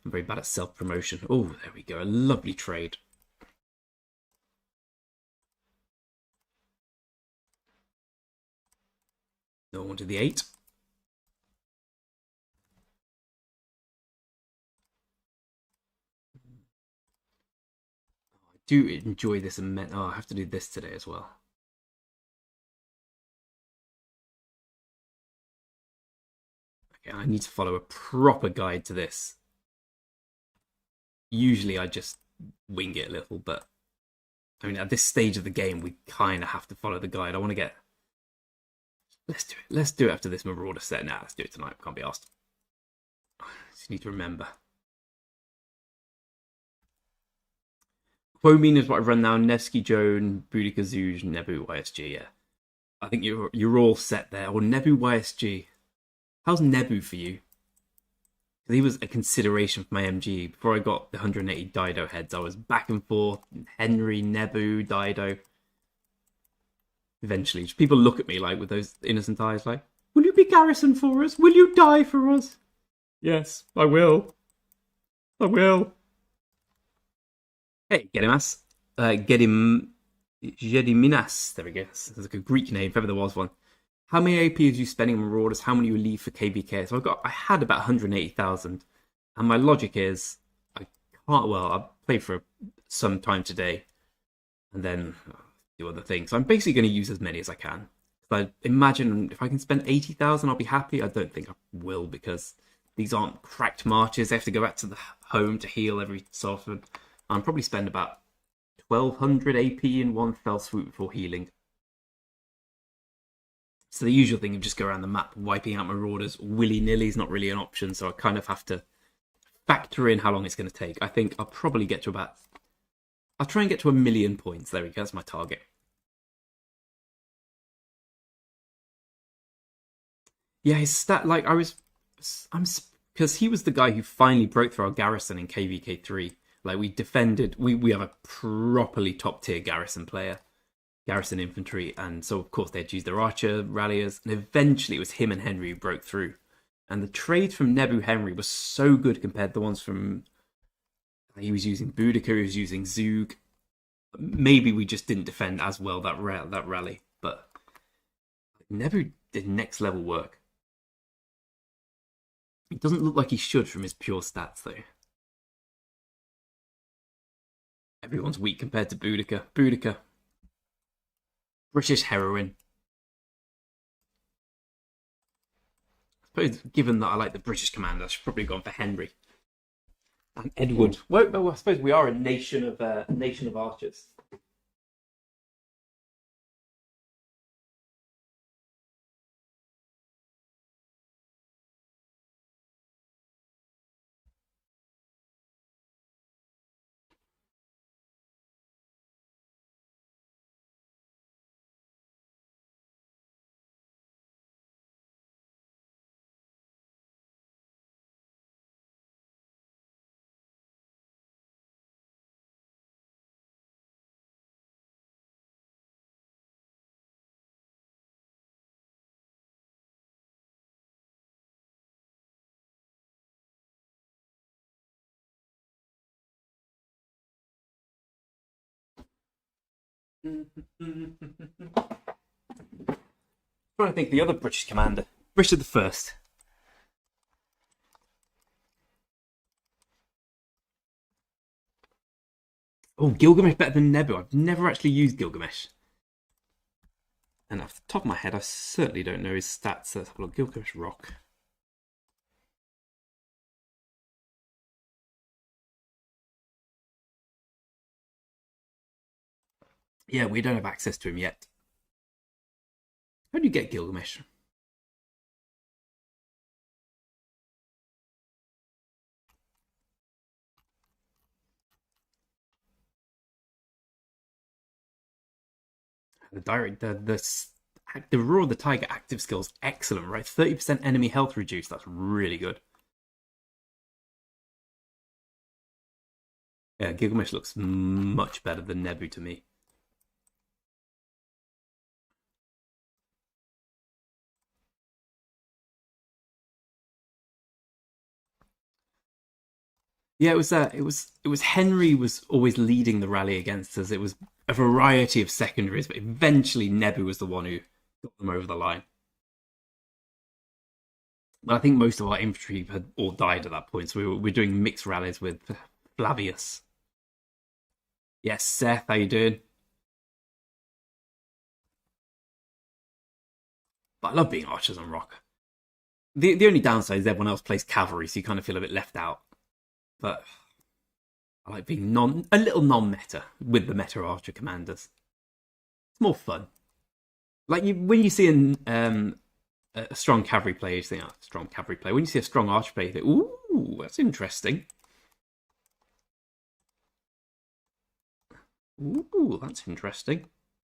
I'm very bad at self-promotion. Oh, there we go. A lovely trade. No one to the 8. I do enjoy this immensely. Oh, I have to do this today as well. Okay, I need to follow a proper guide to this. Usually I just wing it a little, but I mean, at this stage of the game, we kind of have to follow the guide. I want to get Let's do it. Let's do it after this Marauder set. Now, let's do it tonight. Can't be asked. Just need to remember. Quomine is what I've run now. Nevsky, Joan, Boudica, Zooj, Nebu, YSG. Yeah, I think you're all set there. Or Nebu, YSG. How's Nebu for you? Because he was a consideration for my MG before I got the 180 Dido heads. I was back and forth. Henry, Nebu, Dido. Eventually, people look at me like with those innocent eyes, like, "Will you be garrison for us? Will you die for us?" Yes, I will. I will. Hey, get him ass. Get him. Gediminas. There we go. That's like a Greek name, if ever there was one. How many AP are you spending on Marauders? How many you leave for KVK? So I had about 180,000, and my logic is I can't. Well, I'll play for some time today, and then do other things. So I'm basically going to use as many as I can. I imagine if I can spend 80,000, I'll be happy. I don't think I will because these aren't cracked marches. I have to go back to the home to heal every so often. I'll probably spend about 1,200 AP in one fell swoop before healing. So the usual thing of just go around the map, wiping out Marauders willy-nilly is not really an option, so I kind of have to factor in how long it's going to take. I think I'll probably get to about... I'll try and get to 1 million points. There we go, that's my target. Yeah, his stat, like, because he was the guy who finally broke through our garrison in KVK3. Like, we defended, we have a properly top-tier garrison player. Garrison infantry, and so of course they'd use their archer ralliers, and eventually it was him and Henry who broke through. And the trades from Nebu Henry was so good compared to the ones from he was using Boudica, he was using Zug. Maybe we just didn't defend as well that rally, but Nebu did next level work. It doesn't look like he should from his pure stats though. Everyone's weak compared to Boudica. Boudica. British heroine. I suppose, given that I like the British commander, I should probably have gone for Henry and Edward. Well, I suppose we are a nation of archers. Trying to think the other British commander. Richard the First. Oh, Gilgamesh better than Nebu. I've never actually used Gilgamesh. And off the top of my head, I certainly don't know his stats. Let's have a look. Gilgamesh Rock. Yeah, we don't have access to him yet. How do you get Gilgamesh? The Roar of the Tiger active skills excellent, right? 30% enemy health reduced. That's really good. Yeah, Gilgamesh looks much better than Nebu to me. Yeah, it was Henry was always leading the rally against us. It was a variety of secondaries, but eventually Nebu was the one who got them over the line. But I think most of our infantry had all died at that point, so we're doing mixed rallies with Flavius. Yes, Seth, how you doing? But I love being archers on rock. The only downside is everyone else plays cavalry, so you kind of feel a bit left out. But I like being a little non-meta with the meta archer commanders. It's more fun. Like when you see a strong cavalry player, you think, oh, strong cavalry player. When you see a strong archer player, you think, ooh, that's interesting. Ooh, that's interesting.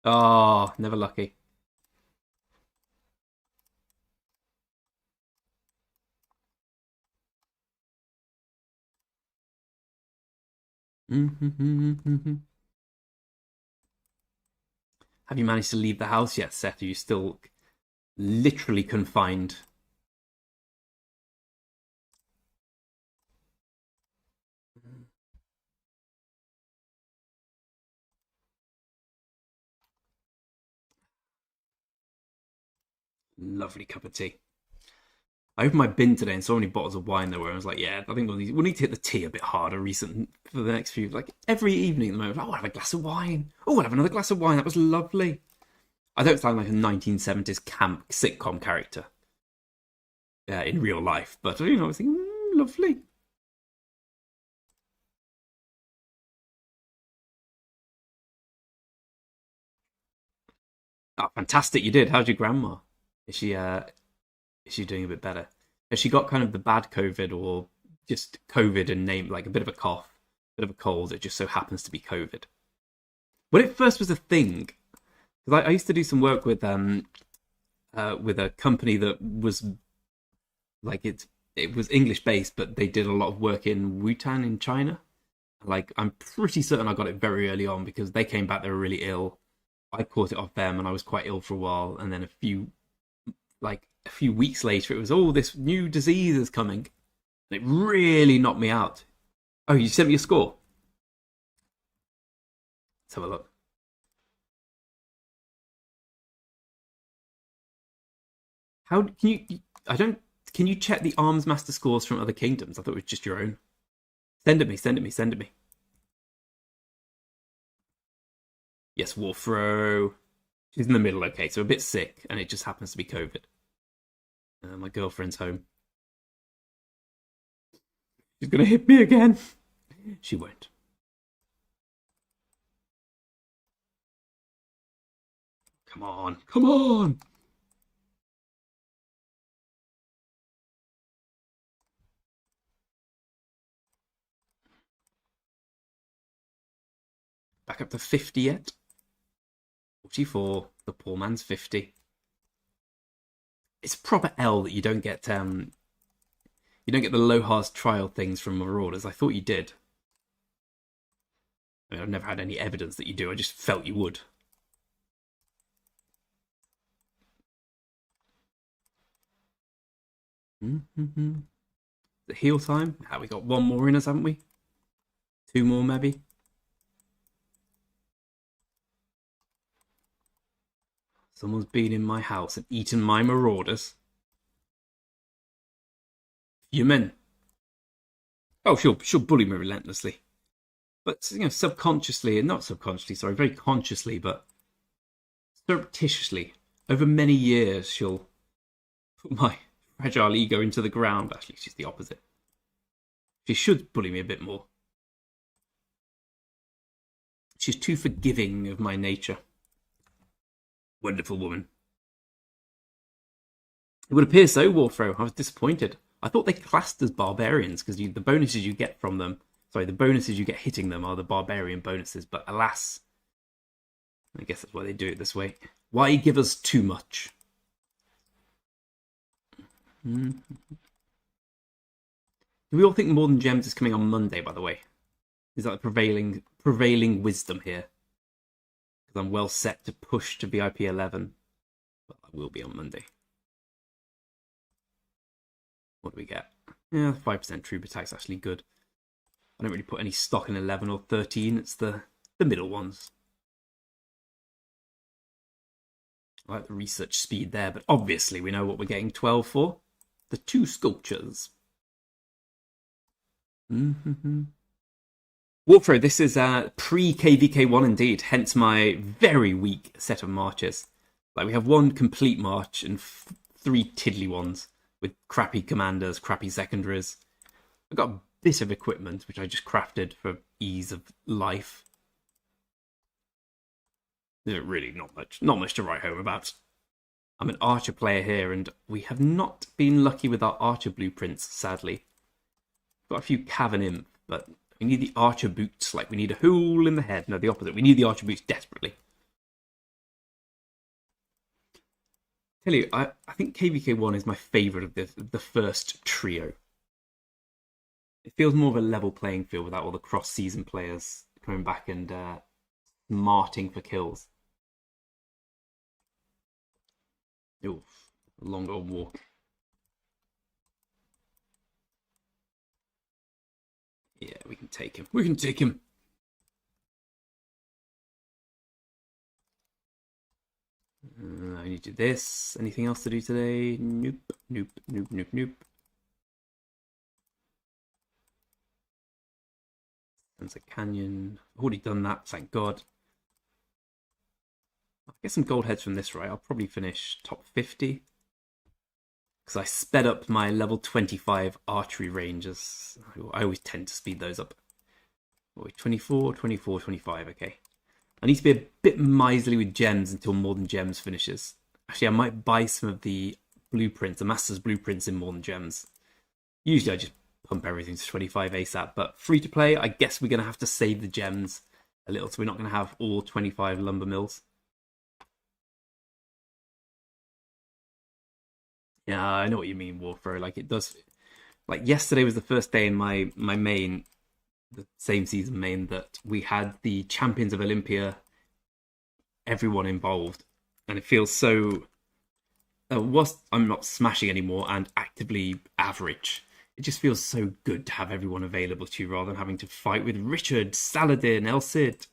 Oh, never lucky. Have you managed to leave the house yet, Seth? Are you still literally confined? Lovely cup of tea. I opened my bin today and so many bottles of wine there were. I was like, yeah, I think we'll need to hit the tea a bit harder recent for the next few. Like every evening at the moment, oh, I'll have a glass of wine. Oh, I'll have another glass of wine. That was lovely. I don't sound like a 1970s camp sitcom character in real life, but I was thinking, lovely. Oh, fantastic! You did. How's your grandma? Is she is she doing a bit better? Has she got kind of the bad COVID or just COVID and name like a bit of a cough, bit of a cold? It just so happens to be COVID. When it first was a thing, because I used to do some work with a company that was like it was English based, but they did a lot of work in Wutan in China. Like I'm pretty certain I got it very early on because they came back, they were really ill. I caught it off them and I was quite ill for a while, and then a few weeks later it was, oh, this new disease is coming. And it really knocked me out. Oh, you sent me a score. Let's have a look. How can you I don't can you check the arms master scores from other kingdoms? I thought it was just your own. Send it me, send it me, send it me. Yes, Warfro. She's in the middle, okay, so a bit sick, and it just happens to be COVID. My girlfriend's home. She's gonna hit me again. She won't. Come on, come on. Back up to 50 yet? 44. The poor man's 50. It's proper L that you don't get the Lohas trial things from Marauders. I thought you did. I mean, I've never had any evidence that you do. I just felt you would. Mm-hmm. The heal time. We got one more in us, haven't we? Two more, maybe. Someone's been in my house and eaten my Marauders. Human. Oh, she'll bully me relentlessly, but subconsciously and not subconsciously. Sorry, very consciously, but surreptitiously. Over many years, she'll put my fragile ego into the ground. Actually, she's the opposite. She should bully me a bit more. She's too forgiving of my nature. Wonderful woman. It would appear so, Warfro. I was disappointed. I thought they classed as barbarians because the bonuses you get from them, sorry, the bonuses you get hitting them are the barbarian bonuses, but alas, I guess that's why they do it this way. Why give us too much? Do we all think More Than Gems is coming on Monday, by the way? Is that the prevailing wisdom here? Because I'm well set to push to VIP 11, but I will be on Monday. What do we get? Yeah, 5% troop attack's actually good. I don't really put any stock in 11 or 13. It's the middle ones. I like the research speed there, but obviously we know what we're getting 12 for. The two sculptures. Warfro, this is pre-KVK 1 indeed, hence my very weak set of marches. Like, we have one complete march and three tiddly ones with crappy commanders, crappy secondaries. I've got a bit of equipment, which I just crafted for ease of life. Really not much to write home about. I'm an archer player here, and we have not been lucky with our archer blueprints, sadly. Got a few Cavan Imp, but we need the archer boots, like we need a hole in the head. No, the opposite. We need the archer boots desperately. Tell you, I think KVK1 is my favourite of the first trio. It feels more of a level playing field without all the cross-season players coming back and smarting for kills. Ooh, a long old walk. Yeah, we can take him. We can take him. I need to do this. Anything else to do today? Nope, nope, nope, nope, nope. There's a canyon. I've already done that, thank God. I'll get some gold heads from this, right? I'll probably finish top 50. Because I sped up my level 25 archery ranges. I always tend to speed those up. 24, 24, 25, okay. I need to be a bit miserly with gems until More Than Gems finishes. Actually, I might buy some of the blueprints, the Master's blueprints in More Than Gems. Usually I just pump everything to 25 ASAP, but free to play, I guess we're going to have to save the gems a little, so we're not going to have all 25 lumber mills. Yeah, I know what you mean, Warfro. Like, it does... Like, yesterday was the first day in my main, the same season main, that we had the Champions of Olympia, everyone involved. And it feels so... whilst I'm not smashing anymore and actively average, it just feels so good to have everyone available to you rather than having to fight with Richard, Saladin, El Cid.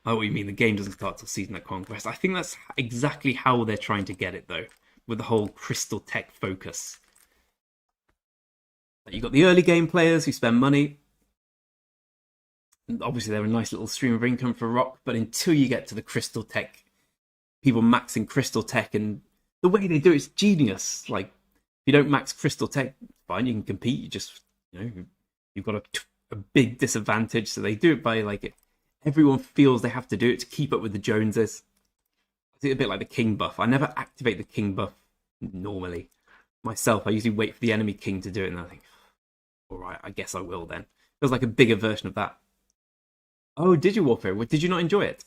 Oh, what you mean, the game doesn't start till Season of Conquest. I think that's exactly how they're trying to get it, though, with the whole crystal tech focus. You've got the early game players who spend money. Obviously, they're a nice little stream of income for Rock, but until you get to the crystal tech, people maxing crystal tech, and the way they do it's genius. Like, if you don't max crystal tech, fine, you can compete. You just, you've got a big disadvantage. So they do it by, like, everyone feels they have to do it to keep up with the Joneses. It's a bit like the king buff. I never activate the king buff normally. Myself, I usually wait for the enemy king to do it, and I think, all right, I guess I will then. Feels like a bigger version of that. Oh, did you, Warfare? Did you not enjoy it?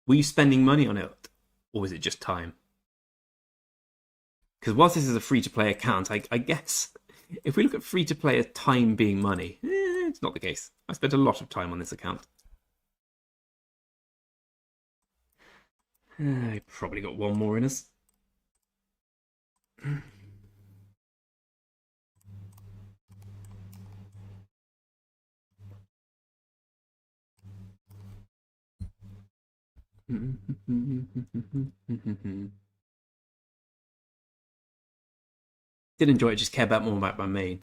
Were you spending money on it, or was it just time? Because whilst this is a free-to-play account, I guess if we look at free-to-play as time being money, it's not the case. I spent a lot of time on this account. I probably got one more in us. Did enjoy it, just care about more about my main.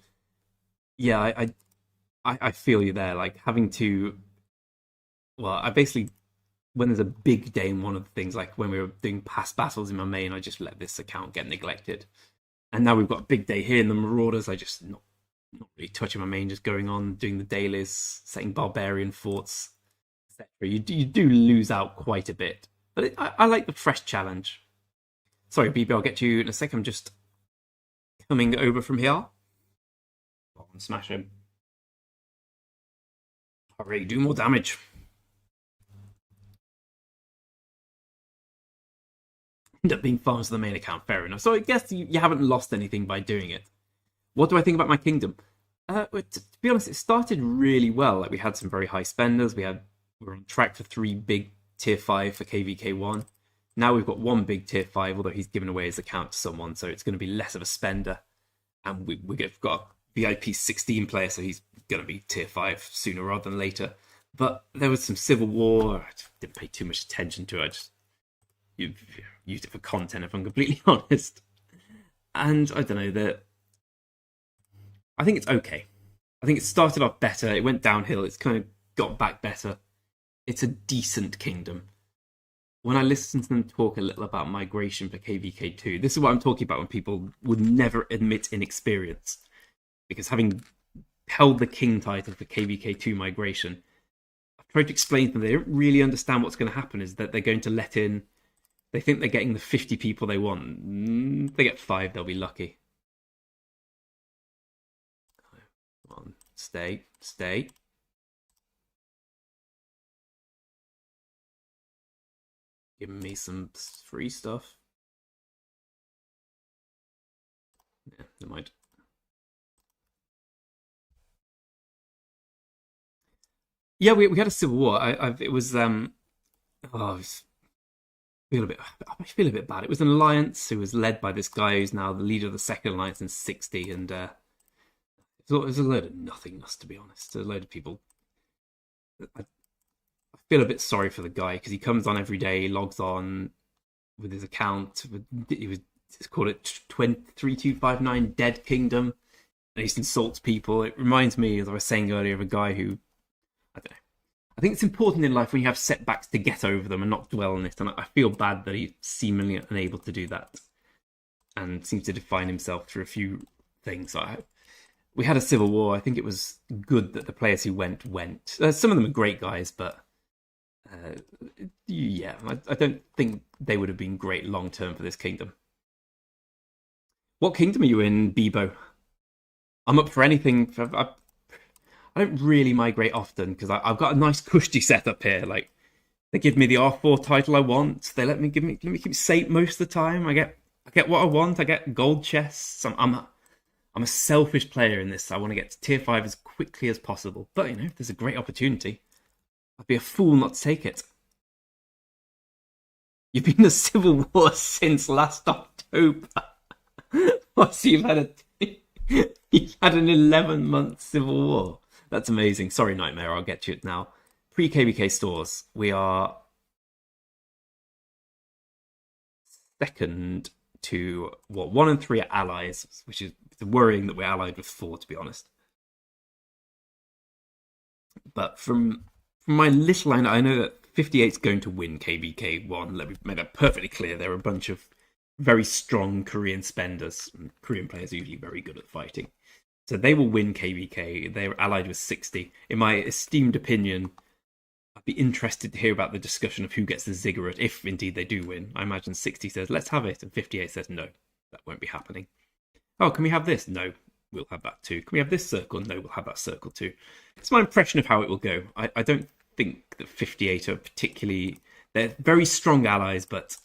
Yeah, I feel you there. Like, having to, well, I basically, when there's a big day in one of the things, like when we were doing past battles in my main, I just let this account get neglected. And now we've got a big day here in the Marauders. I just not really touching my main, just going on doing the dailies, setting barbarian forts, etc. You do lose out quite a bit, but I like the fresh challenge. Sorry, BB, I'll get to you in a second. I'm just coming over from here. Oh, and smash him. Hurry, do more damage. End up being farms to the main account, fair enough. So I guess you haven't lost anything by doing it. What do I think about my kingdom? To be honest, it started really well. Like, we had some very high spenders. We were on track for 3 big tier 5 for KVK1. Now we've got 1 big tier 5, although he's given away his account to someone, so it's going to be less of a spender. And we've got a VIP 16 player, so he's going to be tier 5 sooner rather than later. But there was some civil war. I didn't pay too much attention to it. I just used it for content, if I'm completely honest. And I don't know, I think it's okay. I think it started off better. It went downhill. It's kind of got back better. It's a decent kingdom. When I listen to them talk a little about migration for KVK2, this is what I'm talking about when people would never admit inexperience. Because having held the king title for KVK2 migration, I've tried to explain to them they don't really understand what's going to happen is that they're going to let in. They think they're getting the 50 people they want. They get 5, they'll be lucky. Come on, stay. Giving me some free stuff. Yeah, never mind. Yeah, we had a civil war. It was I feel a bit bad. It was an alliance who was led by this guy who's now the leader of the second alliance in 60, and it was a load of nothingness, to be honest. A load of people. I feel a bit sorry for the guy because he comes on every day, logs on with his account. It's called it 3259 Dead Kingdom, and he just insults people. It reminds me, as I was saying earlier, of a guy who, I don't know. I think it's important in life when you have setbacks to get over them and not dwell on it. And I feel bad that he's seemingly unable to do that and seems to define himself through a few things. We had a civil war. I think it was good that the players who went. Some of them are great guys, but yeah, I don't think they would have been great long term for this kingdom. What kingdom are you in, Bebo? I'm up for anything. I don't really migrate often because I've got a nice cushy setup here. Like, they give me the R4 title I want. They let me keep safe most of the time. I get what I want. I get gold chests. I'm a selfish player in this. I want to get to tier 5 as quickly as possible. But if there's a great opportunity, I'd be a fool not to take it. You've been in a civil war since last October. So you've had an 11-month civil war. That's amazing. Sorry, Nightmare. I'll get to it now. Pre-KVK stores. We are second to 1 and 3 are allies, which is worrying that we're allied with 4, to be honest. But from my little line, I know that 58's going to win KVK 1. Let me make that perfectly clear. There are a bunch of very strong Korean spenders. And Korean players are usually very good at fighting. So they will win KVK. They're allied with 60. In my esteemed opinion, I'd be interested to hear about the discussion of who gets the ziggurat, if indeed they do win. I imagine 60 says, let's have it, and 58 says, no, that won't be happening. Oh, can we have this? No, we'll have that too. Can we have this circle? No, we'll have that circle too. It's my impression of how it will go. I don't think that 58 are particularly... They're very strong allies, but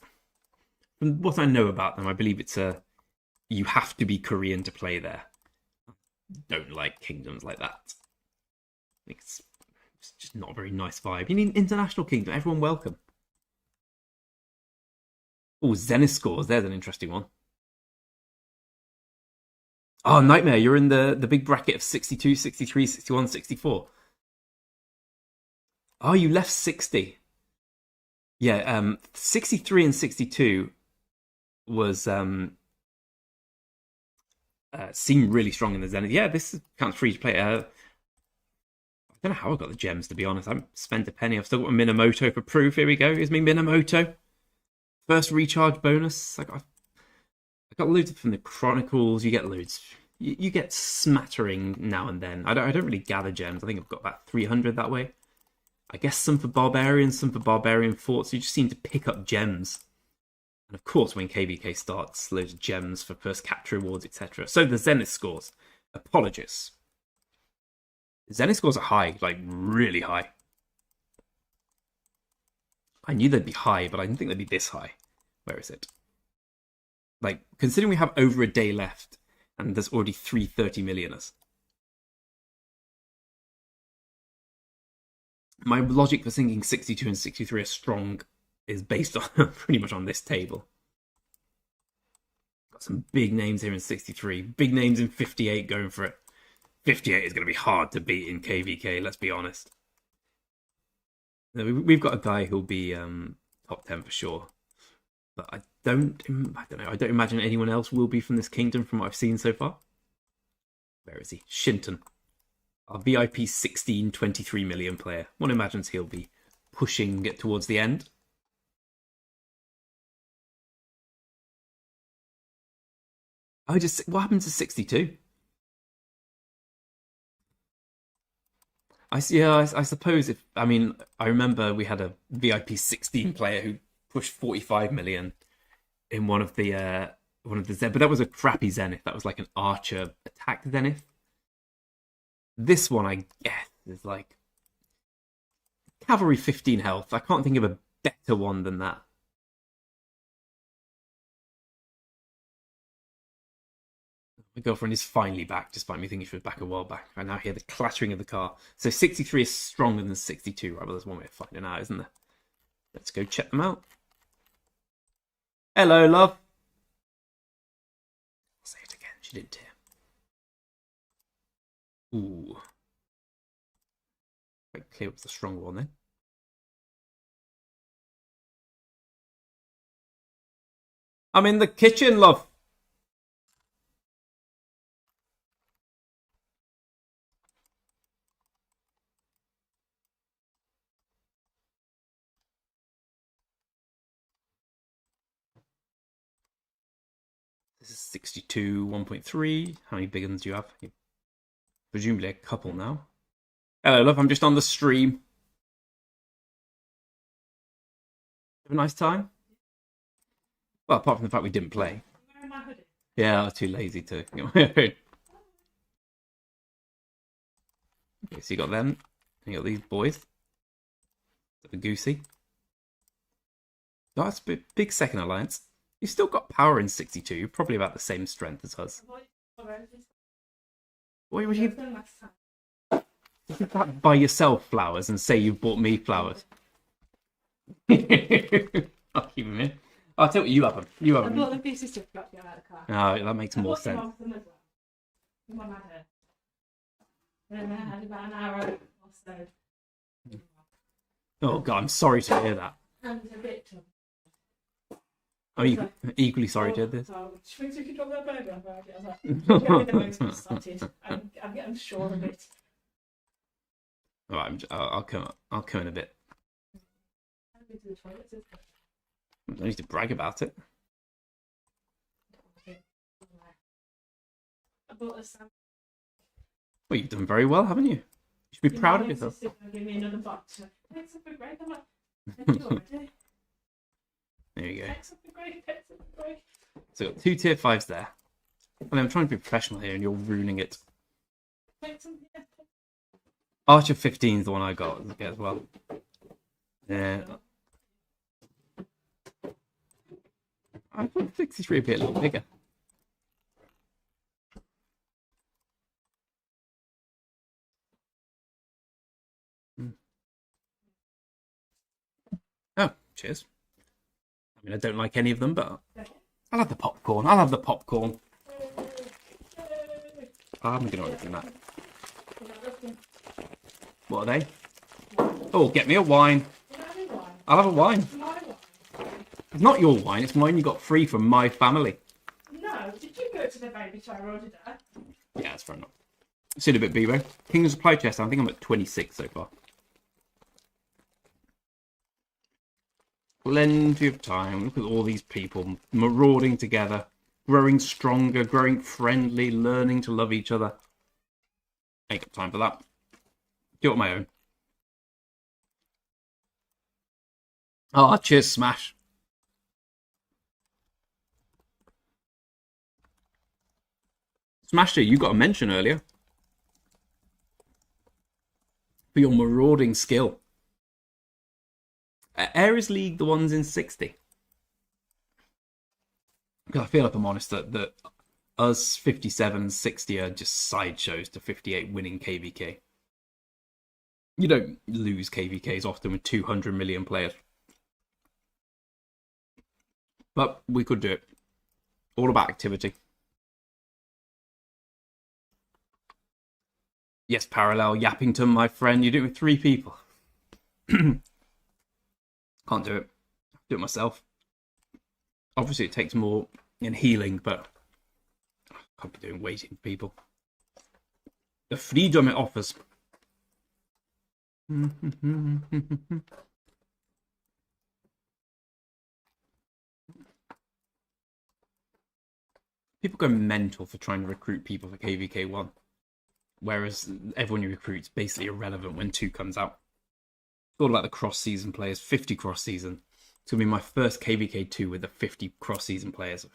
from what I know about them, I believe you have to be Korean to play there. Don't like kingdoms like that. I think it's just not a very nice vibe. You need an international kingdom. Everyone welcome. Oh, Zenith scores. There's an interesting one. Oh, Nightmare. You're in the big bracket of 62, 63, 61, 64. Oh, you left 60. Yeah, 63 and 62 was... seemed really strong in the Zenith. Yeah, this counts free to play. I don't know how I got the gems, to be honest. I haven't spent a penny. I've still got a Minamoto for proof. Here we go. Here's me Minamoto. First recharge bonus. I got loads from the Chronicles. You get loads. You get smattering now and then. I don't really gather gems. I think I've got about 300 that way. I guess some for Barbarians, some for Barbarian Forts. You just seem to pick up gems. And of course, when KVK starts, loads of gems for first capture rewards, etc. So the Zenith scores. Apologies. Zenith scores are high, like really high. I knew they'd be high, but I didn't think they'd be this high. Where is it? Like, considering we have over a day left, and there's already 330 millioners. My logic for thinking 62 and 63 are strong is based on pretty much on this table. Got some big names here in 63. Big names in 58 going for it. 58 is going to be hard to beat in KVK, let's be honest. We've got a guy who'll be top 10 for sure. But I don't know. I don't imagine anyone else will be from this kingdom from what I've seen so far. Where is he? Shinton. Our VIP 16, 23 million player. One imagines he'll be pushing it towards the end. What happened to 62? I suppose if I mean I remember we had a VIP 16 player who pushed 45 million in one of the Zen, but that was a crappy Zenith. That was like an Archer attack Zenith. This one, I guess, is like Cavalry 15 health. I can't think of a better one than that. My girlfriend is finally back, despite me thinking she was back a while back. I now hear the clattering of the car. So 63 is stronger than 62, right? Well, there's one way of finding out, isn't there? Let's go check them out. Hello, love. I'll say it again. She didn't hear. Ooh. Quite clear what's the stronger one then. I'm in the kitchen, love. This is 62, 1.3. How many big ones do you have? Presumably a couple now. Hello, love. I'm just on the stream. Have a nice time? Well, apart from the fact we didn't play. Yeah, I was too lazy to get my own. Okay, so you got them. You got these boys. The Goosey. Oh, that's a big second alliance. You've still got power in 62. Probably about the same strength as us. What would you buy yourself flowers and say you've bought me flowers? I'll keep them in. I'll tell you have them. You have them. I bought the pieces to get out of the car. Oh, that makes more sense. And I had about an hour or so. Oh God, I'm sorry to hear that. And a bit of. I'm equally sorry to hear this. Should we take a drop that burger off? I was like, get the motor started. I'm getting sure of it. All right, I'll come in a bit. I don't need to brag about it. I bought a sandwich. Well, you've done very well, haven't you? You should be proud of yourself. Give me another box. Take something great. I'm like, thank you already. There you go. Take something great. Take something great. So we've got 2 tier 5s there. I mean, I'm trying to be professional here and you're ruining it. Take something. Archer 15 is the one I got as well. Yeah. I thought 63 would be a little bigger. Oh, cheers. I mean, I don't like any of them, but I'll have the popcorn. I'll have the popcorn. I'm going to open that. What are they? Oh, get me a wine. I'll have a wine. It's not your wine, it's mine you got free from my family. No, did you go to the baby shower order that? Yeah, that's fair enough. See a bit, Bebo. King's Supply Chest, I think I'm at 26 so far. Plenty of time. Look at all these people marauding together, growing stronger, growing friendly, learning to love each other. Ain't got time for that. Do it on my own. Oh, cheers, Smash. Smasher, you got a mention earlier for your marauding skill. Ares League, the ones in 60. Because I feel, if I'm honest, that us 57, 60 are just sideshows to 58 winning KVK. You don't lose KVKs often with 200 million players. But we could do it. All about activity. Yes, Parallel Yappington, my friend. You do it with 3 people. Can't do it. Do it myself. Obviously, it takes more in healing, but I can't be doing waiting for people. The freedom it offers. People go mental for trying to recruit people for KVK1. Whereas everyone you recruit's basically irrelevant when 2 comes out. It's all about the cross-season players, 50 cross-season. It's going to be my first KVK 2 with the 50 cross-season players.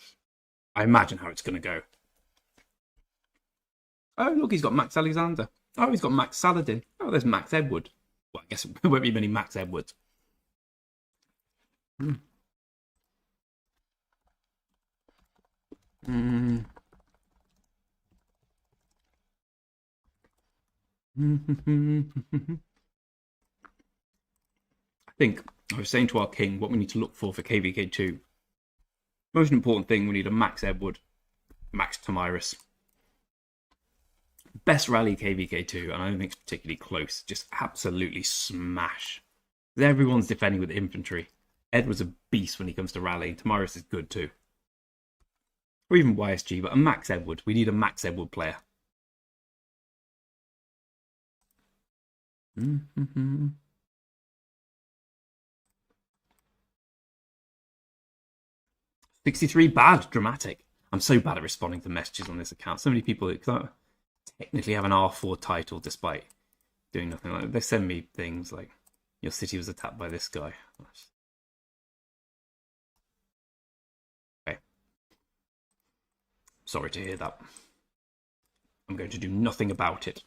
I imagine how it's going to go. Oh, look, he's got Max Alexander. Oh, he's got Max Saladin. Oh, there's Max Edward. Well, I guess there won't be many Max Edwards. I think I was saying to our king what we need to look for KVK2. Most important thing, we need a Max Edward, Max Tamiris. Best rally KVK2, and I don't think it's particularly close. Just absolutely smash. Everyone's defending with infantry. Edward's a beast when he comes to rally. Tamiris is good too. Or even YSG, but a Max Edward. We need a Max Edward player. 63 bad, dramatic. I'm so bad at responding to messages on this account. So many people, because I technically have an R4 title despite doing nothing like that. They send me things like, your city was attacked by this guy. Okay. Sorry to hear that. I'm going to do nothing about it.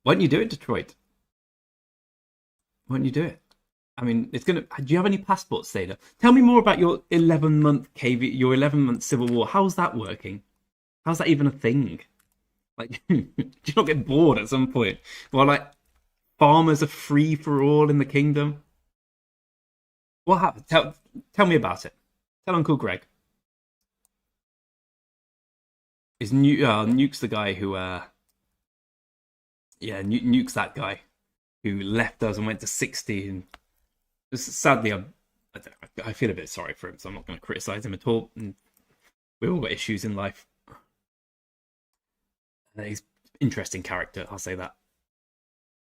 Why don't you do it, Detroit? Why don't you do it? I mean, it's gonna. Do you have any passport status? Tell me more about your 11-month KV, your 11-month civil war. How's that working? How's that even a thing? Like, do you not get bored at some point? Well, like, farmers are free for all in the kingdom. What happened? Tell me about it. Tell Uncle Greg. Is Nuke's the guy who? Yeah, Nuke's that guy who left us and went to 60 and. Sadly, I feel a bit sorry for him, so I'm not going to criticize him at all. And we've all got issues in life. He's an interesting character, I'll say that.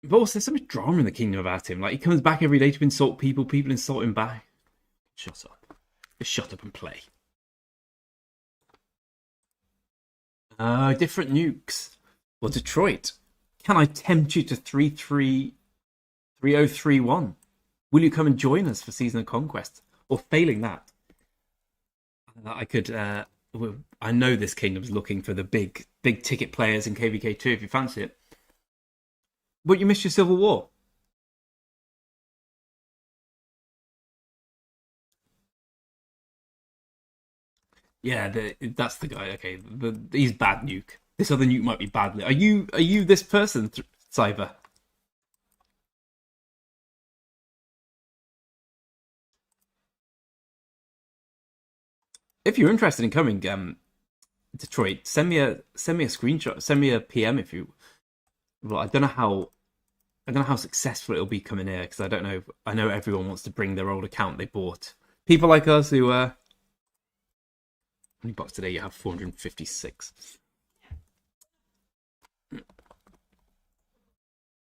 But also, there's so much drama in the kingdom about him. Like, he comes back every day to insult people, people insult him back. Shut up. Just shut up and play. Different nukes. Well, Detroit. Can I tempt you to 3031? Will you come and join us for Season of Conquest? Or failing that, I could. I know this kingdom's looking for the big ticket players in KVK2 if you fancy it. But you missed your Civil War. Yeah, that's the guy. Okay, he's bad nuke. This other nuke might be badly. Are you this person, Cyber? If you're interested in coming, Detroit, send me a screenshot, send me a PM if you. Well, I don't know how successful it'll be coming here because I don't know. I know everyone wants to bring their old account they bought. People like us who how many bucks today? You have 456.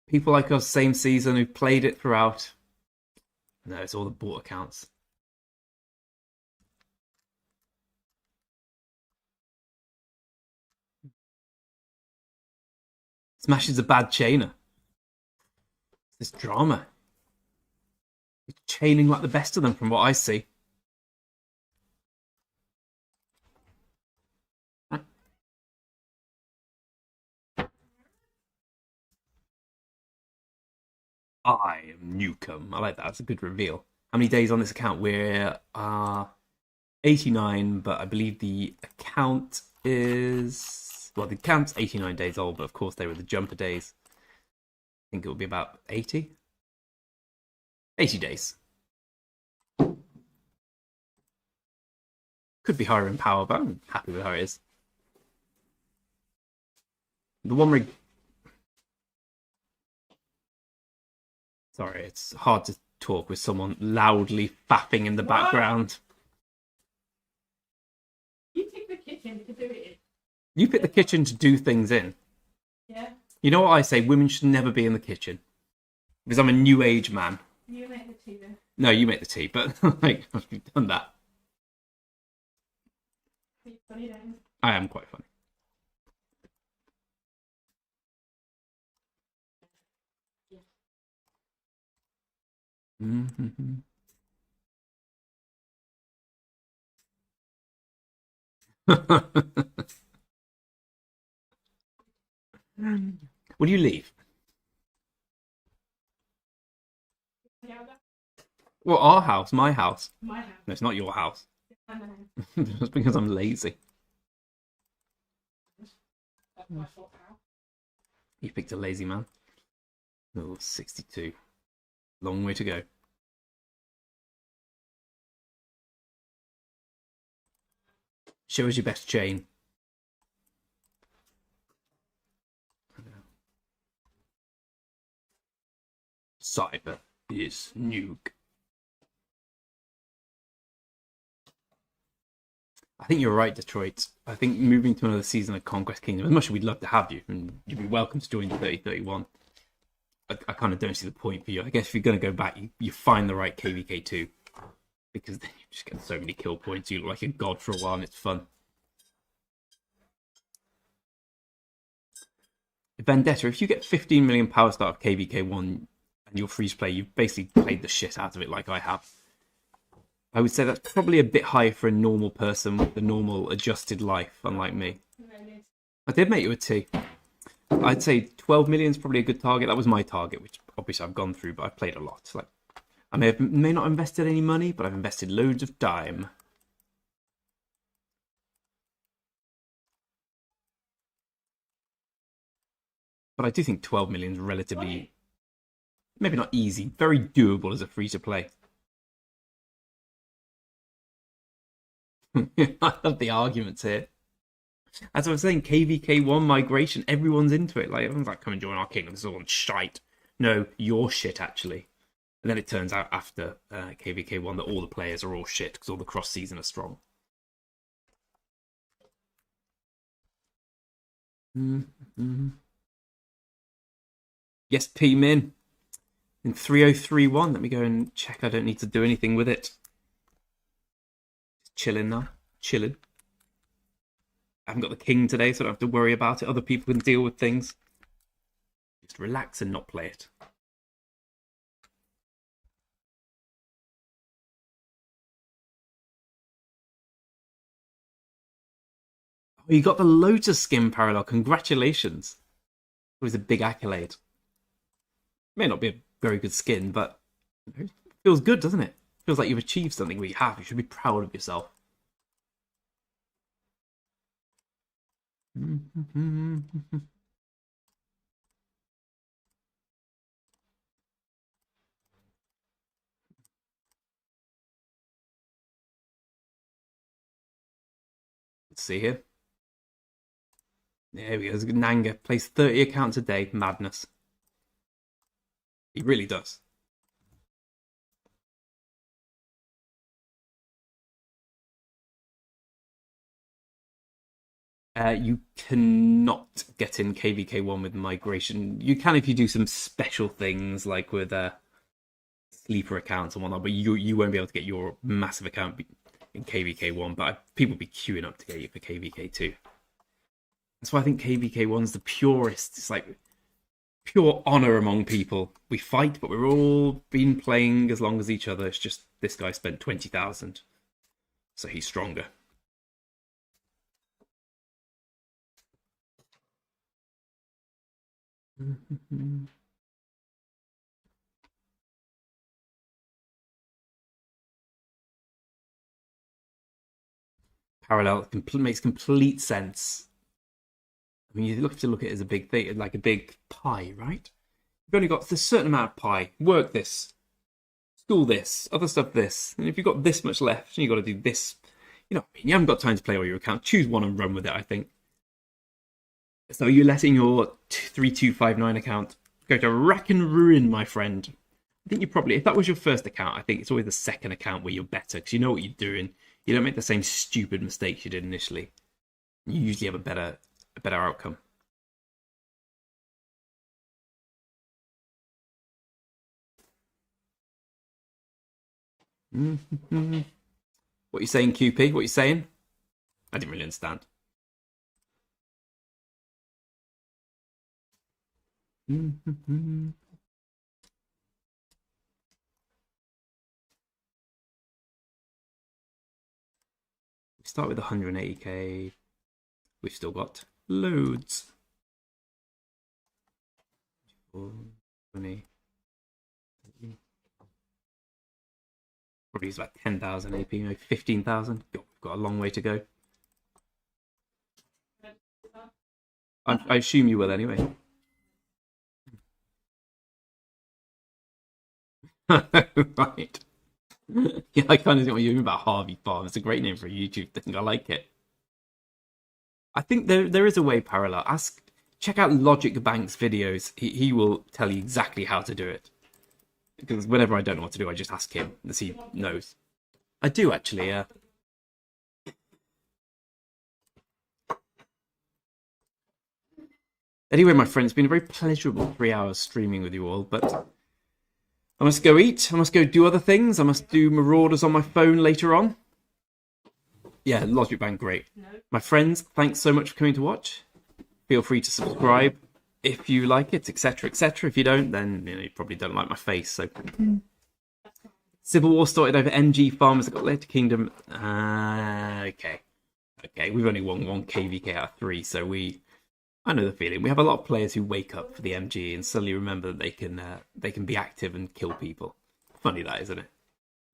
People like us, same season, who played it throughout. No, it's all the bought accounts. Smash is a bad chainer. This drama. He's chaining like the best of them from what I see. I am Newcomb. I like that. That's a good reveal. How many days on this account? We're 89, but I believe the account is... Well, the account's 89 days old, but of course they were the jumper days. I think it will be about 80. 80 days. Could be higher in power, but I'm happy with how it is. The one rig... Sorry, it's hard to talk with someone loudly faffing in the background. You pick the kitchen to do it in. You pick the kitchen to do things in. Yeah. You know what I say? Women should never be in the kitchen. Because I'm a new age man. You make the tea then. No, you make the tea, but like, we've done that. Funny then. I am quite funny. Mm-hmm. Will you leave? Yeah, Well, our house, my house. my house. No, it's not your house. My house. Just because I'm lazy. That's my fault. How? You picked a lazy man. Oh, 62. Long way to go. Show us your best chain. Cyber is nuke. I think you're right, Detroit. I think moving to another season of Conquest Kingdom, as much as we'd love to have you, and you'd be welcome to join the 3031, I kind of don't see the point for you. I guess if you're going to go back, you find the right KVK2, because then you just get so many kill points. You look like a god for a while, and it's fun. Vendetta, if you get 15 million power start of KVK1 and you're free to play, you've basically played the shit out of it like I have. I would say that's probably a bit high for a normal person with a normal adjusted life, unlike me. I did make you a T. I'd say 12 million is probably a good target. That was my target, which obviously I've gone through, but I've played a lot. Like, I may not have invested any money, but I've invested loads of time. But I do think 12 million is relatively, maybe not easy, very doable as a free to play. I love the arguments here. As I was saying, KVK1 migration, everyone's into it. Like, everyone's like, come and join our kingdom. This is all shite. No, you're shit, actually. And then it turns out after KVK1 that all the players are all shit because all the cross season are strong. Mm-hmm. Yes, P Min in 3031. Let me go and check. I don't need to do anything with it. Just chilling now. Chilling. I haven't got the king today, so I don't have to worry about it. Other people can deal with things. Just relax and not play it. Oh, you got the Lotus skin parallel. Congratulations. It was a big accolade. May not be a very good skin, but it feels good, doesn't it? Feels like you've achieved something where you have. You should be proud of yourself. Let's see here. There we go. Nanga plays 30 accounts a day. Madness. He really does. You cannot get in KVK1 with migration. You can if you do some special things like with sleeper accounts and whatnot, but you won't be able to get your massive account in KVK1. But people will be queuing up to get you for KVK2. That's why I think KVK1's the purest. It's like pure honor among people. We fight, but we're all been playing as long as each other. It's just this guy spent 20,000, so he's stronger. Parallel makes complete sense. I mean, you have to look at it as a big thing, like a big pie, right? You've only got this certain amount of pie. Work this, school this, other stuff this, and if you've got this much left, and you've got to do this, you know, I mean, you haven't got time to play all your account. Choose one and run with it. I think. So you're letting your 3259 account go to rack and ruin, my friend. I think you probably, if that was your first account, I think it's always the second account where you're better because you know what you're doing. You don't make the same stupid mistakes you did initially. You usually have a better outcome. Mm-hmm. What you saying, QP? What you saying? I didn't really understand. Mm-hmm. start with 180k. We've still got loads. 20. Probably use about 10,000 AP, maybe 15,000. We've got a long way to go. I assume you will anyway. Right. Yeah, I kind of think what you mean about Harvey Farm. It's a great name for a YouTube thing. I like it. I think there is a way parallel. Check out Logic Bank's videos. He will tell you exactly how to do it. Because whenever I don't know what to do, I just ask him, as he knows. I do actually. Anyway, my friends, it's been a very pleasurable 3 hours streaming with you all, but I must go eat. I must go do other things. I must do Marauders on my phone later on. Yeah, Logic Bank, great. No. My friends, thanks so much for coming to watch. Feel free to subscribe if you like it, etc., etc. If you don't, then you probably don't like my face. So, Civil War started over MG farmers that got led to Kingdom. Okay, we've only won 1 KVK out of 3, so I know the feeling. We have a lot of players who wake up for the MG and suddenly remember that they can be active and kill people. Funny that, isn't it?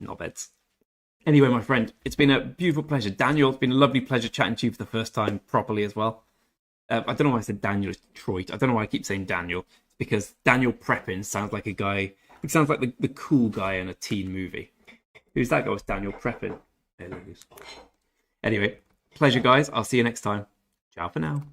Knobheads. Anyway, my friend, it's been a beautiful pleasure. Daniel, it's been a lovely pleasure chatting to you for the first time properly as well. I don't know why I said Daniel, it's Detroit. I don't know why I keep saying Daniel. It's because Daniel Prepin sounds like a guy. It sounds like the cool guy in a teen movie. Who's that guy? It's Daniel Prepin. Anyway, pleasure, guys. I'll see you next time. Ciao for now.